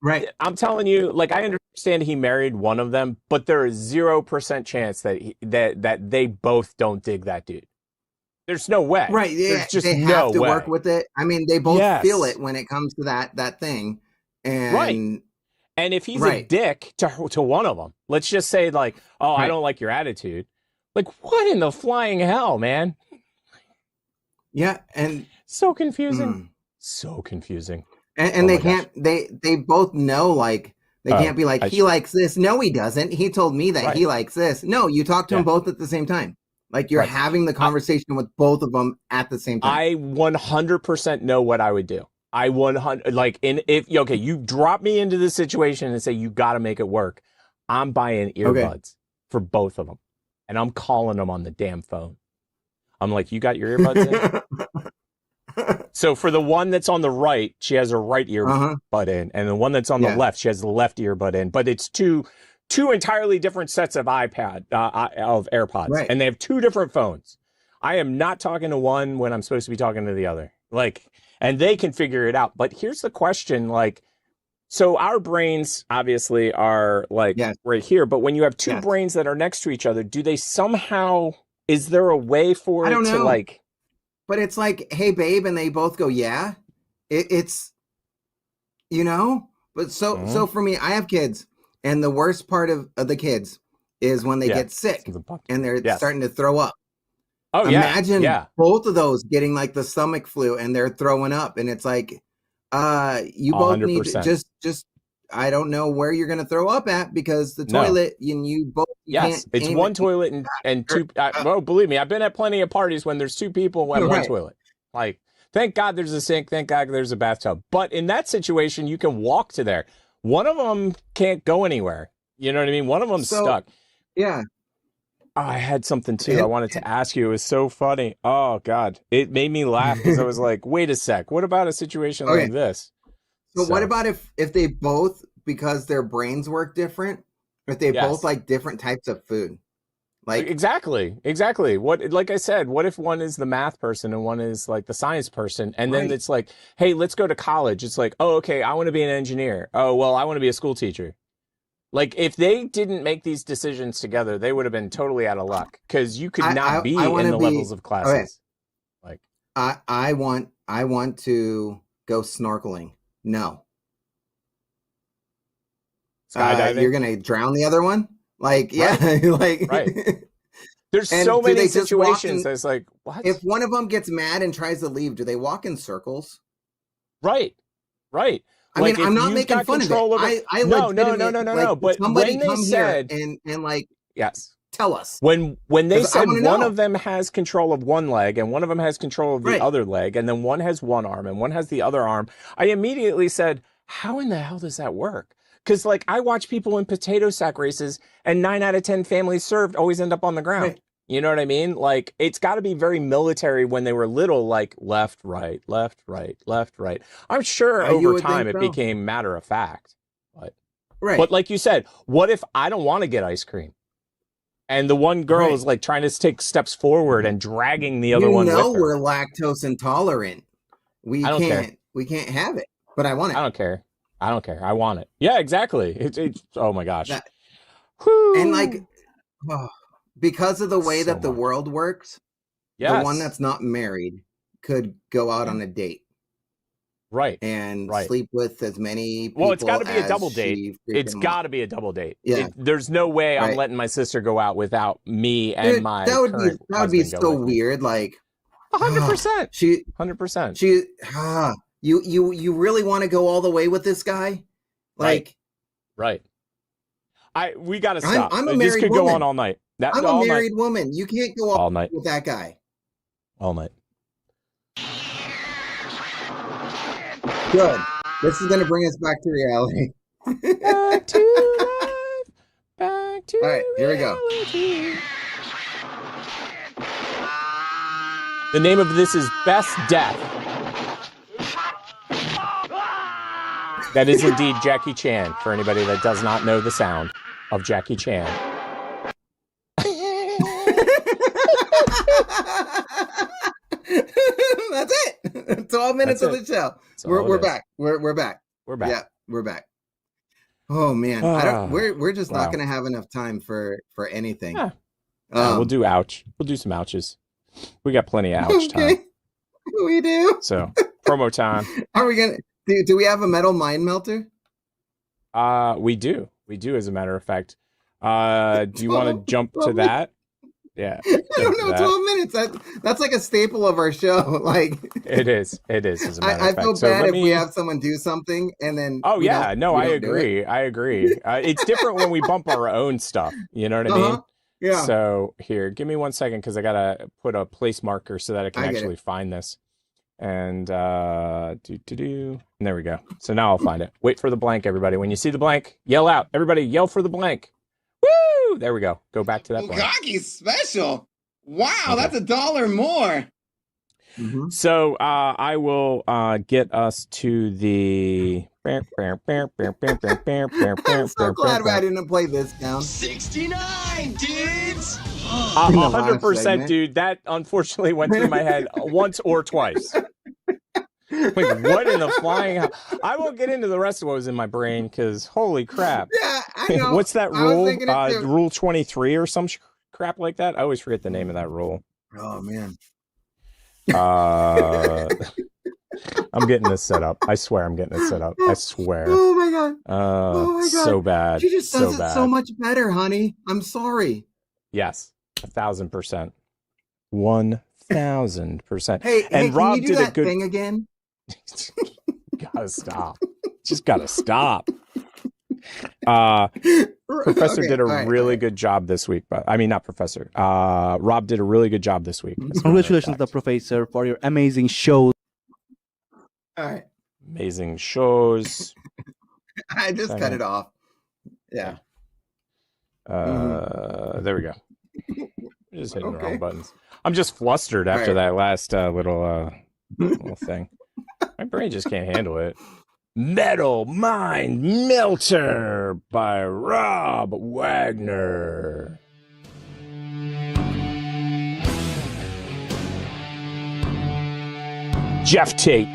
Right. I'm telling you, like, I understand he married one of them, but there is 0% chance that that they both don't dig that dude. There's no way. Right. Yeah. There's just they no have to way. work with it. I mean, they both feel it when it comes to that thing. And And if he's a dick to one of them, let's just say, like, oh, I don't like your attitude. Like, what in the flying hell, man? Yeah, and so confusing. So confusing. And they can't they both know, like, they can't be like, he likes this. No, he doesn't. He told me that he likes this. No, you talk to them both at the same time. Like, you're having the conversation with both of them at the same time. I 100% know what I would do. I 100 like, if you drop me into this situation and say you got to make it work, I'm buying earbuds for both of them, and I'm calling them on the damn phone. I'm like, you got your earbuds in? So for the one that's on the right, she has her right earbud in, and the one that's on the left, she has the left earbud in. But it's two entirely different sets of of AirPods, and they have two different phones. I am not talking to one when I'm supposed to be talking to the other. Like, and they can figure it out. But here's the question, like, so our brains obviously are like right here, but when you have two brains that are next to each other, do they somehow, is there a way for it to, like... But it's like, hey, babe, and they both go, yeah. It's, you know? But so for me, I have kids, and the worst part of the kids is when they get sick and they're starting to throw up. Oh, Imagine both of those getting, like, the stomach flu and they're throwing up, and it's like, you both 100%. Need to just I don't know where you're going to throw up at, because the toilet, you both can't. It's one toilet and two. Well, believe me, I've been at plenty of parties when there's two people and one toilet. Like, thank God there's a sink. Thank God there's a bathtub. But in that situation, you can walk to there. One of them can't go anywhere. You know what I mean? One of them's stuck. Yeah. Oh, I had something too. I wanted to ask you. It was so funny. Oh God, it made me laugh because I was like, "Wait a sec. What about a situation like this?" So what about if they both, because their brains work different, if they both like different types of food? Like, exactly. What, like I said, what if one is the math person and one is like the science person, and then it's like, hey, let's go to college. It's like, oh, okay, I want to be an engineer. Oh, well, I want to be a school teacher. Like, if they didn't make these decisions together, they would have been totally out of luck, because you could not be in the levels of classes. Okay. Like, I want to go snorkeling. No. Skydiving? You're gonna drown the other one? Like, like, There's so many situations that's like, what? If one of them gets mad and tries to leave, do they walk in circles? Right. I mean, I'm not making fun of it. I no. But somebody when they come said, here and like, yes, Tell us. When they 'Cause I said wanna one know. of them has control of one leg and one of them has control of the other leg, and then one has one arm and one has the other arm, I immediately said, how in the hell does that work? Because, like, I watch people in potato sack races, and 9 out of 10 families served always end up on the ground. Right. You know what I mean? Like, it's got to be very military when they were little, like left, right, left, right, left, right. I'm sure You over would time it think so. became matter of fact. But, Right. but like you said, what if I don't want to get ice cream? And the one girl Right. is like trying to take steps forward and dragging the other one with her. We're lactose intolerant. We I don't care. can't have it, but I want it. I don't care. I don't care. I want it. Yeah, exactly. It's oh my gosh. And like, because of the way So that the much. world works, Yes. the one that's not married could go out on a date. Right. And Right. sleep with as many people. Well, it's got to be a as double she date. freaking It's got wants. to be a double date. Yeah. There's no way I'm Right. letting my sister go out without me and Dude, my that would be current husband go so with me. weird. Like 100%. She 100%. She you really want to go all the way with this guy? Like Right. We got to stop. I'm a This married could woman. go on all night. I'm all a married night. woman. You can't go All all night. with that guy. All night. Good. This is gonna bring us back to reality. Back to life. Back to all right, here we go. The name of this is Best Death. That is indeed Jackie Chan, for anybody that does not know the sound of Jackie Chan. That's it. 12 minutes That's of the show. That's all it We're is. back. We're back. We're back. Yeah, we're back. Oh man, we're just Wow. not gonna have enough time for anything. Yeah. We'll do ouch. We'll do some ouches. We got plenty of ouch time. Okay. We do. So promo time. Are we gonna do we have a metal mind melter? We do. We do, as a matter of fact. Do you want to jump to that? Yeah. I don't jump to know, that. 12 minutes. That's like a staple of our show. Like It is. It is, as a matter I of fact. feel So bad let if me... we have someone do something and then Oh we yeah, don't- no, we I don't do it. agree. I agree. It's different when we bump our own stuff. You know what I mean? Yeah. So here, give me 1 second because I gotta put a place marker so that I can I get actually it. find this. And and there we go. So now I'll find it. Wait for the blank, everybody. When you see the blank, yell out. Everybody, yell for the blank. Woo! There we go. Go back to that blank. Bukaki's special. Wow, Okay. that's $1 more. So I will get us to the. I'm so glad I didn't play this down. 69, dudes! 100%, dude. That unfortunately went through my head once or twice. Like, what in the flying hell? I won't get into the rest of what was in my brain because holy crap. Yeah, I know. What's that I was rule? thinking it too. Rule 23 or some crap like that? I always forget the name of that rule. Oh man. I'm getting this set up. I swear I'm getting it set up. I swear. Oh my god. Oh my god. So bad. She just so does it bad. so much better, honey. I'm sorry. Yes. 1,000%. 1,000%. Hey, and can Rob you do did that a good thing again? Gotta stop. Just gotta stop. Professor Okay, did a all right, really good job this week, but I mean not Professor. Rob did a really good job this week. Congratulations, the Professor, for your amazing show. All right. Amazing shows. I just cut it off. Yeah. There we go. Just hitting the wrong buttons. I'm just flustered after that last little thing. My brain just can't handle it. Metal Mind Melter by Rob Wagner. Jeff Tate.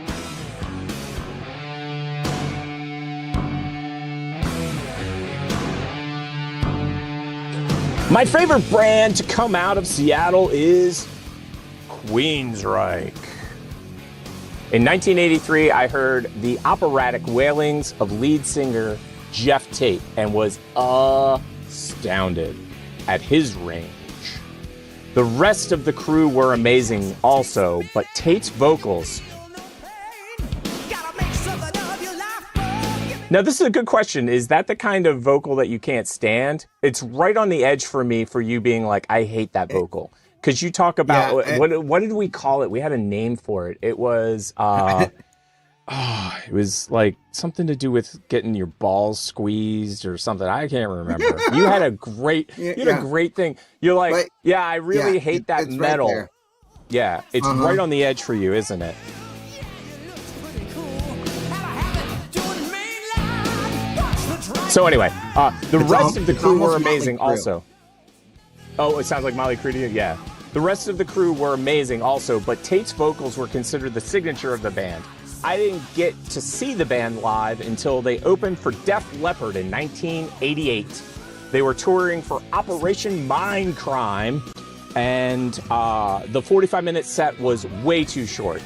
My favorite brand to come out of Seattle is Queensryche. In 1983, I heard the operatic wailings of lead singer Jeff Tate and was astounded at his range. The rest of the crew were amazing also, but Tate's vocals Now, this is a good question. Is that the kind of vocal that you can't stand? It's right on the edge for me for you being like, I hate that vocal. Because you talk about, what did we call it? We had a name for it. It was, it was like something to do with getting your balls squeezed or something. I can't remember. You had a great, a great thing. You're like, I really hate that metal. Right yeah, it's right on the edge for you, isn't it? So anyway, the rest of the crew were amazing also. Oh, it sounds like Motley Crue to you? Yeah. The rest of the crew were amazing also, but Tate's vocals were considered the signature of the band. I didn't get to see the band live until they opened for Def Leppard in 1988. They were touring for Operation Mindcrime, and the 45-minute set was way too short.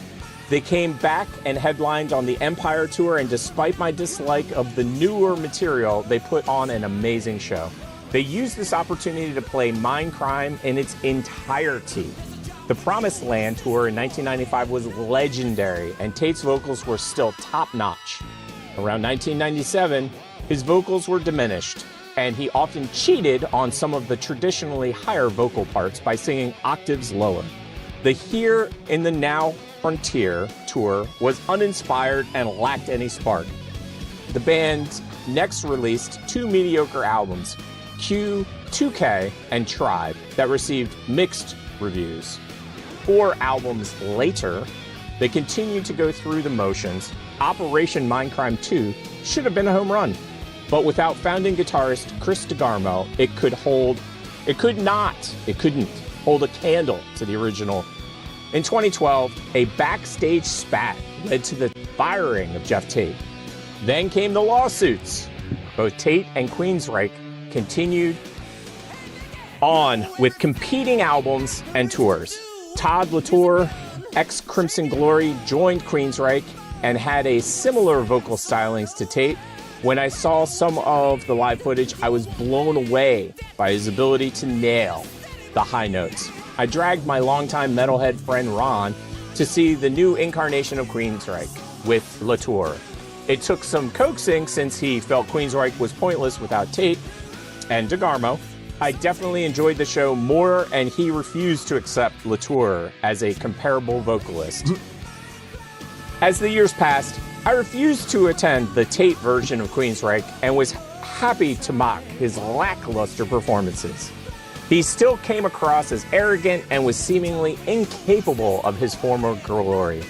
They came back and headlined on the Empire Tour, and despite my dislike of the newer material, they put on an amazing show. They used this opportunity to play Mindcrime in its entirety. The Promised Land tour in 1995 was legendary, and Tate's vocals were still top-notch. Around 1997, his vocals were diminished, and he often cheated on some of the traditionally higher vocal parts by singing octaves lower. The Here in the Now Frontier tour was uninspired and lacked any spark. The band next released 2 mediocre albums, Q, 2K, and Tribe, that received mixed reviews. 4 albums later, they continued to go through the motions. Operation Mindcrime 2 should have been a home run, but without founding guitarist Chris DeGarmo, it couldn't hold a candle to the original. In 2012, a backstage spat led to the firing of Jeff Tate. Then came the lawsuits. Both Tate and Queensryche continued on with competing albums and tours. Todd Latour, ex-Crimson Glory, joined Queensryche and had a similar vocal stylings to Tate. When I saw some of the live footage, I was blown away by his ability to nail the high notes. I dragged my longtime metalhead friend Ron to see the new incarnation of Queensryche with Latour. It took some coaxing since he felt Queensryche was pointless without Tate and DeGarmo. I definitely enjoyed the show more, and he refused to accept Latour as a comparable vocalist. As the years passed, I refused to attend the Tate version of Queensryche and was happy to mock his lackluster performances. He still came across as arrogant and was seemingly incapable of his former glory.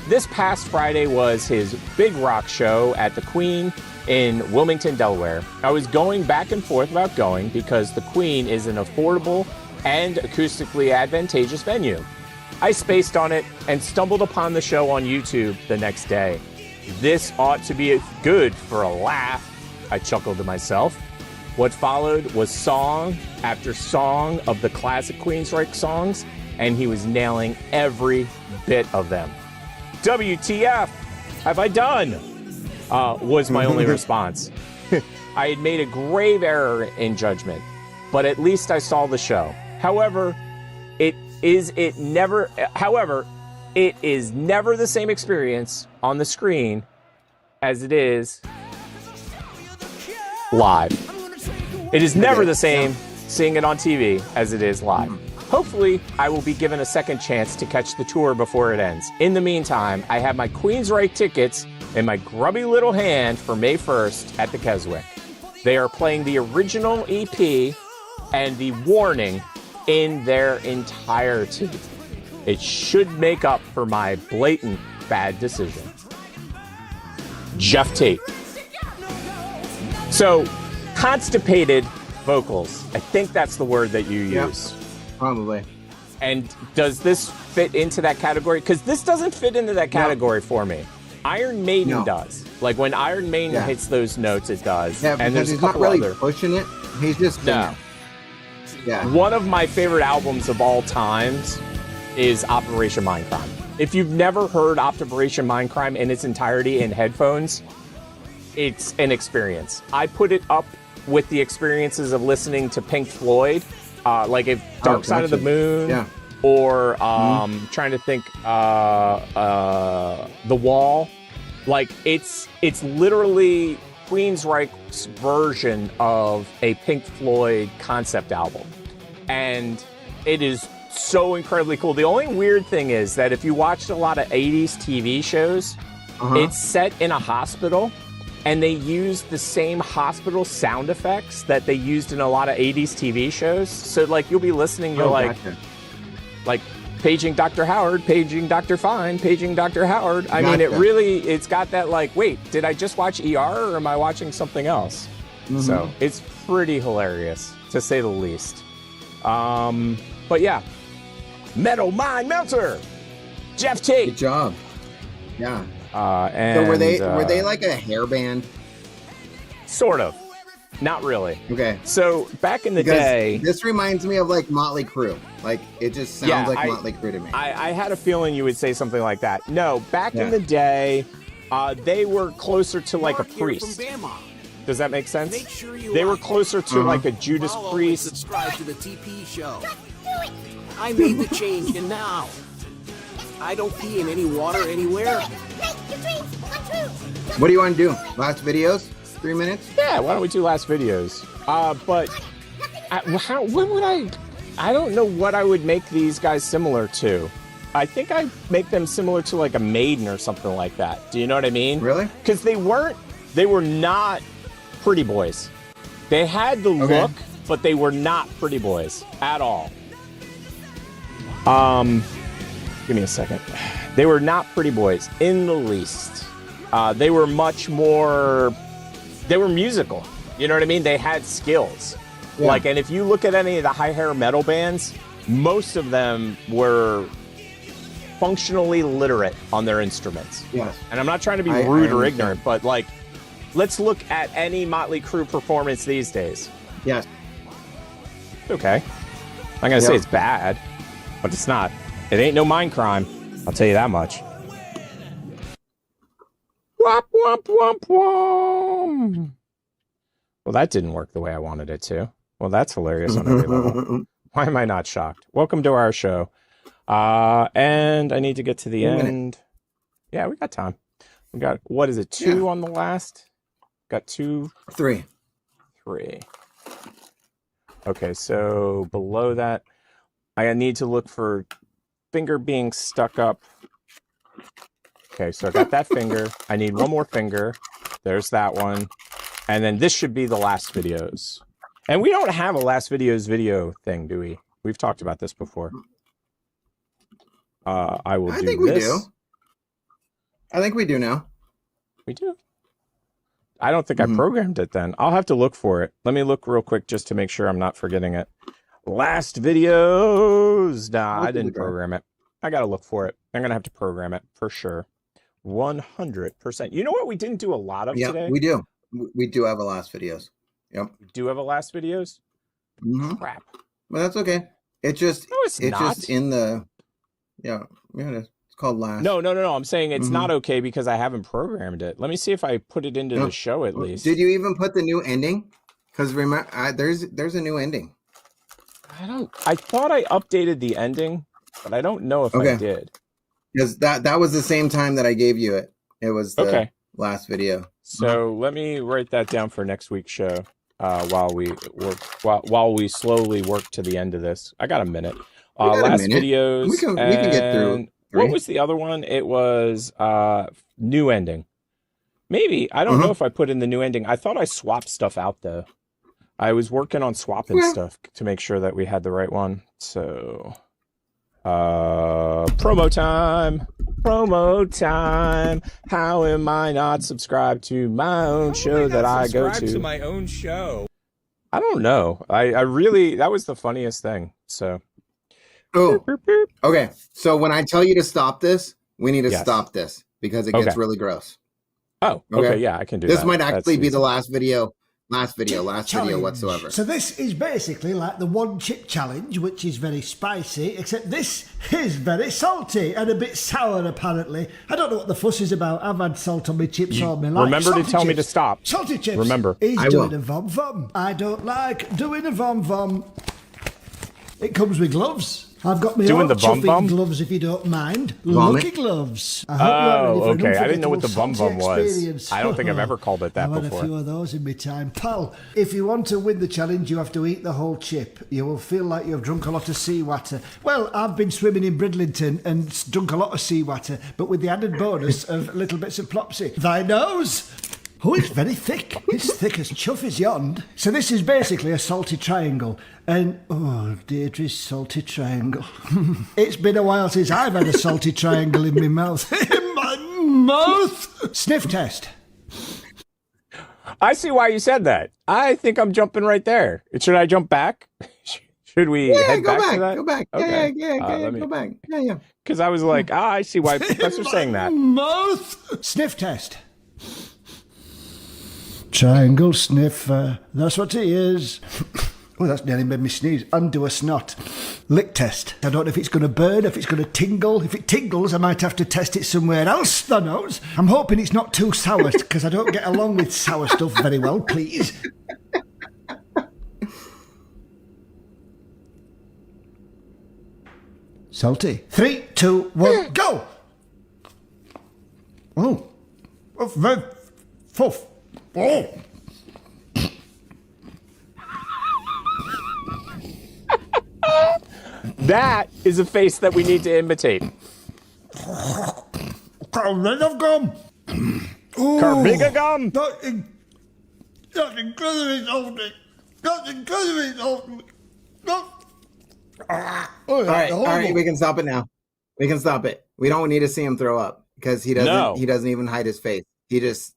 This past Friday was his big rock show at the Queen in Wilmington, Delaware. I was going back and forth about going because the Queen is an affordable and acoustically advantageous venue. I spaced on it and stumbled upon the show on YouTube the next day. This ought to be good for a laugh, I chuckled to myself. What followed was song after song of the classic Queensryche songs, and he was nailing every bit of them. WTF have I done? Was my only response. I had made a grave error in judgment, but at least I saw the show. However, it is never the same experience on the screen as it is live. It is never the same seeing it on TV as it is live. Hopefully, I will be given a second chance to catch the tour before it ends. In the meantime, I have my Queensryche tickets in my grubby little hand for May 1st at the Keswick. They are playing the original EP and the Warning in their entirety. It should make up for my blatant bad decision. Jeff Tate. So, constipated vocals. I think that's the word that you use. Probably. And does this fit into that category? Because this doesn't fit into that category for me. Iron Maiden does. Like when Iron Maiden hits those notes, it does. Yeah, and because he's not really pushing it. He's just no. Yeah. One of my favorite albums of all times is Operation Mindcrime. If you've never heard Operation Mindcrime in its entirety in headphones, it's an experience. I put it up with the experiences of listening to Pink Floyd, like if Dark Side of the Moon, or trying to think, The Wall. Like it's literally Queensryche's version of a Pink Floyd concept album. And it is so incredibly cool. The only weird thing is that if you watched a lot of 80s TV shows, it's set in a hospital, and they use the same hospital sound effects that they used in a lot of 80s TV shows. So, like, you'll be listening, you're like, paging Dr. Howard, paging Dr. Fine, paging Dr. Howard. I mean, it's got that, like, wait, did I just watch ER, or am I watching something else? So, it's pretty hilarious, to say the least. But yeah, Metal Mind Melter, Jeff T. Good job. Yeah. And so were they like a hair band? Sort of. Not really. Okay. So back in the day, this reminds me of like Motley Crue. Like it just sounds like Motley Crue to me. I had a feeling you would say something like that. No, back in the day, they were closer to like a priest. Does that make sense? They were closer to like a Judas Priest. Subscribe to the TP show. I made the change, and now I don't pee in any water anywhere. What do you want to do? Last videos? 3 minutes? Yeah, why don't we do last videos? But when would I don't know what I would make these guys similar to. I think I'd make them similar to like a Maiden or something like that. Do you know what I mean? Really? Because they were not pretty boys. They had the look, but they were not pretty boys at all. Give me a second. They were not pretty boys in the least. They were much more, they were musical. You know what I mean? They had skills. Yeah. Like, and if you look at any of the high hair metal bands, most of them were functionally literate on their instruments. Yes. And I'm not trying to be rude or ignorant, but like, let's look at any Motley Crue performance these days. Yes. Okay. I'm going to say it's bad, but it's not. It ain't no mind crime. I'll tell you that much. Womp, womp, womp, womp. Well, that didn't work the way I wanted it to. Well, that's hilarious on every level. Why am I not shocked? Welcome to our show. And I need to get to the end. Yeah, we got time. We got, what is it, 2 on the last? Got 2? 3. 3. Okay, so below that, I need to look for finger being stuck up. Okay, so I got that finger. I need one more finger. There's that one. And then this should be the last videos. And we don't have a last videos video thing, do we? We've talked about this before. I think we do. I think we do now. We do. I don't think I programmed it then. I'll have to look for it. Let me look real quick just to make sure I'm not forgetting it. Last videos. Nah, I didn't program it. I got to look for it. I'm going to have to program it for sure. 100%. You know what we didn't do a lot of today? Yeah, we do. We do have a last videos. Yep. We do have a last videos? Crap. Well, that's okay. It's just in the yeah, it is. It's called last. No. I'm saying it's not okay because I haven't programmed it. Let me see if I put it into the show at least. Did you even put the new ending? Because remember, there's a new ending. I thought I updated the ending, but I don't know if I did. Because that was the same time that I gave you it. It was the last video. So let me write that down for next week's show. While we slowly work to the end of this. I got a minute. Last videos. We can get through. What was the other one? It was new ending. Maybe. I don't know if I put in the new ending. I thought I swapped stuff out though. I was working on swapping stuff to make sure that we had the right one. So promo time. How am I not subscribed to my own show that I go to? Subscribe to my own show. I don't know. I really, that was the funniest thing. So. Oh, okay. So when I tell you to stop this, we need to stop this because it gets really gross. Oh, okay. Yeah, I can do that. This might actually be the last video whatsoever. So this is basically like the one chip challenge, which is very spicy, except this is very salty and a bit sour apparently. I don't know what the fuss is about. I've had salt on my chips all my life. Remember to tell me to stop. Salty chips. Remember. He's doing a vom vom. I don't like doing a vom vom. It comes with gloves. I've got my Doing own the bum chuffing bum? gloves, if you don't mind. Vomit? Lucky gloves. I hope you are ready for an okay. I didn't know what the bum unforgettable bum was. experience. I don't think I've ever called it that I've had before. a few of those in my time. Pal, if you want to win the challenge, you have to eat the whole chip. You will feel like you've drunk a lot of seawater. Well, I've been swimming in Bridlington and drunk a lot of seawater, but with the added bonus of little bits of plopsy. Thy nose! Oh, it's very thick. It's thick as chuff is yond. So this is basically a salty triangle. And, oh, Deirdre's salty triangle. It's been a while since I've had a salty triangle in my mouth. In my mouth! Sniff test. I see why you said that. I think I'm jumping right there. Should I jump back? Should we head go back to that? Go back. Okay. Yeah, go back. Yeah. Because I was like, I see why Professor's saying that. Mouth! Sniff test. Triangle sniffer. That's what he is. Oh, that's nearly made me sneeze. Undo a snot. Lick test. I don't know if it's going to burn, if it's going to tingle. If it tingles, I might have to test it somewhere else, the nose. I'm hoping it's not too sour, because I don't get along with sour stuff very well, please. Salty. 3, 2, 1, go! Oh. Very fuff. Oh. That is a face that we need to imitate. Carmiga gum. Carmiga gum. That's incredibly salty. That's incredibly salty. All right, we can stop it now. We can stop it. We don't need to see him throw up because he doesn't. No. He doesn't even hide his face. He just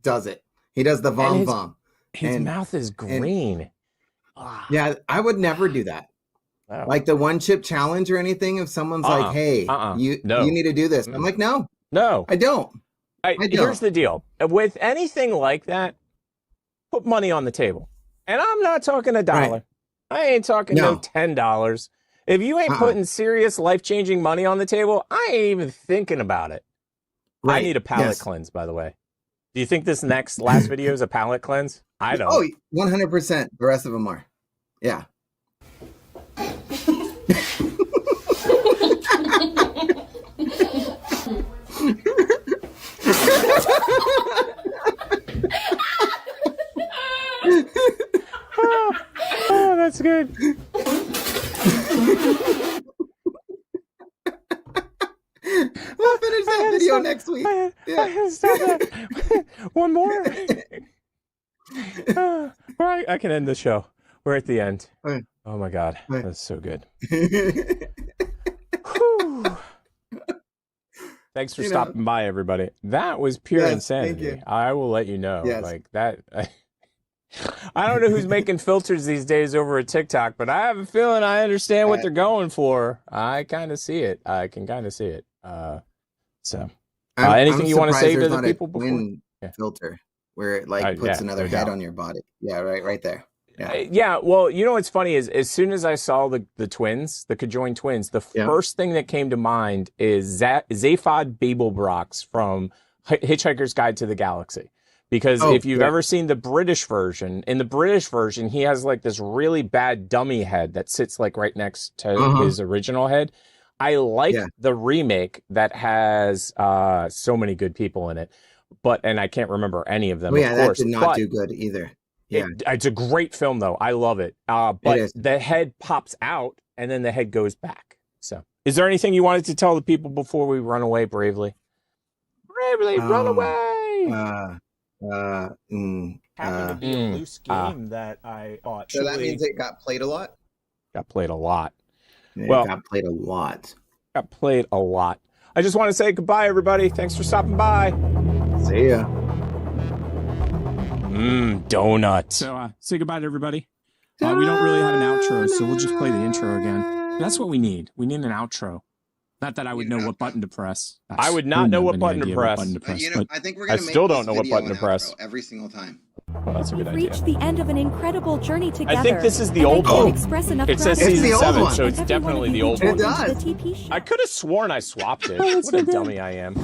does it. He does the vom vom. His mouth is green. Yeah, I would never do that. Oh. Like the one chip challenge or anything. If someone's like, "Hey, you need to do this," I'm like, "No, I don't." Here's the deal. With anything like that, put money on the table. And I'm not talking $1. Right. I ain't talking no $10. If you ain't putting serious life-changing money on the table, I ain't even thinking about it. Right. I need a palate cleanse, by the way. Do you think this last video is a palate cleanse? I don't. Oh, 100%. The rest of them are. Yeah. Oh, that's good. We'll finish that video next week. One more. I can end the show. We're at the end. Oh my God, that's so good. Thanks for stopping by, everybody. That was pure insanity. I will let you know. Like that. I don't know who's making filters these days over at TikTok, but I have a feeling I understand what they're going for. I kind of see it. I can kind of see it. Anything you want to say to the people before? Filter where it like puts another head on your body. Yeah, right there. Yeah. Well, you know what's funny is as soon as I saw the twins, the conjoined twins, the first thing that came to mind is Zaphod Beeblebrox from Hitchhiker's Guide to the Galaxy. Because if you've ever seen the British version, in the British version, he has like this really bad dummy head that sits like right next to his original head. I like the remake that has so many good people in it, and I can't remember any of them. Well, of course, that did not do good either. Yeah, it's a great film though. I love it. But the head pops out and then the head goes back. So, is there anything you wanted to tell the people before we run away bravely? Bravely run away. Happened to be a loose game that I thought. So that means it got played a lot? Got played a lot. It got played a lot. Got played a lot. I just want to say goodbye, everybody. Thanks for stopping by. See ya. Donut. So say goodbye to everybody. We don't really have an outro, so we'll just play the intro again. That's what we need. We need an outro. Not that I would know what button to press. I would not know what button to press. I think we're going to make still don't know what button to press every single time. Well, that's a good idea. We've reached the end of an incredible journey together. I think this is the old one. It says season 7, so it's definitely the old one. It does. I could have sworn I swapped it. What a dummy I am.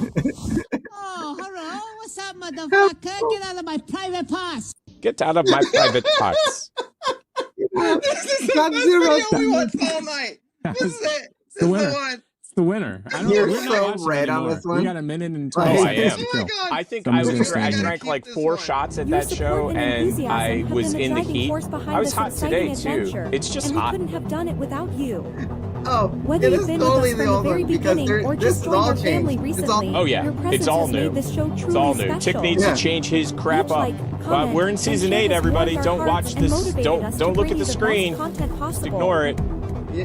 Oh, hello. What's up, motherfucker? Get out of my private parts. Get out of my private parts. This is the video we watched all night. This is it. It's the This is winner. the one. It's the winner. I don't You're we're not so watching red on anymore. this one. We got a minute and Oh, 20 I seconds am. to kill. I think Somebody's I gonna stand there. drank like 4 shots at Your that show, support and and enthusiasm I have was been the in the driving heat. force behind I was this hot today exciting too. adventure, It's just and hot. we couldn't have done it without you. Oh, Whether it you've is been totally with us the from the old very one because beginning or this just is joined all our family changed. recently, Oh yeah, your presence it's all has new. made this show truly It's all new. special. Chick needs to change his crap up. But we're in season 8, everybody. Don't watch this. Don't look at the screen. Just ignore it.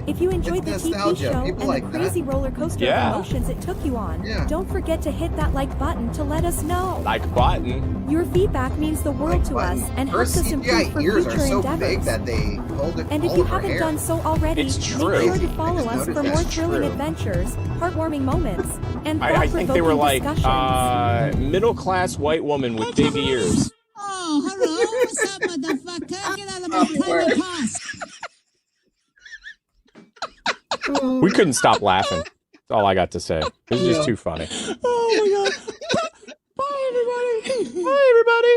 If you enjoyed the TV nostalgia. show People and like the crazy that. roller coaster Yeah. of emotions it took you on, Yeah. don't forget to hit that like button to let us know. Like button. Your feedback means the world to us and Her helps us improve for CGI ears future are so endeavors. big that they hold it. And if all you of her haven't hair. done so already, It's make true. sure to follow I us just for noticed more that. thrilling True. adventures, heartwarming moments, and I think they were like discussions. middle-class white woman with big ears. Oh, hello. What's up, motherfucker? Get out of my private class. We couldn't stop laughing. That's all I got to say. It was just too funny. Oh my god. Bye everybody. Bye everybody.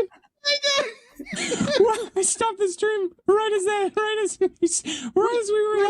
I stopped the stream right as we were